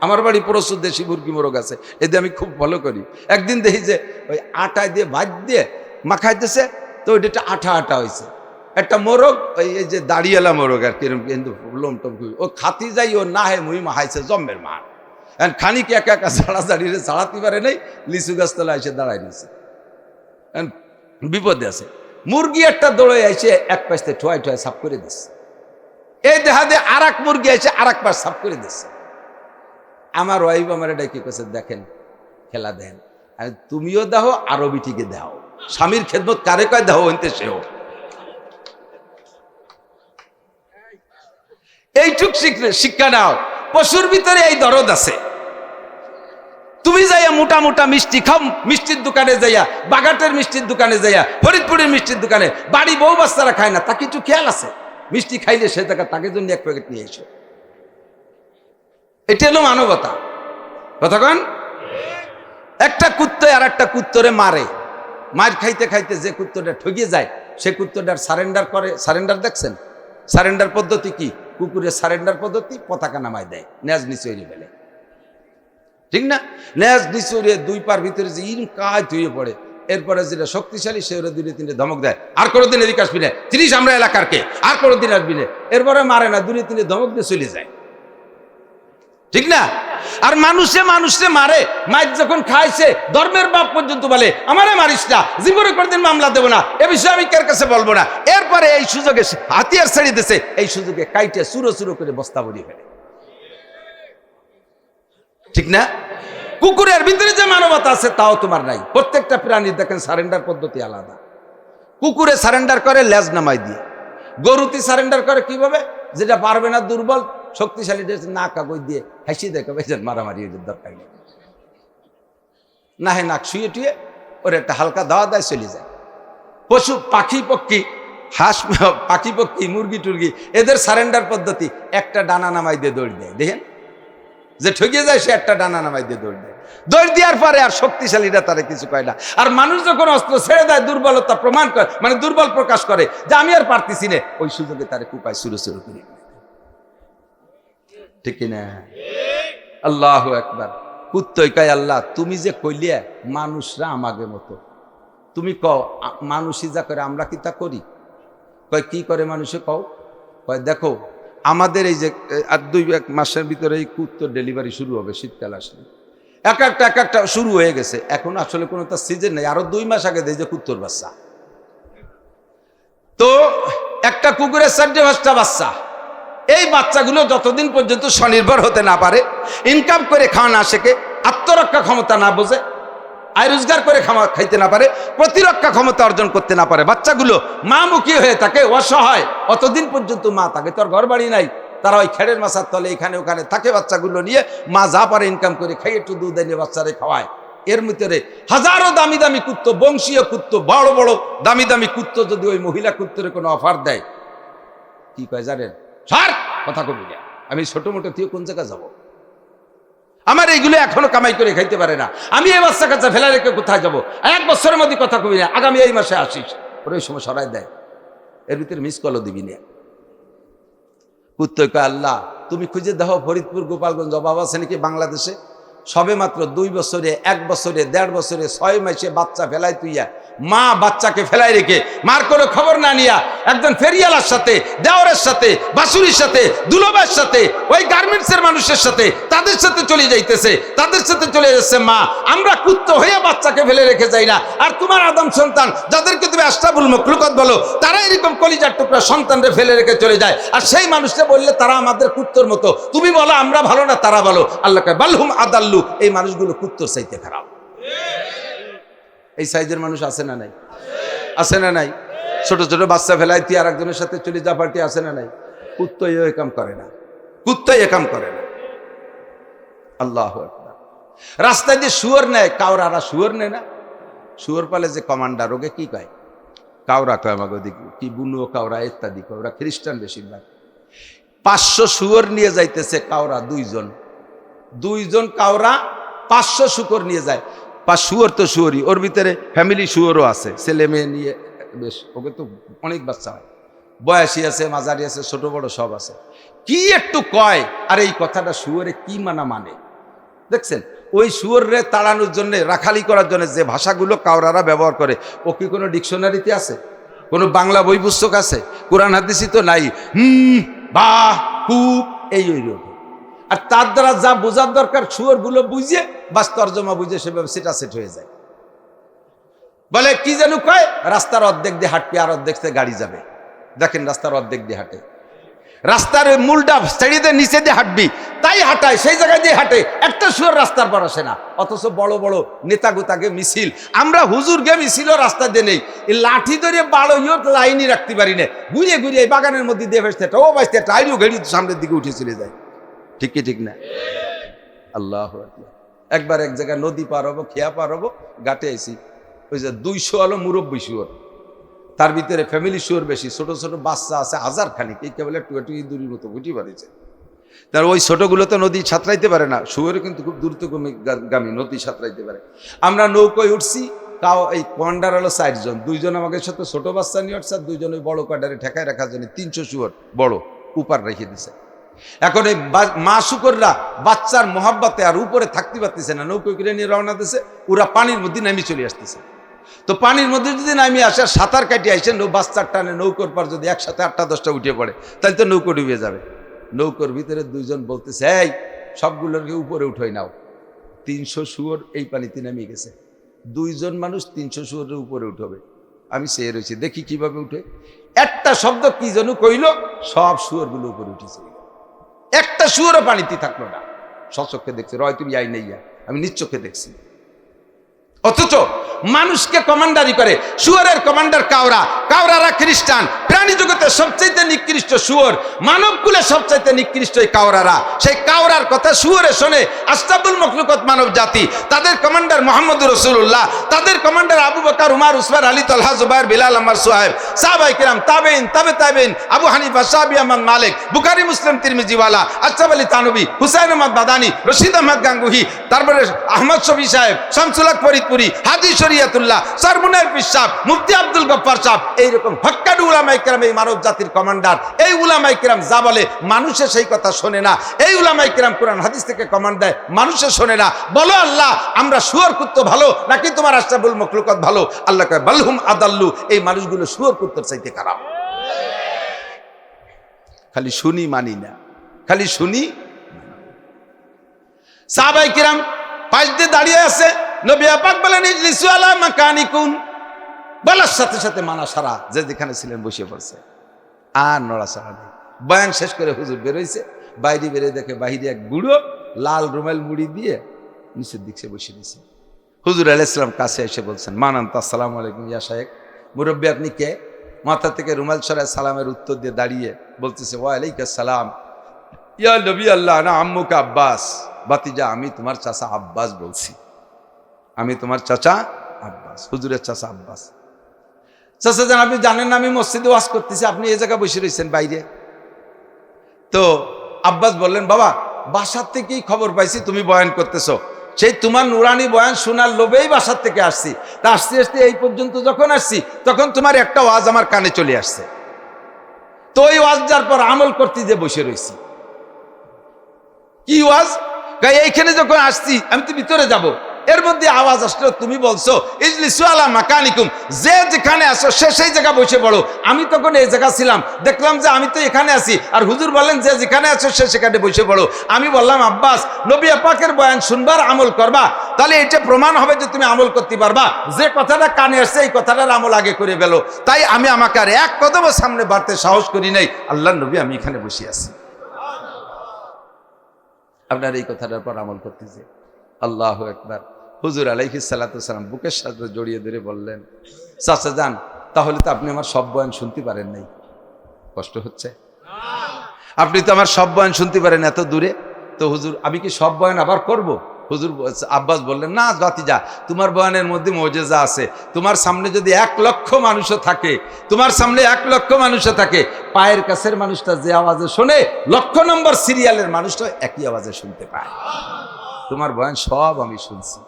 আমার বাড়ি প্রচুর দেশি মুরগি মোরগ আছে, এদের আমি খুব ভালো করি। একদিন দেখি যে ওই আটা দিয়ে ভাত দিয়ে মাখাইতেছে, তো ওইটা আঠা হয়েছে। একটা মোরগ, ওই যে দাড়িয়ালা মোরগ আর কিরম, কিন্তু লোম টম, ও খাতি যাই, ও না হে মুই মাহাইছে জম্মের মা। খানিক একা একা দাঁড়িয়ে ছাড়াতে পারে নাই, লিচু গাছতলা এসে দাঁড়াই নিছে, বিপদে আছে। মুরগি একটা দৌড়ে এসে এক পাশে ঠোয়াই সাফ করে দিচ্ছে। এই দেখা দিয়ে আর এক মুরগি এসে আর এক পাশ সাফ করে দিচ্ছে। আমার ওয়াইফ আমার এটা কি করছে, দেখেন খেলা দেন, তুমিও দাও আরো বিটিকে দাও, স্বামীর খেদমত কারে কয় দাও হইতে সেও। এইটুক শিক্ষা নাও। পশুর ভিতরে এই দরদ আছে। তুমি যাইয়া মোটা মোটা মিষ্টি খাও, মিষ্টির দোকানে যাইয়া, বাগাটের মিষ্টির দোকানে যাইয়া, ফরিদপুরের মিষ্টির দোকানে, বাড়ি বউ বাচ্চারা খায় না, তাকে একটু খেয়াল আছে। মিষ্টি খাইলে সে তাকে জন্য এক প্যাকেট নিয়ে এসো। এটা হলো মানবতা। কতক্ষণ একটা কুত্তে আর একটা কুত্তরে মারে, মার খাইতে খাইতে যে কুত্তটা ঠকিয়ে যায়, সে কুত্তটার সারেন্ডার করে। সারেন্ডার দেখছেন? সারেন্ডার পদ্ধতি কি? কুকুরের সারেন্ডার পদ্ধতি, পতাকা নামায় দেয়, নেজ নিচে ফেলে, ঠিক না? নেজ নিচে দুই পার ভিতরে যে ইন কাজ ধুয়ে পড়ে, এরপরে যেটা শক্তিশালী সে ওরা 2-3 ধমক দেয়, আর কোনোদিন এদিকে আসবি না, চিনিস আমরা এলাকার কে, আর কোনোদিন আসবি না। এরপরে মারে না, 2-3 ধমক দিয়ে চলে যায়, ঠিক না? আর মানুষে মারে, মাইক যখন খাইছে, ধর্মের বাপ পর্যন্ত বলে আমারে মারিস না, জীবনে কোনদিন মামলা দেবো না, এ বিষয়ে আমি কার কাছে বলবো না। এরপরে এই সুযোগে হাতিয়ার ছেড়ে দিছে, এই সুযোগে কাইটে চুরো করে বস্তা ভরিয়ে ফেলে, ঠিক না? কুকুরের ভিতরে যে মানবতা আছে তাও তোমার নাই। প্রত্যেকটা প্রাণীর দেখেন সারেন্ডার পদ্ধতি আলাদা। কুকুরে সারেন্ডার করে লেজ নামাই দিয়ে, গরুতে সারেন্ডার করে কিভাবে, যেটা পারবে না, দুর্বল, শক্তিশালী না কাগজ দিয়ে হাসি দেখে বেজন মারামারি দরকার নেই, না হে নাক শুয়ে টুয়ে ওর একটা হালকা দাওয়া দেয়, চলে যায়। পশু পাখি পক্ষী, পাখি পক্ষী, মুরগি টুরগি, এদের সারেন্ডার পদ্ধতি, একটা ডানা নামাই দিয়ে দৌড় দেয়। দেখেন, যে ঠকিয়ে যায় সে একটা ডানা নামাই দিয়ে দৌড় দেয়। দৌড় দেওয়ার পরে আর শক্তিশালীরা তারা কিছু কয় না। আর মানুষ যখন অস্ত্র ছেড়ে দেয়, দুর্বলতা প্রমাণ করে, মানে দুর্বল প্রকাশ করে যে আমি আর পারতেছি না, ওই সুযোগে তারা কুপায় শুরু করে, ঠিক না? আল্লাহু আকবার। কুত্তই কয় আল্লাহ তুমি যে কইলিয়া মানুষরা আমাকে মতো, তুমি কও মানুষই যা করে আমরা কি তা করি? কয় কি করে মানুষে কও? কয় দেখো আমাদের এই যে আর 2-1 মাসের ভিতরে এই কুত্তর ডেলিভারি শুরু হবে, শীতকাল আসলে এক একটা শুরু হয়ে গেছে। এখন আসলে কোনো তার সিজন নেই, আরো 2 মাস আগে দেয় যে কুত্তর বাচ্চা। তো একটা কুকুরের 4-5টা বাচ্চা। এই বাচ্চাগুলো যতদিন পর্যন্ত স্বনির্ভর হতে না পারে, ইনকাম করে খাওয়া না শেখে, আত্মরক্ষা ক্ষমতা না বোঝে, আয় রোজগার করে খাইতে না পারে, প্রতিরক্ষা ক্ষমতা অর্জন করতে না পারে, বাচ্চাগুলো মা মুখী হয়ে থাকে, অসহায়, অতদিন পর্যন্ত মা থাকে। তোর ঘর বাড়ি নাই, তারা ওই খেড়ের মাছার তলে এখানে ওখানে থাকে, বাচ্চাগুলো নিয়ে মা যা পারে ইনকাম করে খাইয়ে একটু দুধ এনে বাচ্চারে খাওয়ায়। এর ভিতরে হাজারো দামি দামি কুত্ত, বংশীয় কুত্ত, বড় বড় দামি দামি কুত্ত যদি ওই মহিলা কুত্তরে কোনো অফার দেয়, কি কয় জানেন? সার কথা কবি না, আমি ছোট মোটো তুই কোন জায়গায় যাবো, আমার এইগুলো এখনো কামাই করে খাইতে পারে না, আমি এই বাচ্চা কাচ্চা ফেলা রেখে কোথায় যাবো? 1 বছরের মধ্যে কথা কবি না, আগামী এই মাসে আসিস, ওর ওই সময় সরাই দেয়। এর ভিতরে মিস কলও দিবি না। কুত্তই কয় আল্লাহ তুমি খুঁজে দেখো ফরিদপুর, গোপালগঞ্জ অভাব আছে নাকি বাংলাদেশে? সবে মাত্র 2 বছরে 1 বছরে 1.5 বছরে 6 মাসে বাচ্চা ফেলাই তুইয়া মা বাচ্চাকে ফেলাই রেখে মার কোনো খবর না নিয়া একজন ফেরিয়ালার সাথে, দেওরের সাথে, বাসুরির সাথে, দুলাভাইয়ের সাথে, ওই গার্মেন্টসের মানুষের সাথে, তাদের সাথে চলে যাইতেছে, তাদের সাথে চলে যাচ্ছে। মা, আমরা কুত্ত হয়ে বাচ্চাকে ফেলে রেখে যাই না। আর তোমার আদম সন্তান যাদেরকে তুমি আশরাফুল মাখলুকাত বলো, তারা এরকম কলিজার টুকরা সন্তানরে ফেলে রেখে চলে যায়। আর সেই মানুষকে বললে তারা আমাদের কুত্তর মতো, তুমি বলো আমরা ভালো না তারা ভালো। আল্লাহ কয় বালহুম আদাল্লু, এই মানুষগুলো কুত্তর চাইতে খারাপ। এই সাইজের মানুষ আছে না নাই? আছে না নাই? ছোট ছোট বাচ্চা ফেলাই তুই আর একজনের সাথে চলে যা পার্টি, আছে না নাই? কুত্তই এ কাম করে না, কুত্তই এ কাম করে না। আল্লাহু আকবার। রাস্তায় যে শুয়োর নেয়, কাউরারা শুয়োর নেয় না? শুয়োর পালে যে কমান্ডার, ওকে কি কয়? কাউরা কয় আমাকে দেখি, কি বুনো কাউরা ইত্যাদি কয়। ওরা খ্রিস্টান বেশিরভাগ। 500 শুয়োর নিয়ে যাইতেছে কাউরা, দুইজন কাউরা 500 শুকর নিয়ে যায়। শুয়োর তো শুয়োরই, ওর ভিতরে ফ্যামিলি শুয়োরও আছে, ছেলে মেয়ে নিয়ে বেশ, ওকে তো অনেক বাচ্চা হয়, বয়সী আছে, মাঝারি আছে, ছোট বড় সব আছে। কি একটু কয়, আর এই কথাটা শুয়োরে কি মানে দেখছেন? ওই শুয়োরে তাড়ানোর জন্য, রাখালি করার জন্য যে ভাষাগুলো কাউরারা ব্যবহার করে, ও কি কোনো ডিকশনারিতে আছে? কোনো বাংলা বই পুস্তক আছে? কোরআন হাদিসই তো নাই। বা খুব এই ওই রকম। আর তার দ্বারা যা বোঝার দরকার, শুয়োরগুলো বুঝে বাস তর্জমা বুঝে সেভাবে সেটা সেট হয়ে যায়। বলে কি যেন কয়, রাস্তার অর্ধেক দিয়ে হাঁটবে আর অর্ধেক থেকে গাড়ি যাবে। দেখেন রাস্তার অর্ধেক দিয়ে হাঁটে, রাস্তার মূলটা ছেড়ে দিয়ে নিচে দিয়ে হাঁটবি, তাই হাঁটায়, সেই জায়গায় দিয়ে হাঁটে। একটা শুয়োর রাস্তার পর আসে না। অথচ বড় বড় নেতা গোতাকে মিছিল, আমরা হুজুর গে মিছিলও রাস্তা দিয়ে নেই, এই লাঠি ধরে বাড়ো লাইনই রাখতে পারি না, ঘুরিয়ে ঘুরিয়ে এই বাগানের মধ্যে দিয়ে ফেসতে, ও বাঁচতে টাইরিও ঘেড়ি সামনের দিকে উঠে চলে যায়। ঠিক কি ঠিক না? আল্লাহ আকবার। একবার এক জায়গায় নদী পার হবো, খেয়া পার হবো, ঘাটে আইসি, ওই যে 200 হলো মুরব্বী শুয়োর, তার ভিতরে ফ্যামিলি শুয়োর বেশি, ছোট ছোট বাচ্চা আছে 1000 খানিক, এই কেবল একটু ইঁদুরির মতো উঠি পারিছে। তার ওই ছোটগুলো তো নদী সাঁতরাইতে পারে না, শুয়োরে কিন্তু খুব দ্রুতগামী, নদী সাঁতরাইতে পারে। আমরা নৌকোয় উঠছি, তাও এই কমান্ডার হলো 4 জন, 2 জন আমাদের সাথে ছোট বাচ্চা নিয়ে উঠছে, আর 2 জন ওই বড় কয়ডারে ঠেকায় রাখার জন্য 300 শুয়োর বড় উপার রেখে দিছে। এখন এই মা শুকররা বাচ্চার মোহাব্বতে আর উপরে থাকতে পারতেছে না, নৌকোয় করে নিয়ে রওনা দিছে, ওরা পানির মধ্যে নামি চলে আসতেছে। তো পানির মধ্যে যদি নামি আসে, সাঁতার কাটিয়ে আসে, বাচ্চার টানে নৌকোর পর যদি একসাথে 8টা-10টা উঠে পড়ে, তাহলে তো নৌকো ডুবে যাবে। নৌকোর ভিতরে 2 জন বলতেছে, এই সবগুলোকে উপরে উঠোই নাও। 300 শুয়োর এই পানিতে নামে গেছে, 2 জন মানুষ 300 শুয়োরের উপরে উঠবে। আমি চেয়ে রয়েছি, দেখি কিভাবে উঠে। একটা শব্দ কি যেন কইল, সব শুয়োরগুলো উপরে উঠেছে, একটা শুয়োরও পানিতে থাকলো না। সচক্ষে দেখছি, রয় তুমি আই নেই, আমি নিজ চোখে দেখছি। অথচ মানুষকে কমান্ডারি করে শুয়োরের কমান্ডার কাউরা, কাউরারা খ্রিস্টান। প্রাণী জগতের সবচাইতে নিকৃষ্ট শুয়োর, মানবকুলে সবচাইতে নিকৃষ্ট এই কাউরারা। সেই কাউরার কথা শুয়োরে শোনে আশরাফুল মাখলুকাত মানব জাতি। তাদের কমান্ডার মুহাম্মদুর রাসূলুল্লাহ, তাদের কমান্ডার আবু বকর, উমর, উসমান, আলী, তালহা, জুবায়ের, বিলাল, আম্মার, সুহাইব, সাহাবায়ে কিরাম, তাবেঈন, তাবেঈন, আবু হানিফা, শাফিঈ, আহমদ, মালিক, বুখারী, মুসলিম, তিরমিজি ওয়ালা, আশরাফ আলী তানবী, হুসাইন আহমদ মাদানী, রশিদ আহমদ গাঙ্গুহি, তারপরে আহমদ শফি সাহেব, শামসুল হক ফরিদপুরি, হাজী শরিয়তুল্লাহ, সরমুনার পিসাব, মুফতি আব্দুল গফফার সাহেব, এইরকম হক্কানি উলামায়ে কেরাম, এই মানব জাতির কমান্ডার। এই উলামায়ে কেরাম যা বলে মানুষে সেই কথা শোনে না। এই উলামায়ে কেরাম কোরআন হাদিস থেকে কমান্ড দেয়, মানুষে শোনে না। বলো আল্লাহ, আমরা শুয়োর কুত্ত ভালো নাকি তোমার আশরাফুল মাখলুকাত ভালো? আল্লাহ কয় বালহুম আদাল্লু, এই মানুষগুলো শুয়োর কুত্তর চাইতে খারাপ। খালি শুনি মানি না, খালি শুনি। সাহাবায়ে কিরাম পাশ দিয়ে দাঁড়িয়ে আছে, নবী পাক বলেন ইজলিসু আলা মাকানিকুম, বলার সাথে সাথে মানা সারা, যে যেখানে ছিলেন বসে পড়ছে, আর নড়াচড়া নেই। বয়ান শেষ করে হুজুর বেরোইছে, বাইরে বেরিয়ে দেখে বাহিরে এক বুড়ো লাল রুমাল মুড়ি দিয়ে নিচের দিকে বসে দিয়েছে। হুজুর আলাইহিস সালাম কাছে এসে বলছেন, মানান্ত আসসালামু আলাইকুম ইয়া শায়েখ। মুরব্বী আপনি কে? মাথা থেকে রুমাল সরায় সালামের উত্তর দিয়ে দাঁড়িয়ে বলতেছে, ওয়া আলাইকুম সালাম ইয়া নবী আল্লাহ, না আম্মুকা আব্বাস। বাতিজা, আমি তোমার চাচা আব্বাস বলছি, আমি তোমার চাচা আব্বাস, হুজুরের চাচা আব্বাস। চাচা জান, আপনি জানেন না আমি মসজিদে ওয়াজ করতেছি, আপনি এই জায়গায় বসে রয়েছেন বাইরে। তো আব্বাস বললেন, বাবা বাসার থেকেই খবর পাইছি তুমি বয়ান করতেছো, সেই তোমার নুরানি বয়ান শোনার লোভেই বাসার থেকে আসছি। তা আসতে আসতে এই পর্যন্ত যখন আসছি, তখন তোমার একটা ওয়াজ আমার কানে চলে আসছে। তো ওই ওয়াজ যার পর আমল করতে যে বসে রয়েছি। কি ওয়াজ? এইখানে যখন আসছি আমি তো ভিতরে যাব, এর মধ্যে আওয়াজ আসলো তুমি বলছো ইজলিসু আলা মাকানিকুম, যে যেখানে আসো সে সেই জায়গা বসে পড়ো। আমি তখন এই জায়গা ছিলাম, দেখলাম যে আমি তো এখানে আছি, আর হুজুর বলেন যে যেখানে আছো সে সেখানে বসে পড়ো। আমি বললাম আব্বাস, নবী পাকের বয়ান শুনবার আমল করবা, তাহলে এটা প্রমাণ হবে যে তুমি আমল করতে পারবা। যে কথাটা কানে আসছে এই কথাটার আমল আগে করে ফেলো। তাই আমি আমাকে আর এক কদমও সামনে বাড়তে সাহস করি নাই। আল্লাহ নবী আমি এখানে বসে আছি। আপনার এই কথাটার পর আমল করতেছে। আল্লাহু আকবার। হুজুর আলাইহিস সালাতু ওয়াস সালাম বুকের সাথে জড়িয়ে ধরে বললেন, চাচা যান, তাহলে তো আপনি আমার সব বয়ান শুনতে পারেন নাই। কষ্ট হচ্ছে? আপনি তো আমার সব বয়ান শুনতে পারেন এত দূরে। তো হুজুর আমি কি সব বয়ান আবার করব? হুজুর আব্বাস বললেন, না জাতিজা, তোমার বয়ানের মধ্যে মুজিজা আছে। তোমার সামনে যদি 1 লক্ষ মানুষও থাকে, তোমার সামনে 1 লক্ষ মানুষও থাকে, পায়ের কাছের মানুষটা যে আওয়াজে শোনে, লক্ষ নম্বর সিরিয়ালের মানুষটা একই আওয়াজে শুনতে পায়। তোমার বয়ান সব আমি শুনছি।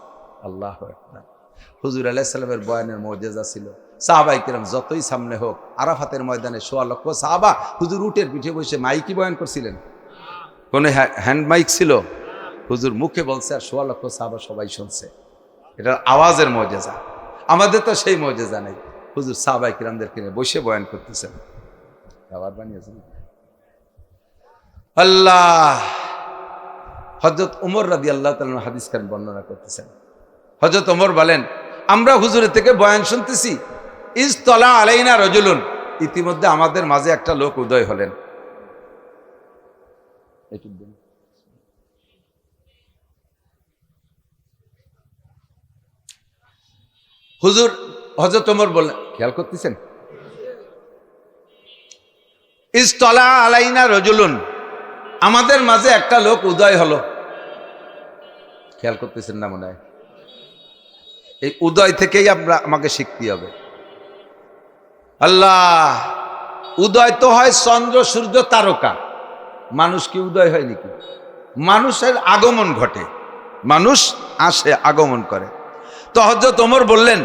আল্লাহু আকবার। হুজুর আলাইহিস সালামের বয়ানের মুজিজা ছিল। সাহাবায়ে কিরাম যতই সামনে হোক, আরাফাতের ময়দানে 1.25 লক্ষ সাহাবা হুজুর উটের পিঠে বসে মাইকি বয়ান করছিলেন। কোনো হ্যান্ড মাইক ছিল? হুজুর মুখে বলছে আর 1.25 লক্ষ সাহাবা সবাই শুনছে। এটা আওয়াজের মুজিজা। আমাদের তো সেই মুজিজা নেই। হুজুর সাহাবায়ে কিরামদেরকে নিয়ে বসে বয়ান করতেছেন। আবার বানিয়েছেন আল্লাহ। হযরত ওমর রাদিয়াল্লাহু তাআলা হাদিস খান বর্ণনা করতেছেন। হযরত ওমর বলেন, আমরা হুজুরের থেকে বয়ান শুনতেছি, ইজতলা আলাইনা রাজুলুন, ইতিমধ্যে আমাদের মাঝে একটা লোক উদয় হলেন। হুজুর হযরত ওমর বললেন, খেয়াল করতেছেন, ইজতলা আলাইনা রাজুলুন, আমাদের মাঝে একটা লোক উদয় হলো। খেয়াল করতেছেন না মনে হয়? এই উদয় থেকেই আমাকে শিখতে হবে। আল্লাহ, উদয় তো হয় চন্দ্র সূর্য তারকা, মানুষ কি উদয় হয় নাকি? মানুষের আগমন ঘটে, মানুষ আসে আগমন করে। তো হযরত ওমর বললেন,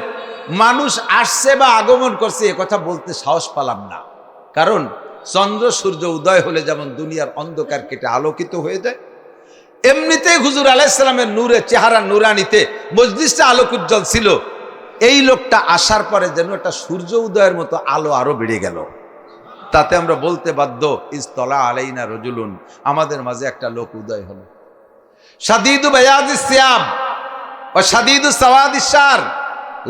মানুষ আসছে বা আগমন করছে এ কথা বলতে সাহস পালাম না, কারণ চন্দ্র সূর্য উদয় হলে যেমন দুনিয়ার অন্ধকার কেটে আলোকিত হয়ে যায়, এমনিতেই হুজুর আলাইহিস সালামের নূরে, চেহারা নুরানিতে মজলিসটা আলোকোজ্জ্বল ছিল। এই লোকটা আসার পরে যেন একটা সূর্য উদয়ের মতো আলো আরো বেড়ে গেল। তাতে আমরা বলতে বাধ্য, ইজতলা আলাইনা রাজুলুন, আমাদের মাঝে একটা লোক উদয় হলো। শাদীদু বায়াদিস সিয়াব ওয়া শাদীদু সাওয়াদিস শার,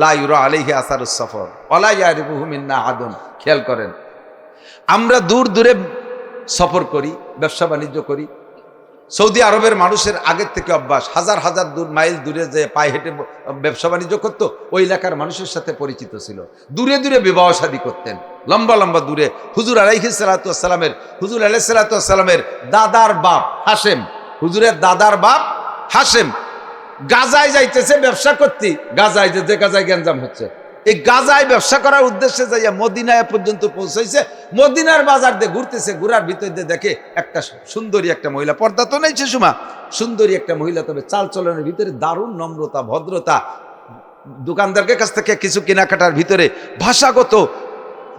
লা ইউরা আলাইহি আসারুস সফর ওয়া লা ইয়ারিফুহু মিন্না আহাদুন। খেয়াল করেন, আমরা দূর দূরে সফর করি, ব্যবসা বাণিজ্য করি। সৌদি আরবের মানুষের আগের থেকে অভ্যাস, হাজার হাজার মাইল দূরে যে পায়ে হেঁটে ব্যবসা বাণিজ্য করতো, ওই এলাকার মানুষের সাথে পরিচিত ছিল। দূরে দূরে বিবাহ শাদী করতেন, লম্বা লম্বা দূরে। হুজুর আলাইহিস সালাতু ওয়াস সালামের দাদার বাপ হাশেম, হুজুরের দাদার বাপ হাশেম গাজায় যাইতেছে ব্যবসা করতে। গাজায় যে গাজায় গ্যাঞ্জাম হচ্ছে, এই গাজায় ব্যবসা করার উদ্দেশ্যে যাইয়া মদিনায় পর্যন্ত পৌঁছাইছে। মদিনার বাজার দিয়ে ঘুরতেছে, ঘুরার ভিতর দিয়ে দেখে একটা সুন্দরী একটা মহিলা, পর্দা তো নেই সে সময়, সুন্দরী একটা মহিলা, তবে চাল চলনের ভিতরে দারুণ নম্রতা ভদ্রতা। দোকানদারের কাছ থেকে কিছু কেনাকাটার ভিতরে ভাষাগত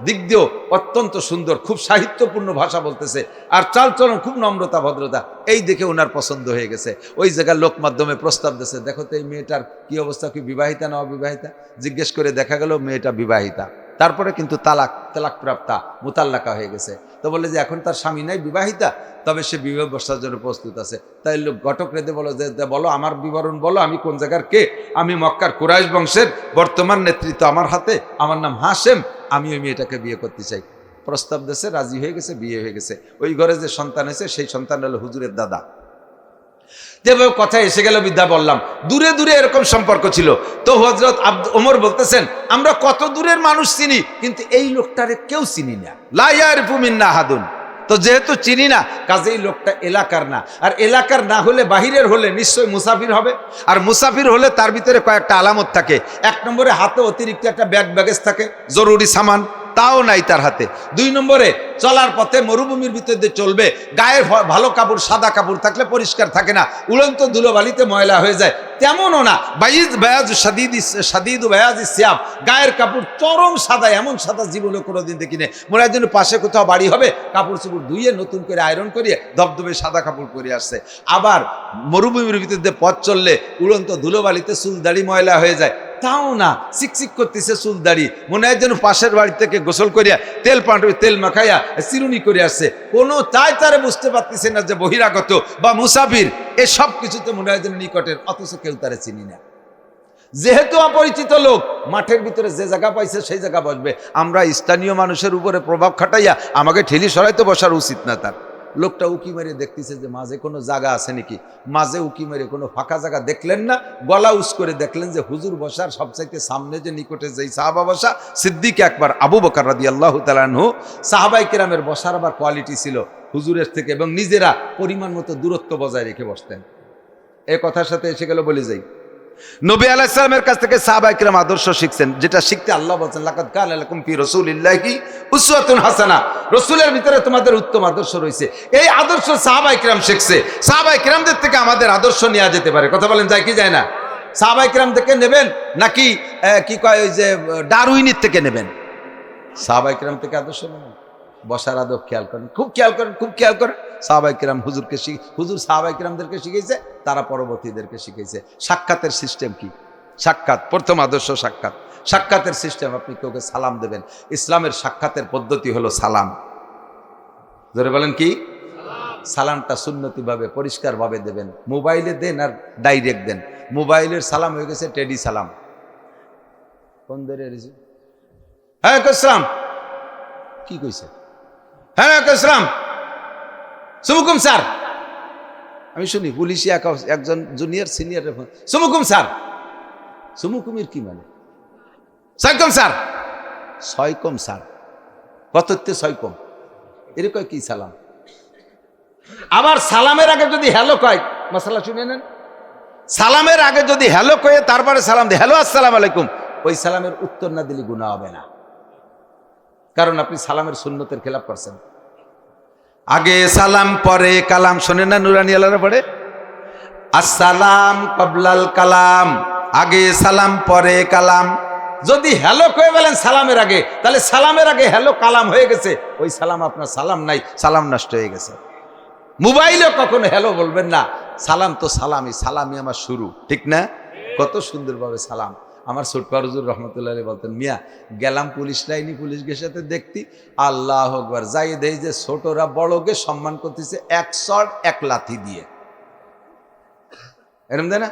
দিক দিয়েও অত্যন্ত সুন্দর, খুব সাহিত্যপূর্ণ ভাষা বলতেছে, আর চাল চলন খুব নম্রতা ভদ্রতা। এই দেখে ওনার পছন্দ হয়ে গেছে। ওই জায়গার লোক মাধ্যমে প্রস্তাব দিয়েছে, দেখো তো এই মেয়েটার কি অবস্থা, কি বিবাহিতা না অবিবাহিতা। জিজ্ঞেস করে দেখা গেল মেয়েটা বিবাহিতা, তারপরে কিন্তু তালাক প্রাপ্তা, মুতাল্লাকা হয়ে গেছে। তো বলে যে এখন তার স্বামী নাই, বিবাহিতা, তবে সে বিবাহ বসার জন্য প্রস্তুত আছে। তাই লোক ঘটক রেদে বলো যে বলো আমার বিবরণ বলো, আমি কোন জায়গার কে। আমি মক্কার কুরাইশ বংশের, বর্তমান নেতৃত্ব আমার হাতে, আমার নাম হাশেম, আমি ওই মেয়েটাকে বিয়ে করতে চাই। প্রস্তাব দিয়েছে, রাজি হয়ে গেছে, বিয়ে হয়ে গেছে। ওই ঘরে যে সন্তান হয়েছে সেই সন্তান হলো হুজুরের দাদা। যেভাবে কথা এসে গেল বিদ্যা বললাম, দূরে দূরে এরকম সম্পর্ক ছিল। তো হযরত ওমর বলতেছেন, আমরা কত দূরের মানুষ চিনি, কিন্তু এই লোকটারে কেউ চিনি না, লা ইয়ারিফু মিন্না আহাদুন। তো যেহেতু চিনি না, কাজেই লোকটা এলাকার না, আর এলাকার না হলে বাহিরের হলে নিশ্চয়ই মুসাফির হবে। আর মুসাফির হলে তার ভিতরে কয়েকটা আলামত থাকে। 1 নম্বরে হাতে অতিরিক্ত একটা ব্যাগেজ থাকে, জরুরি সামান, তাও নাই তার হাতে। 2 নম্বরে চলার পথে মরুভূমির ভিতর দিয়ে চলবে, গায়ের ভালো কাপড় সাদা কাপড় থাকলে পরিষ্কার থাকে না, উড়ন্ত ধুলোবালিতে ময়লা হয়ে যায়, তেমনও না। গায়ের কাপড় চরম সাদা, এমন সাদা জীবনে কোনোদিন দেখিনি। মনে হয় যেন পাশে কোথাও বাড়ি হবে, কাপড় চোপড় ধুইয়ে নতুন করে আয়রন করিয়ে ধবধবে সাদা কাপড় পরে আসছে। আবার মরুভূমির ভিতর দিয়ে পথ চললে উড়ন্ত ধুলোবালিতে চুল দাড়ি ময়লা হয়ে যায়, তাও না, চিকচিক করতেছে চুল দাড়ি, মনে হয় যেন পাশের বাড়ি থেকে গোসল করিয়া তেল মাখাইয়া চিরুনি করে আসছে। কোনো তারে বুঝতে পারতেছে না যে বহিরাগত বা মুসাফির, এ সব কিছুতে মনে হয় যেন নিকটের, অথচ কেউ তারে চিনি না। যেহেতু অপরিচিত লোক, মাঠের ভিতরে যে জায়গা পাইছে সেই জায়গা বসবে। আমরা স্থানীয় মানুষের উপরে প্রভাব খাটাইয়া আমাকে ঠেলি সরাইতে বসার উচিত না তার। লোকটা উকি মেরে দেখতেছে যে মাঝে কোনো জায়গা আছে নাকি, মাঝে উকি মেরে কোনো ফাঁকা জায়গা দেখলেন না, গলা উস করে দেখলেন যে হুজুর বসার সবচাইতে সামনে যে নিকটে যেই সাহাবা বসা, সিদ্দিক আকবর আবু বকর রাদিয়াল্লাহু তাআলা আনহু। সাহাবায়ে কেরামের বসার আবার কোয়ালিটি ছিল হুজুরের থেকে, এবং নিজেরা পরিমাণ মতো দূরত্ব বজায় রেখে বসতেন। এই কথার সাথে এসে গেল বলে যাই, নবী আলাইহিস সালামের কাছ থেকে সাহাবায়ে কেরাম আদর্শ শিখছেন, যেটা শিখতে আল্লাহ বলেন লাকাদ কানা লাকুম ফি রাসূলিল্লাহি উসওয়াতুন হাসানাহ, রাসূলের ভিতরে তোমাদের উত্তম আদর্শ রয়েছে। এই আদর্শ সাহাবায়ে কেরাম শিখছে। সাহাবায়ে কেরামদের থেকে আমাদের আদর্শ নেওয়া যেতে পারে, কথা বলেন যায় কি যায় না? সাহাবায়ে কেরাম থেকে নেবেন নাকি কি কয় ওই যে ডারউইনের থেকে নেবেন? সাহাবায়ে কেরাম থেকে আদর্শ নেবেন। বসার আদব খেয়াল করেন, খুব খেয়াল করেন, খুব খেয়াল করেন। সাহাবায়ে কেরাম হুজুর সাহাবায়ে কেরামদেরকে শিখিয়েছে, তারা পরবর্তীদেরকে শিখিয়েছে। সাক্ষাতের সিস্টেম কি? সাক্ষাৎ, প্রথম আদর্শ সাক্ষাতের সিস্টেম, আপনি কাউকে সালাম দেবেন। ইসলামের সাক্ষাতের পদ্ধতি হলো সালাম। ধরে বলেন কি? সালামটা সুন্নতিভাবে পরিষ্কারভাবে দেবেন। মোবাইলে দেন আর ডাইরেক্ট দেন। মোবাইলের সালাম হয়ে গেছে টেডি সালাম। কোন ধরে হ্যাঁ সালাম কি কইছে? হ্যাঁ ইসলাম সুমুকুম স্যার, আমি শুনি পুলিশি একজন জুনিয়র সিনিয়র সুমুকুম স্যার। সুমুকুমের কি মানে? ছয়কম স্যার। ছয়কম স্যার কততে ছয়কম, এরকম কি সালাম? আবার সালামের আগে যদি হ্যালো কয়, মশলা শুনে নেন, সালামের আগে যদি হ্যালো কয়ে তারপরে সালাম দেয়, হ্যালো আসসালামু আলাইকুম, ওই সালামের উত্তর না দিলে গুনাহ হবে না, কারণ আপনি সালামের সুন্নতের খেলাপ করছেন। আগে সালাম পরে কালাম, শোনেন না নুরানি আলারা পড়ে, আসসালাম কবলাল কালাম, আগে সালাম পরে কালাম। যদি হ্যালো কয়ে বলেন সালামের আগে, তাহলে সালামের আগে হ্যালো কালাম হয়ে গেছে, ওই সালাম আপনার সালাম নাই, সালাম নষ্ট হয়ে গেছে। মোবাইলে কখনো হ্যালো বলবেন না, সালাম তো সালামি আমার শুরু, ঠিক না? কত সুন্দরভাবে সালাম। আমার ছোটপার হুজুর রহমতুল্লাহ আলাইহি বলতেন, মিয়া গেলাম পুলিশ লাইনি, পুলিশদের সাথে দেখতি, আল্লাহ আকবার, যাই দেই যে ছোটরা বড়কে সম্মান করতেছে 1 শট 1 লাথি দিয়ে, এরম দেয় না?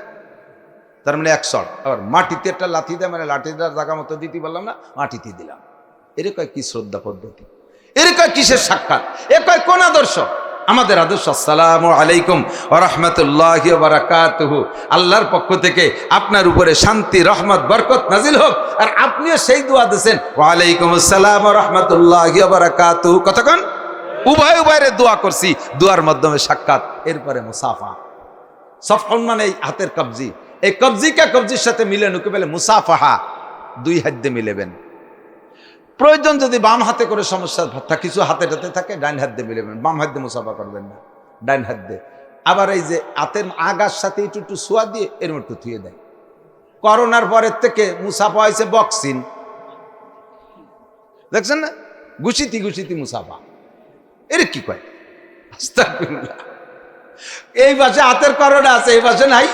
তার মানে 1 শট, আবার মাটিতে একটা লাথি দেয়, মানে লাঠিটার জায়গা মতো দিতে পারলাম না, মাটিতে দিলাম। এরকম কি শ্রদ্ধা পদ্ধতি? এরকম কিসের সাক্ষাৎ? এ কয় কোন আদর্শ? আমাদের আদর্শ আসসালামু আলাইকুম ওয়া রাহমাতুল্লাহি ওয়া বারাকাতুহু, আল্লাহর পক্ষ থেকে আপনার উপরে শান্তি রহমত বরকত নাজিল হোক। আর আপনিও সেই দোয়া দিয়েছেন, ওয়া আলাইকুম আসসালাম ওয়া রাহমাতুল্লাহি ওয়া বারাকাতুহু, কতক্ষণ উভয়ের দোয়া করছি, দোয়ার মাধ্যমে সাক্ষাৎ। এরপরে মুসাফা, সফহন মানে হাতের কবজি, এই কবজিকে কবজির সাথে মিলে নুকে বলে মুসাফাহা, 2 হাত দিয়ে মিলেবেন। প্রয়োজন যদি বাম হাতে করে সমস্যা কিছু হাতে থাকে, ডাইন হাত দিয়ে মিলেবেন, বাম হাত দিয়ে মুসাফা করবেন না, ডাইন হাত দিয়ে। আবার এই যে হাতের আগার সাথে একটু ছোঁয়া দিয়ে এর মধ্যে থুয়ে দেয়। করোনার পরের থেকে মুসাফা হয়েছে বক্সিং, দেখছেন না? গুছিতি মুসাফা, এর কি কয়? আস্তাগফিরুল্লাহ। এই পাশে হাতের করোনা আছে, এই পাশে নাই।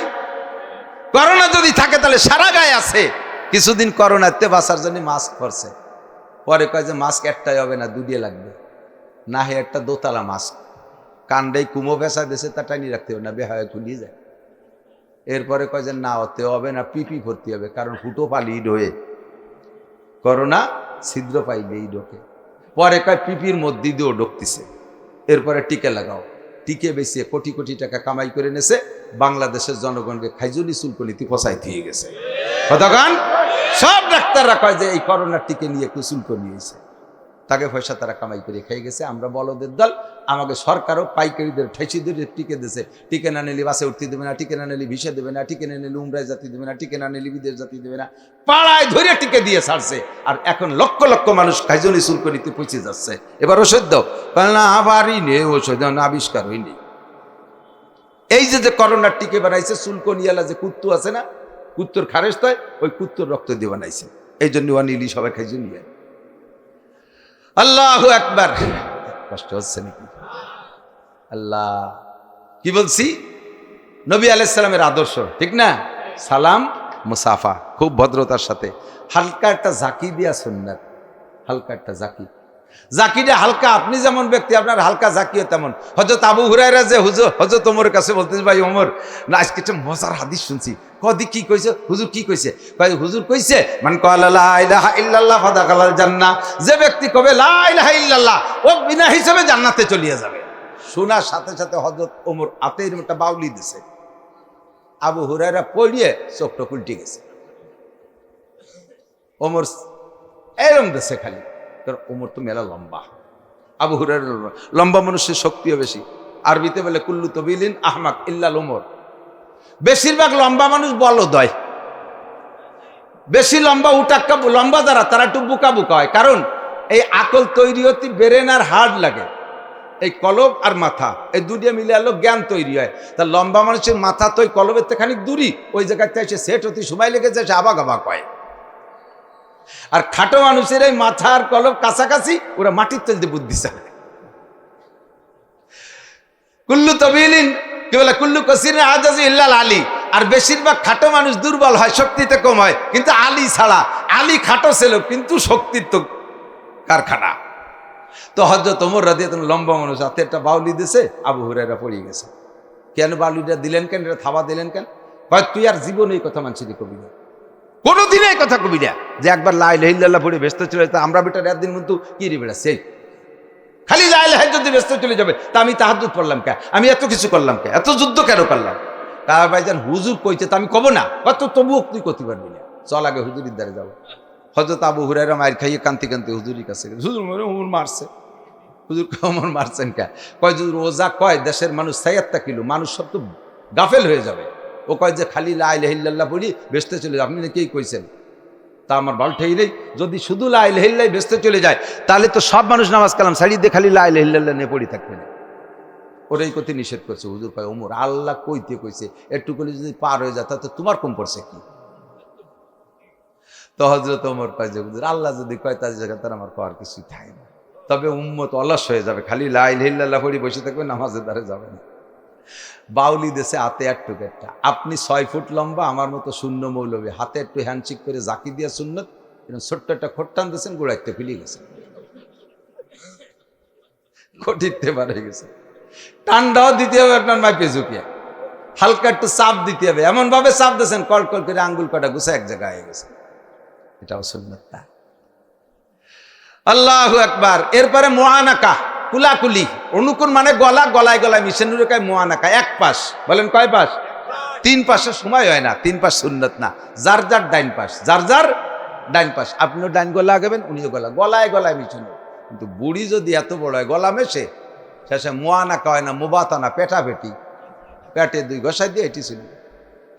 করোনা যদি থাকে তাহলে সারা গায়ে আছে। কিছুদিন করোনাতে বাঁচার জন্য মাস্ক পরছে, পরে কয় যে মাস্ক একটাই হবে না, 2 লাগবে, না হে একটা দোতলা মাস্ক, কান্ডাই কুমো ভেসা দেশে তা টানি রাখতে হবে না, বেহায় খুলিয়ে যায়। এরপরে কয় যে না হতে হবে না, পিপি ভর্তি হবে, কারণ ফুটো পালিয়ে ঢোয়ে, করোনা ছিদ্র পাইলেই ঢোকে। পরে কয় পিপির মধ্যে দিয়েও ঢুকতেছে। এরপরে টিকে লাগাও, টিকে বেশি কোটি কোটি টাকা কামাই করে নেছে, বাংলাদেশের জনগণকে খাইজুলি চুলকনিতে ফসাই দিয়ে গেছে। কতক্ষণ সব ডাক্তাররা কয় যে এই করোনার টিকে নিয়ে কুচুল করে নিয়েছে, তাকে পয়সা তারা কামাই করে খেয়ে গেছে। আমরা বলদের দল, আমাকে সরকারও পাইকারিদের ঠেসি ধরে টিকে দিয়েছে, টিকে না নিলে বাসে উঠতে দেবে না, টিকে না নিলে ভিসা দেবে না, টিকে না নিলে উমরায় জাতি দেবে না, টিকে না নিলে বিদেশ জাতি দেবে না, পাড়ায় ধরে টিকে দিয়ে ছাড়ছে। আর এখন লক্ষ লক্ষ মানুষ খাইজনি শুল্কনিতে পৌঁছে যাচ্ছে। এবার ওষুধ দাও, না আবারই নে ওষুধ আবিষ্কার হয়নি। এই যে করোনার টিকে বানাইছে শুল্কনিয়ালা যে কুত্তু আছে না, কুত্তর খারেজ হয়, ওই কুত্তর রক্ত দিয়ে বানাইছে। এই জন্য অনিলি সবাই খাইছে নিয়ে। আল্লাহু আকবার। কষ্ট হচ্ছে নাকি? আল্লাহ কি বলছি, নবী আলাইহিস সালামের আদর্শ, ঠিক না? সালাম মুসাফা, খুব ভদ্রতার সাথে, হালকা একটা জাকি দিয়া সুন্নাত, হালকা একটা জাকি। জাকিটা হালকা, আপনি যেমন ব্যক্তি আপনার হালকা জাকিও তেমন। হযরত আবু হুরায়রা যে হযরত ওমরের কাছে বলতেছে, ভাই ওমর, না আজকে একটা মজার হাদিস শুনছি। কদি কি কইছে হুজুর? কি কইছে? ভাই হুজুর কইছে, মান ক্বালা লা ইলাহা ইল্লাল্লাহ ফাদাখালাল জান্নাহ, যে ব্যক্তি কবে লা ইলাহা ইল্লাল্লাহ ও বিনা হিসাবে জান্নাতে চলে যাবে। শোনার সাথে সাথে হযরত ওমর হাতের একটা বাউলি দিছে, আবু হুরায়রা পড়িয়ে চোখটা উল্টে গেছে। ওমর এরম দেশে খালি, কারণ ওমর তো মেলা লম্বা, আবু হুরায়রা লম্বা, মানুষের শক্তিও বেশি। আরবিতে বলে কুল্লু তবিলিন আহমাক ইল্লাল ওমর, বেশিরভাগ লম্বা মানুষ বলদ হয়। বেশি লম্বা উটাক্কা লম্বা যারা, তারা একটু বুকা বুকা হয়, কারণ এই আকল তৈরি হতে ব্রেন আর হার্ড লাগে, এই কলব আর মাথা এই দুটিয়া মিলে আলো জ্ঞান তৈরি হয়। তা লম্বা মানুষের মাথা তো ওই কলবের থেকে খানিক দূরই, ওই জায়গাতে এসে সেট হতে সময় লেগেছে, সে আবাক আবাক হয়। আর খাটো মানুষের এই মাথা আর কলব কাছাকাছি, ওরা মাটির তেলতে বুদ্ধি চায়। কুল্লু তবিলিন কি বলে, কুল্লু কসিরিন আজাজি ইল্লাল আলী। আর বেশিরভাগ খাটো মানুষ দুর্বল হয়, শক্তিতে কম হয়, কিন্তু আলী ছাড়া, আলী খাটো ছিল কিন্তু শক্তির তো কারখানা। তো হযরত ওমর রাদিয়াল্লাহু লম্বা মানুষ, হাতে একটা বাউলি দিয়েছে, আবু হুরায়রা পড়ে গেছে। কেন বাউলিটা দিলেন কেন, এটা থাবা দিলেন কেন? ভাই তুই আর জীবনে এই কথা মানছিলি কবি না, কোনোদিন এই কথা কবি না, যে একবার লা ইলাহা ইল্লাল্লাহ পড়ে ব্যস্ত চলে যেত। আমরা বেটার একদিন কিন্তু কি রে বেড়া, সেই খালি লা ইলাহা যদি ব্যস্ত চলে যাবে, তা আমি তাহাজ্জুদ পড়লাম কে, আমি এত কিছু করলাম কে, এত যুদ্ধ কেন করলাম? কার ভাইজান হুজুর কইছে তা আমি কব না, কত তবুও তুই করতে পারবি না, চল আগে হুজুরির দ্বারে যাবো। হযরত আবু হুরায়রা মায়ের খাইয়ে কান্তি কান্তি হুজুরির কাছে, হুজুর ওমর মারছে। হুজুর ওমর মারছেন কে? কয় হুজুর ও যা কয়, দেশের মানুষ ৭৬ কিলো মানুষ সব তো গাফেল হয়ে যাবে। ও কয় যে খালি লা ইলাহা ইল্লাল্লাহ পড়ি বেস্তে চলে যাবে, আপনি নাকি কইছেন? তা আমার বালঠাই নেই, যদি শুধু লা ইলাহা ইল্লাল্লাহ বেস্তে চলে যায়, তাহলে তো সব মানুষ নামাজ কালাম ছাড়িয়ে দিয়ে খালি লা ইলাহা ইল্লাল্লাহ নিয়ে পড়ি থাকবে না। ওরাই করতে নিষেধ করছে। হুজুর কয় ওমর আল্লাহ কইতে কইছে, একটু করে যদি পার হয়ে যায় তাতে তোমার কম পড়ছে কি? তো হযরত ওমর কয় যে হুজুর আল্লাহ যদি কয় তার জায়গায় তার আমার পাওয়ার কিছুই থাকে না, তবে উম্মত অলস হয়ে যাবে, খালি লা ইলাহা ইল্লাল্লাহ পড়ি বসে থাকবে, নামাজের দ্বারে যাবে না। বাউলি দেশে হাতে একটু একটা, আপনি 6 ফুট লম্বা, আমার মতো শূন্য মৌলবী, হাতে একটু হ্যান্ডশেক করে জাকি দিয়া সুন্নত, এরকম ছোট্ট একটা খোট্টান দিয়েছেন, গোড়াইতে ফেলে গেছে, কঠিতে পারে গেছে। টান্ডাও দিতে হবে আপনার মাইপে ঝুঁকিয়া, হালকা একটু চাপ দিতে হবে, এমন ভাবে চাপ দিয়েছেন কল কল করে আঙ্গুল কটা গুছা এক জায়গায় হয়ে গেছে। এটাও সুন্নত না। আল্লাহু আকবার। এরপরে মুআনাকা, কুলাকুলি, অনুকূল মানে গলা, গলায় গলায় মিশানোর কায় মুআনাকা, এক পাশ। বলেন কয় পাশ? 3 পাশের সময় হয় না, 3 পাশ সুন্নত না, যার যার ডাইন পাশ, যার যার ডাইন পাশ। আপনিও ডাইন গলা লাগাবেন, উনিও গলা, গলায় গলায় মিশানো। কিন্তু বুড়ি যদি এত বড় হয় গলা মেশে, শেষে মুআনাকা হয় না, মুবাতানা, পেটাপেটি, পেটে 2 ঘষাই দিয়ে, এটি ছিল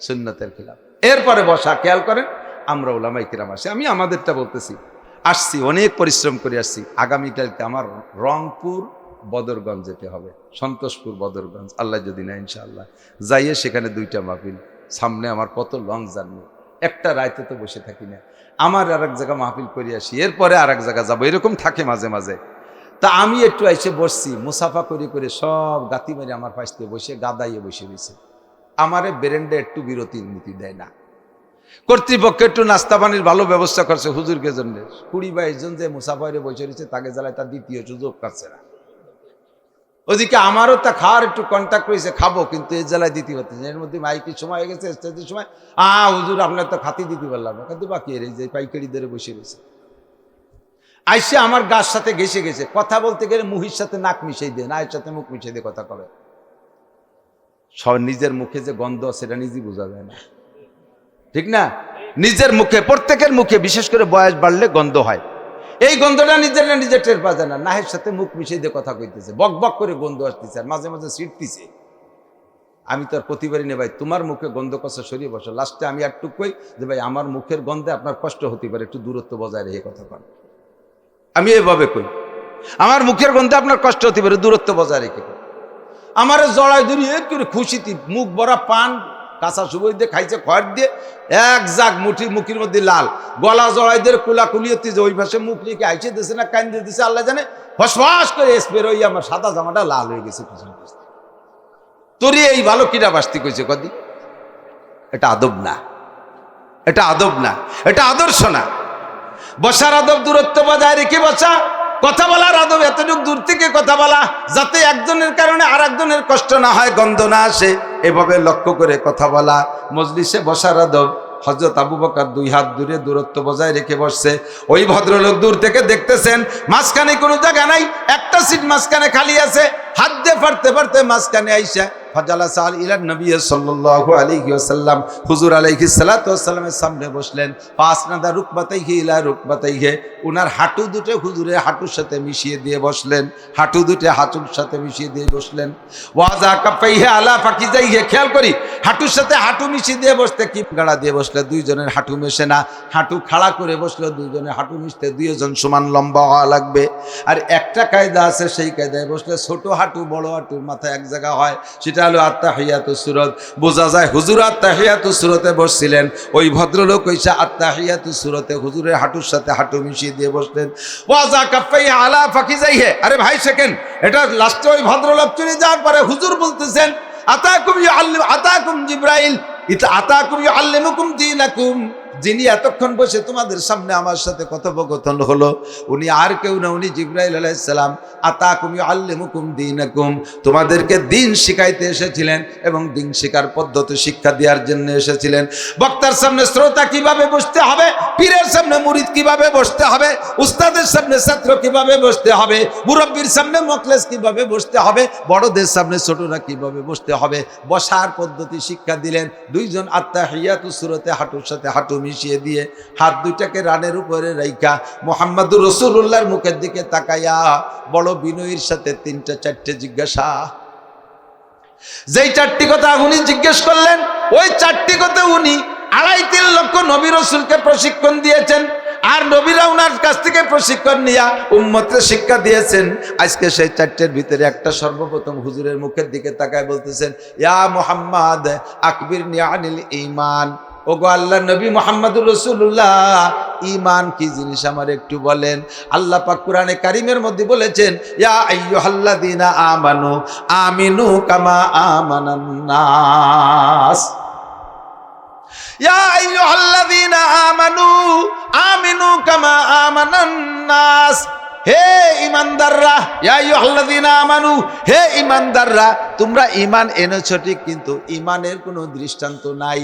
সুন্নতের খিলাফ। এরপরে বসা, খেয়াল করেন, আমরা ওলামায়ে কিরাম আসি, আমি আমাদেরটা বলতেছি, আসছি অনেক পরিশ্রম করে আসছি। আগামীকালকে আমার রংপুর বদরগঞ্জ যেতে হবে, সন্তোষপুর বদরগঞ্জ, আল্লাহ যদি না ইনশাআল্লাহ যাইয়ে সেখানে 2টা মাহফিল সামনে। আমার কত লং জার্নি, একটা রাইতে তো বসে থাকি না, আমার আরেক জায়গা মাহফিল করে আসি, এরপরে আরেক জায়গা যাবো, এরকম থাকে মাঝে মাঝে। তা আমি একটু এসে বসছি, মুসাফা করে করে সব গাতি মেরে আমার পাশ দিয়ে বসে গাদাইয়ে বসে রয়েছে। আমারে বেরেন্ডে একটু বিরতি নীতি দেয় না। কর্তৃপক্ষ একটু নাস্তা পানির ভালো ব্যবস্থা করছে হুজুরকে জন্য, 20-22 জন যে মুসাফারে বসে রয়েছে, তাকে জ্বালায় তার দ্বিতীয় সুযোগ পাচ্ছে না। ওদিকে আমারও তা খাওয়ার একটু কন্ট্যাক্ট রয়েছে, খাবো, কিন্তু এই জেলায় দিতে পারতেছে। এর মধ্যে মাইকের সময় হয়ে গেছে, স্টেজের সময়, হুজুর আপনার তো খাতি দিতে পারলাম না, কিন্তু বাকি এই যে পাইকারিদের বসে রয়েছে। আইসে আমার গাছ সাথে ঘেসে গেছে, কথা বলতে গেলে মুহির সাথে নাক মিশিয়ে দিয়ে, নায়ের সাথে মুখ মিশিয়ে দিয়ে কথা কবে। সব নিজের মুখে যে গন্ধ সেটা নিজেই বোঝা যায় না, ঠিক না? নিজের মুখে, প্রত্যেকের মুখে, বিশেষ করে বয়স বাড়লে গন্ধ হয়। এই গন্ধটা নিজের না নিজের টের পাওয়া যায় না, নাহের সাথে মুখ মিশিয়ে দিয়ে কথা কইতেছে, বক বক করে গন্ধ আসতেছে আর মাঝে মাঝে ছিটতেছে। আমি তো আর প্রতিবারই নেই ভাই তোমার মুখে গন্ধ কষা সরিয়ে বসো। লাস্টে আমি একটু কই যে ভাই আমার মুখের গন্ধে আপনার কষ্ট হতে পারে, একটু দূরত্ব বজায় রেখে কথা কন। আমি এভাবে কই, আমার মুখের গন্ধে আপনার কষ্ট হতে পারে, দূরত্ব বজায় রেখে কই। আমার জড়াই ধরি একটু খুশিতে মুখ ভরা পান কাঁচা সুবই দিয়ে খাইছে, খড় দিয়ে এক জাগ মুখির মধ্যে লাল, গলা জড়াই দিয়ে কুলাকুলি হচ্ছে যে ওই পাশে মুখ রেখে আইসে দিছে না কান দিয়ে দিছে আল্লাহ জানে, ফসফস করে স্প্রে হয়ে আমার সাদা জামাটা লাল হয়ে গেছে পিছন পিছন। তোরই এই ভালো কিরা বাস্তি কইছে কদি? এটা আদব না, এটা আদব না, এটা আদর্শ না। বসার আদব দূরত্ব বজায় রেখে বসা, কথা বলার আদব এতটুকু দূর থেকে কথা বলা যাতে একজনের কারণে আর একজনের কষ্ট না হয়, গন্ধ না আসে, এভাবে লক্ষ্য করে কথা বলা। মজলিসে বসার আদব, হযরত আবু বকর 2 হাত দূরে দূরত্ব বজায় রেখে বসছে। ওই ভদ্রলোক দূর থেকে দেখতেছেন মাঝখানে কোনো জায়গা নাই, একটা সিট মাঝখানে খালি আছে, হাত দিয়ে ফাড়তে ফাড়তে মাঝখানে আইসা ফাজালাসা ইলা নবী সাল্লাল্লাহু আলাইহি ওয়াসাল্লাম, হুজুর আলাইহিস সালাতু ওয়াসসালামের সামনে বসলেন। ফাসনাদা রুকবাতাইহি ইলা রুকবাতাইহি, উনার হাঁটু দুটো হুজুরের হাঁটুর সাথে মিশিয়ে দিয়ে বসলেন, হাঁটু দুটো হাঁটুর সাথে মিশিয়ে দিয়ে বসলেন। ওয়াজা কাফাইহি আলা ফাকিজাইহি, খেয়াল করি হাঁটুর সাথে হাঁটু মিশিয়ে দিয়ে বসতে কি গাড়া দিয়ে বসলে দুইজনের হাঁটু মেশে না, হাঁটু খাড়া করে বসলে দুইজনের হাঁটু মিশতে দুইজন সমান লম্বা হওয়া লাগবে। আর একটা কায়দা আছে, সেই কায়দায় বসলে ছোট হাঁটু বড় হাঁটুর মাথা এক জায়গা হয়, সেটা হলো আত্তাহিয়াতুস সুরত। বোঝা যায় হুজুর আত্তাহিয়াতুস সুরতে বসছিলেন, ওই ভদ্রলোক কইসা আত্তাহিয়াতুস সুরতে হুজুরের হাঁটুর সাথে হাঁটু মিশিয়ে দিয়ে বসলেন। ওয়াজা কাফাইহি আলা ফাকিজাইহি, আরে ভাই সেকেন্ড, এটা লাস্টে ওই ভদ্রলোক চলে যাওয়ার পরে হুজুর বলতেছেন আতাকুম জিব্রাইল আতাকুম ইউআল্লিমুকুম দীনাকুম, যিনি এতক্ষণ বসে তোমাদের সামনে আমার সাথে কথোপকথন হলো উনি আর কেউ না, উনি জিব্রাইল আলাইহিস সালাম। আতাকুম ইউআল্লিমুকুম দীনাকুম, তোমাদেরকে দিন শিখাইতে এসেছিলেন এবং দিন শিখার পদ্ধতি শিক্ষা দেওয়ার জন্য এসেছিলেন। বক্তার সামনে শ্রোতা কিভাবে বসতে হবে, পীরের সামনে মুরিদ কিভাবে বসতে হবে, উস্তাদের সামনে ছাত্র কিভাবে বসতে হবে, মুরব্বির সামনে মুখলেস কিভাবে বসতে হবে, বড়দের সামনে ছোটরা কিভাবে বসতে হবে, বসার পদ্ধতি শিক্ষা দিলেন। দুইজন আত্তাহিয়াতুস সুরতে হাঁটুর সাথে হাঁটু মিশিয়ে দিয়ে হাত দুইটাকে রানের উপরে রাইখা মুহাম্মাদুর রাসূলুল্লাহর মুখের দিকে তাকাইয়া বড় বিনয়ের সাথে 3-4টে জিজ্ঞাসা। যেই 4টি কথা উনি জিজ্ঞেস করলেন, ওই 4টি কথা উনি 2.5-3 লক্ষ নবী রাসূলকে প্রশিক্ষণ দিয়েছেন, আর নবীরা উনার কাছ থেকে প্রশিক্ষণ নিয়া উম্মতকে শিক্ষা দিয়েছেন। আজকে সেই 4টের ভিতরে একটা সর্বপ্রথম হুজুরের মুখের দিকে তাকায় বলতেছেন, ইয়া মুহাম্মদ আকবিরনি আনিল ঈমান, ওগো আল্লাহ নবী মুহাম্মদুর রাসূলুল্লাহ, ঈমান কি জিনিস আমার একটু বলেন। আল্লাহ পাক কোরআনে কারীমের মধ্যে বলেছেন, ইয়া আইয়ুহাল্লাযীনা আমানু আমিনু কামা আমানান নাস, ইয়া আইয়ুহাল্লাযীনা আমানু আমিনু কামা আমানান নাস। হে ঈমানদাররা, ইয়া আইয়ুহাল্লাযীনা আমানু, হে ঈমানদাররা, তোমরা ঈমান এনেছো ঠিক, কিন্তু ঈমানের কোনো দৃষ্টান্ত নাই।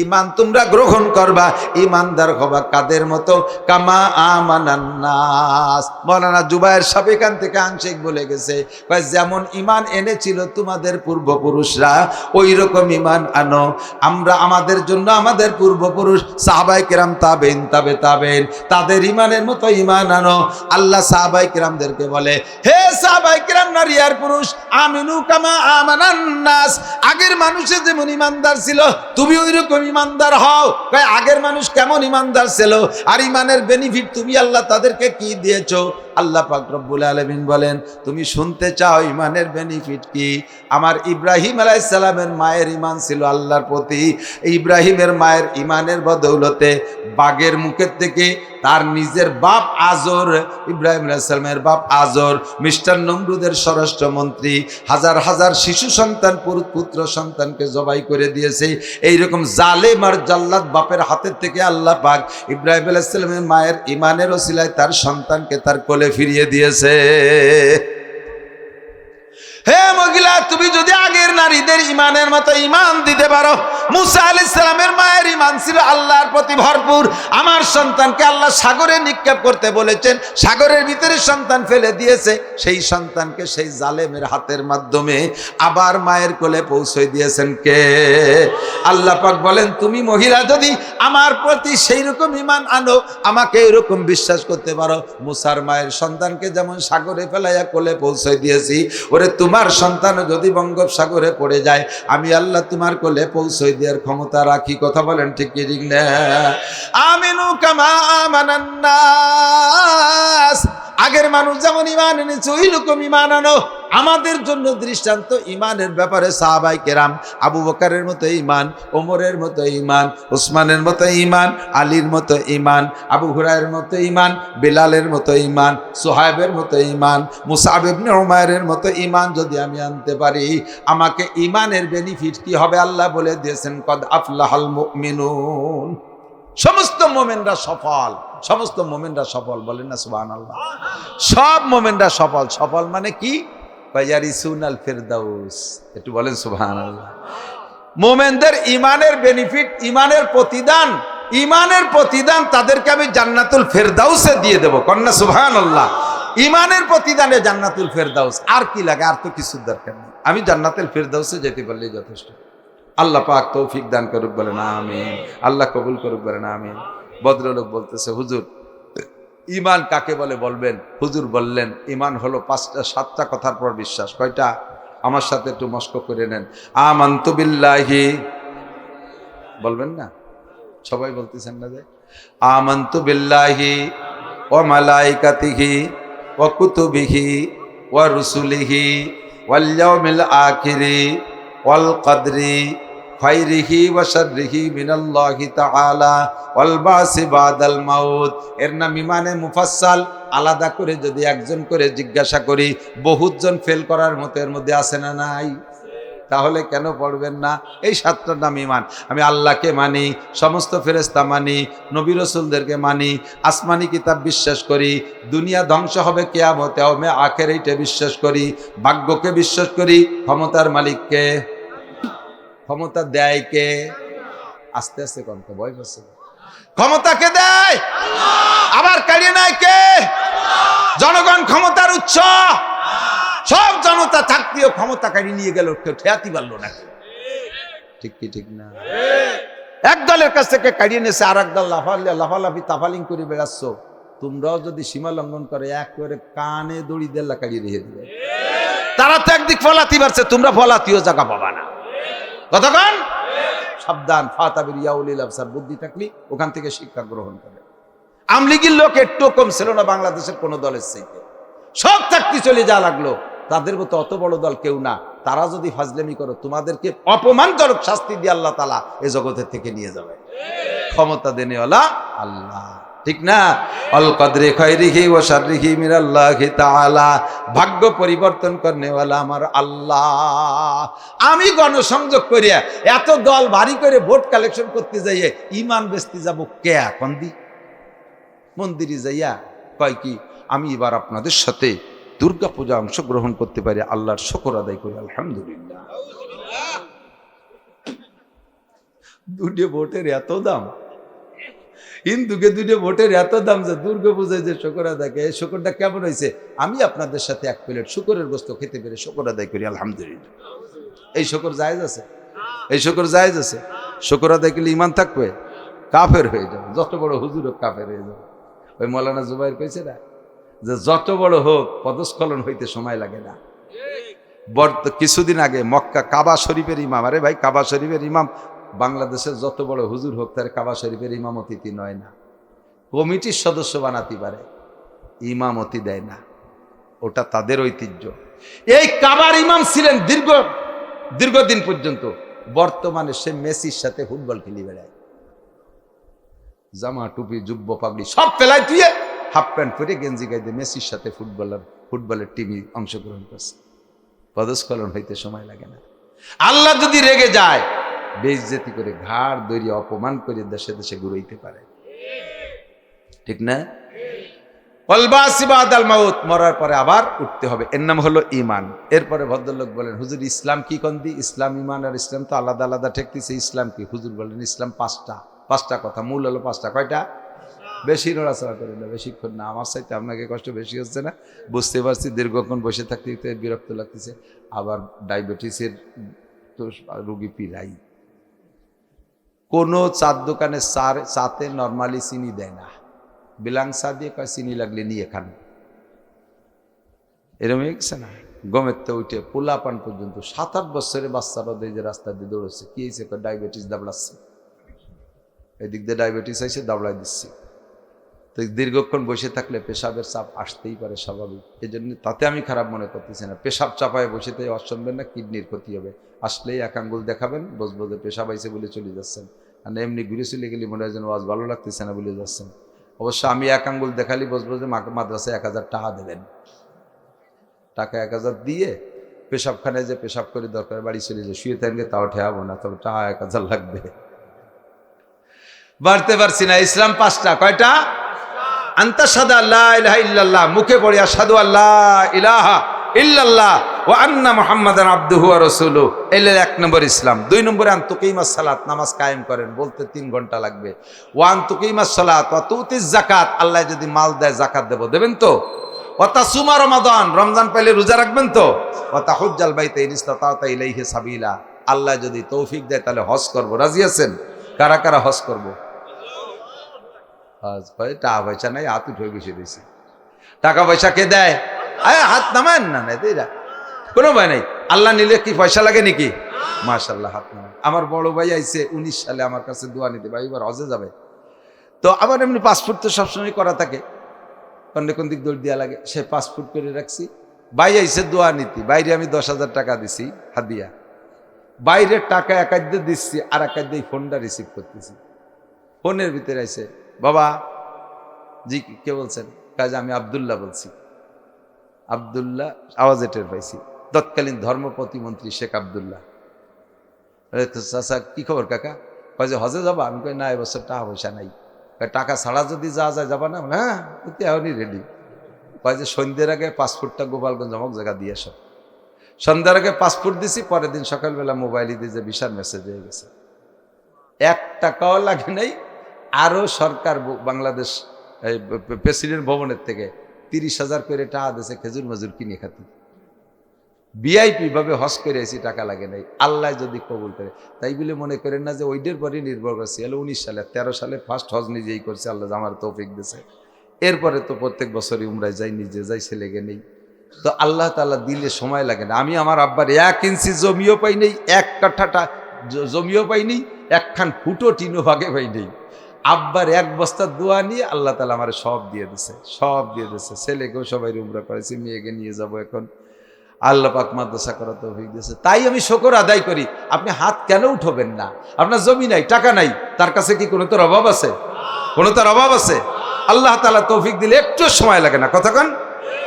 ঈমান তোমরা গ্রহণ করবা, ঈমানদার হবা কাদের মতো, কামা আমানান নাস। মাওলানা জুবায়ের সাহেব এখান থেকে আংশিক বলে গেছে, যেমন ঈমান এনেছিল তোমাদের পূর্বপুরুষরা ওই রকম ঈমান আনো। আমরা আমাদের জন্য আমাদের পূর্বপুরুষ সাহাবায়ে কেরাম, তাবেইন, তাবেইন, তাদের ঈমানের মতো ঈমান আনো। আল্লাহ সাহাবায়ে কেরামদেরকে বলে, হে সাহাবায়ে কেরাম নারী আর পুরুষ, আমিনু কামা আমানান নাস, আগের মানুষে যেমন ঈমানদার ছিল তুমি ওই রকম ঈমানদার হও। আগের মানুষ কেমন ঈমানদার ছিল, আর ঈমানের বেনিফিট তুমি আল্লাহ তাদেরকে কি দিয়েছো। আল্লাহ পাক রব্বুল আলামিন বলেন, তুমি শুনতে চাও ঈমানের বেনিফিট কি? আমার ইব্রাহিম আলাইহিস সালামের মায়ের ঈমান ছিল আল্লাহর প্রতি। ইব্রাহিমের মায়ের ঈমানের বদৌলতে বাঘের মুখের থেকে তার নিজের বাপ আজর, ইব্রাহিম আলাইহিস সালামের বাপ আজর মিস্টার নমরুদের স্বরাষ্ট্রমন্ত্রী, হাজার হাজার শিশু সন্তান পুত্র সন্তানকে জবাই করে দিয়েছে। এইরকম জালেম আর জাল্লাদ বাপের হাতের থেকে আল্লাহ পাক ইব্রাহিম আলাইহিস সালামের মায়ের ঈমানের ওসিলায় তার সন্তানকে তার কোলে ফিরিয়ে দিয়েছে। হে মহিলা, তুমি যদি আগের নারীদের ঈমানের মতো ঈমান দিতে পারো, মুসা আলাইহিস সালামের মায়ের ঈমান ছিল আল্লাহর প্রতি ভরপুর। আমার সন্তানকে আল্লাহ সাগরে নিক্ষেপ করতে বলেছেন, সাগরের ভিতরে সন্তান ফেলে দিয়েছে, সেই সন্তানকে সেই জালেমের হাতের মাধ্যমে আবার মায়ের কোলে পৌঁছে দিয়েছেন কে? আল্লাহ পাক বলেন, তুমি মহিলা যদি আমার প্রতি সেই রকম ঈমান আনো, আমাকে এরকম বিশ্বাস করতে পারো, মুসার মায়ের সন্তানকে যেমন সাগরে ফেলাইয়া কোলে পৌঁছে দিয়েছি, ওরে তোমার সন্তানও যদি বঙ্গোপসাগরে পড়ে যায়, আমি আল্লাহ তোমার কোলে পৌঁছে দেওয়ার ক্ষমতা রাখি। কথা বলেন ঠিক কি ঠিক না? আমিনু কামা আমানান নাস, আগের মানুষ যেমন ঈমান এনেছে ওই রকম ঈমান আনো। আমাদের জন্য দৃষ্টান্ত ঈমানের ব্যাপারে সাহাবায়ে কেরাম, আবু বকরের মতো ঈমান, ওমরের মতো ঈমান, উসমানের মতো ঈমান, আলীর মতো ঈমান, আবু হুরায়রার মতো ঈমান, বেলালের মতো ঈমান, সুহাইবের মতো ঈমান, মুসআব ইবনে উমাইরের মতো ঈমান যদি আমি আনতে পারি, আমাকে ঈমানের বেনিফিট কি হবে আল্লাহ বলে দিয়েছেন, কদ আফলাহাল মুমিনুন। সমস্ত মোমেনরা সফল, সমস্ত মোমেনরা সফল, বলেন না সুবহানাল্লাহ। সব মোমেনরা সফল। সফল মানে কি? ইয়ারিসুনাল ফিরদাউস, একটু বলেন সুবহানাল্লাহ। মোমেনদের ঈমানের বেনিফিট, ঈমানের প্রতিদান, ঈমানের প্রতিদান তাদেরকে আমি জান্নাতুল ফিরদাউসে দিয়ে দেব, কন্যা সুবহানাল্লাহ। ঈমানের প্রতিদানে জান্নাতুল ফিরদাউস, আর কি লাগে? আর তো কিছু দরকার নেই, আমি জান্নাতুল ফিরদাউসে যেতে পারলেই যথেষ্ট। আল্লাহ পাক তৌফিক দান করুক, বলেন আমিন। আল্লাহ কবুল করুক, বলেন আমিন। ভদ্রলোক বলতেছে, হুজুর ঈমান কাকে বলে বলবেন? হুজুর বললেন, ঈমান হলো 5টা 7টা কথার পর বিশ্বাস। কয়টা? আমার সাথে একটু মস্ক করে নেন। আমানতু বিল্লাহি, বলবেন না? সবাই বলতেছেন না যে? আমানতু বিল্লাহি ওয়া মালাইকাতিহি ওয়া কুতুবিহি ওয়া রুসুলিহি ওয়াল ইয়াউমিল আখিরি ওয়াল কদরি খাইরিহি ওয়া শাররিহি মিনাল্লাহি তাআলা ওয়াল বাসি বাদাল মাউত। এর নাম ঈমানে মুফাসসাল। আলাদা করে যদি একজন করে জিজ্ঞাসা করি, বহুতজন ফেল করার মতো এর মধ্যে আছে না নাই? তাহলে কেন পড়বেন না? এই 7টার নাম ঈমান। আমি আল্লাহকে মানি, সমস্ত ফেরেশতা মানি, নবী রাসূলদেরকে মানি, আসমানি কিতাব বিশ্বাস করি, দুনিয়া ধ্বংস হবে কিয়ামতে হবে আখিরাতে বিশ্বাস করি, ভাগ্যকে বিশ্বাস করি, ক্ষমতার মালিককে, ক্ষমতা দেয় কে? আস্তে আস্তে কম, ভয় পাচ্ছে। ক্ষমতাকে দেয় আবার কাড়িয়ে নেয় কে? জনগণ ক্ষমতার উৎস। সব জনতা থাকতেও ক্ষমতা কাড়িয়ে নিয়ে গেল, কেউ ঠেয়াতে পারলো না। ঠিক কি ঠিক না? এক দলের কাছ থেকে কাড়িয়ে নিয়েছে, আর এক দল লাফালাফি তাফালিং করে বেড়াচ্ছ। তোমরাও যদি সীমা লঙ্ঘন করে, এক করে কানে দড়ি দেল্লা কাড়িয়ে রেখে দিবে। তারা তো একদিক ফলাতি পারছে, তোমরা ফলাতিও জায়গা পাবা না। কতক্ষণ? সাবধান। ফাতাবির ইয়াউলিল আবসার, বুদ্ধি থাকলে ওখান থেকে শিক্ষা গ্রহণ করে। আমলিগির লোক একটু কম ছিল না বাংলাদেশের কোন দলের থেকে, সব থাকতে চলে যা লাগলো। তাদের মতো অত বড় দল কেউ না। তারা যদি ফাজলামি করো, তোমাদেরকে অপমানজনক শাস্তি দিয়ে আল্লাহ তাআলা এই জগতের থেকে নিয়ে যাবে। ক্ষমতা দেনেওয়ালা আল্লাহ, ঠিক না? আল কদরে খায়রিহি ওয়া শাররিহি মিনাল্লাহি তাআলা, ভাগ্য পরিবর্তন করনেওয়ালা আমার আল্লাহ। আমি গণসংযোগ করিয়া এত দল ভারী করে ভোট কালেকশন করতে যাইয়ে ঈমান বেচতে যাব কে? এখন দি মন্দিরে যাইয়া কয় কি, আমি এবার আপনাদের সাথে দুর্গা পূজা অংশগ্রহণ করতে পারি, আল্লাহর শুকর আদায় করি, আলহামদুলিল্লাহ। দুটো ভোটের এত দাম, হিন্দুকে দুটো ভোটের এত দাম যে দুর্গা পূজায় যে শুকর আদায় করে, এই শুকরটা কেমন হয়েছে? আমি আপনাদের সাথে 1 প্লেট শুকরের গোশত খেতে পেরে শুকর আদায় করি, আলহামদুলিল্লাহ। এই শুকর জায়েজ আছে? এই শুকর জায়েজ আছে? শুকর আদায় করলে ঈমান থাকবে? কাফের হয়ে যাবে, যত বড় হুজুর হোক কাফের হয়ে যাবে। ওই মৌলানা জুবাইর কইছে না যে যত বড় হোক পদস্খলন হইতে সময় লাগে না। কিছুদিন আগে মক্কা কাবা শরীফের ইমাম, আরে ভাই কাবা শরীফের ইমাম, বাংলাদেশের যত বড় হুজুর হোক তার কাবা শরীফের ইমামতি নয় না, কমিটির সদস্য বানাতে পারে, ইমামতি দেয় না, ওটা তাদের ঐতিহ্য। এই কাবার ইমাম ছিলেন দীর্ঘদিন পর্যন্ত। বর্তমানে সে মেসির সাথে ফুটবল খেলি বেড়ায়, জামা টুপি জুব্ব পাগড়ি সব ফেলায় দিয়ে হাফ প্যান্ট পরে গেঞ্জি গাইতে মেসির সাথে ফুটবলের টিমে অংশগ্রহণ করছে। পদস্খলন হইতে সময় লাগে না। আল্লাহ যদি রেগে যায়, বেইজ্জতি করে ঘাড় দড়িয়ে অপমান করে দেশে দেশে ঘুরাইতে পারে, ঠিক না? ওয়াল বাসি বাদাল মাউত, মরার পরে আবার উঠতে হবে, এর নাম হলো ঈমান। এরপরে ভদ্রলোক বলেন, হুজুর ইসলাম কি কন্দি? ইসলাম, ঈমান আর ইসলাম তো আলাদা আলাদা ঠেকতেছে, ইসলাম কি? হুজুর বলেন, ইসলাম পাঁচটা কথা, মূল হলো পাঁচটা। কয়টা? বেশি নড়াচড়া করেন না, বেশিক্ষণ না। আমার চাইতে আপনাকে কষ্ট বেশি হচ্ছে না? বুঝতে পারছি, দীর্ঘক্ষণ বসে থাকতে বিরক্ত লাগতেছে। আবার ডায়াবেটিসের তো রুগী পিরাই। কোনো চার দোকানে চাতে নর্মালি চিনি দেয় না, বিলাং চা দিয়ে কয় চিনি লাগলে নিয়ে খান। এরকম গেছে না? গমের তো উঠে পোলা পান পর্যন্ত 7-8 বছরের বাচ্চারা যে রাস্তা দিয়ে দৌড়চ্ছে, কি হয়েছে? ডায়াবেটিস দাবড়াচ্ছে, এদিক দিয়ে ডায়াবেটিস এসে দাবড়াই দিচ্ছে। তো দীর্ঘক্ষণ বসে থাকলে পেশাবের চাপ আসতেই পারে, স্বাভাবিক। এই জন্য তাতে আমি খারাপ মনে করতেছি না। পেশাব চাপায় বসে থেকে অসম্ভব না, কিডনির ক্ষতি হবে। আসলেই এক আঙ্গুল দেখাবেন, বসবো যে পেশাব আইছে বলে চলে যাচ্ছেন। আর এমনি ঘুরে চলে গেলে মনে হয় যেন আজ ভালো লাগতেছে না বলে যাচ্ছেন। অবশ্য আমি এক আঙ্গুল দেখালি বসবো যে মাদ্রাসায় 1000 টাকা দেবেন, টাকা 1000 দিয়ে পেশাবখানায় যে পেশাব করে দরকার বাড়ি চলে যে শুয়ে থাকবে, তাও ঠেয়াবো না, তবে টাকা 1000 লাগবে। বাড়তে পারছি না। ইসলাম 5টা। কয়টা? আনতা শাহাদা আল্লা ইলাহা ইল্লাল্লাহ, মুখে পড়ি আশহাদু আল্লাহ ইলাহা ইল্লাল্লাহ ওয়া আন্না মুহাম্মাদান আবদুহু ওয়া রাসূলুহু, এলে 1 নম্বর ইসলাম। 2 নম্বরে আন তুকিমাস সালাত, নামাজ কায়েম করেন, বলতে 3 ঘন্টা লাগবে। ওয়া আন তুকিমাস সালাত ওয়া তুতিজ যাকাত, আল্লাহ যদি মাল দেয় যাকাত দেবেন তো। ওয়া তাসুমা রমাদান, রমজান পাইলে রোজা রাখবেন তো। ওয়া তাহুজ্জাল বাইতা ইন ইসতাতা ইলাইহি সাবিলা, আল্লাহ যদি তৌফিক দেয় তাহলে হজ করব। রাজি আছেন? কারা কারা হজ করব? টাকা পয়সা নাই, হাত উঠে বসে দিয়েছি। টাকা পয়সা কে দেয়? হাত নামান না, কোনো ভয় নাই। আল্লাহ নিলে কি পয়সা লাগে নাকি? মাশাআল্লাহ, হাত নামান। আমার বড় ভাই আইছে 19 সালে আমার কাছে দোয়া নিতে, ভাই এবার হজে যাবে। তো আবার এমনি পাসপোর্ট তো সবসময় করা থাকে, কোন দিক দৌড় দেওয়া লাগে, সে পাসপোর্ট করে রাখছি। ভাই আইছে দোয়া নিতে, বাইরে আমি 10,000 টাকা দিছি হাদিয়া। বাইরের টাকা একাধ্যে দিচ্ছি, আর একাধ্যে ফোনটা রিসিভ করতেছি। ফোনের ভিতরে আইছে, বাবা জি কে বলছেন? কাজে আমি আব্দুল্লাহ বলছি। আব্দুল্লাহ আওয়াজে টের পাইছি, তৎকালীন ধর্ম প্রতিমন্ত্রী শেখ আব্দুল্লাহ। চাচা কি খবর কাকা? কয় যে হজে যাবা? আমি কই না, এবছর টাকা পয়সা নাই। টাকা ছাড়া যদি যা যায় যাবা না? হ্যাঁ, এখনই রেডি। কয় যে সন্ধ্যের আগে পাসপোর্টটা গোপালগঞ্জ অমুক জায়গা দিয়ে এসো। সন্ধ্যার আগে পাসপোর্ট দিছি, পরের দিন সকালবেলা মোবাইলে দিয়ে যে ভিসার মেসেজ হয়ে গেছে। 1 টাকাও লাগে নাই। আরও সরকার বাংলাদেশ প্রেসিডেন্ট ভবনের থেকে 30,000 করে টাকা দিয়েছে খেজুর মজুর কিনে খাতে। ভিআইপি ভাবে হজ করে এসি, টাকা লাগে নাই। আল্লাহ যদি কবুল করে, তাই বলে মনে করেন না যে ওইটার পরই নির্ভর করছে। 19 সালে 13 সালে ফার্স্ট হজ নিজেই করছে, আল্লাহ আমার তৌফিক দিয়েছে। এরপরে তো প্রত্যেক বছরই উমরায় যাই, নিজে যাই, ছেলেকে নেই। তো আল্লাহ তাআলা দিলে সময় লাগে না। আমি আমার আব্বার 1 ইঞ্চি জমিও পাই নেই, 1 কাঠাটা জমিও পাইনি, 1খান ফুটো টিনও ভাগে পাই নেই। আব্বার 1 বস্তা দোয়া নিয়ে আল্লাহ তাআলা আমার সব দিয়ে দিছে, সব দিয়ে দিছে। ছেলেকেও সবাই উমরা করেছি, মেয়েকে নিয়ে যাব এখন। আল্লাহ পাক মাদ্রাসা করা তৌফিক দিয়েছে। তাই আমি শুকর আদায় করি। আপনি হাত কেন উঠবেন না? আপনার জমি নাই, টাকা নাই, তার কাছে কি কোনো তোর অভাব আছে? কোনো তার অভাব আছে? আল্লাহ তাআলা তৌফিক দিলে একটু সময় লাগে না, কতক্ষণ?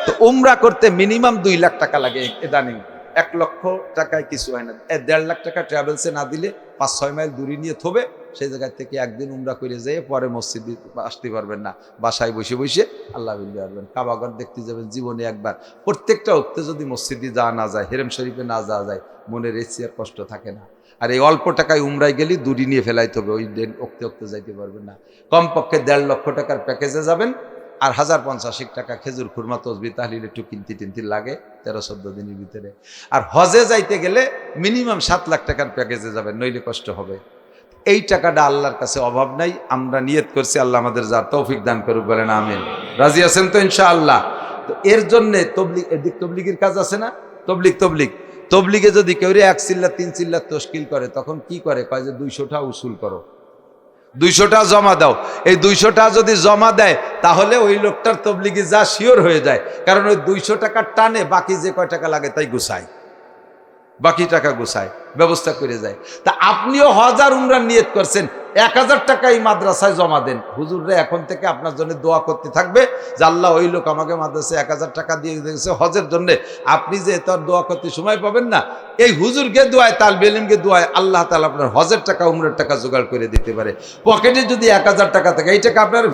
তো উমরা করতে মিনিমাম 2 লাখ টাকা লাগে। ইদানিং 1 লক্ষ টাকায় কিছু হয় না। 1.5 লাখ টাকা ট্রাভেলসে না দিলে 5-6 মাইল দূরে নিয়ে থবে, সেই জায়গায় থেকে একদিন উমরা করে যেয়ে পরে মসজিদে আসতে পারবেন না, বাসায় বসে বসে আল্লাহ বিল্লি পারবেন। কাবাঘর দেখতে যাবেন জীবনে একবার। প্রত্যেকটা ওক্তে যদি মসজিদে যাওয়া না যায়, হেরেম শরীফে না যাওয়া যায়, মনের এসি আর কষ্ট থাকে না। আর এই অল্প টাকায় উমরায় গেলে দূরে নিয়ে ফেলাইতে হবে, ওই ওক্তে ওক্তে যাইতে পারবেন না। কমপক্ষে 1.5 লক্ষ টাকার প্যাকেজে যাবেন, আর 1050 টাকা খেজুর খুরমা তসবি তাহলিল একটু কিনতি লাগে 13-14 দিনের ভিতরে। আর হজে যাইতে গেলে মিনিমাম 7 লাখ টাকার প্যাকেজে যাবেন, নইলে কষ্ট হবে। এই টাকাটা আল্লাহর কাছে অভাব নাই। আমরা নিয়ত করছি, আল্লাহ আমাদের যা তৌফিক দান করুক, বলেন আমিন। রাজি আছেন তো ইনশাআল্লাহ? তো এর জন্যে তবলিগ, এদিক তবলিগের কাজ আছে না? তবলিগে যদি কেউ 1 চিল্লা 3 চিল্লা তশকিল করে, তখন কি করে? কয় যে 200 টাকা উসুল করো, 200 টাকা জমা দাও। এই 200 টাকা যদি জমা দেয়, তাহলে ওই লোকটার তবলিগি যা শিওর হয়ে যায়। কারণ ওই 200 টাকার টানে বাকি যে কয় টাকা লাগে তাই গুছায়, বাকি টাকা গুছায়, ব্যবস্থা করে যায়। তা আপনিও হজ আর উমরার নিয়ত করছেন, 1000 টাকা এই মাদ্রাসায় জমা দেন। হুজুররা এখন থেকে আপনার জন্য দোয়া করতে থাকবে যে আল্লাহ, ওই লোক আমাকে মাদ্রাসায় 1000 টাকা দিয়ে দিয়েছে হজের জন্য। আপনি যে তার দোয়া করতে সময় পাবেন না, এই হুজুরকে দোয়ায়, তালবে ইলমকে দোয়ায় আল্লাহ তাআলা আপনার হজের টাকা উমরার টাকা জোগাড় করে দিতে পারে। পকেটে যদি 1000 টাকা থাকে, এই টাকা আপনার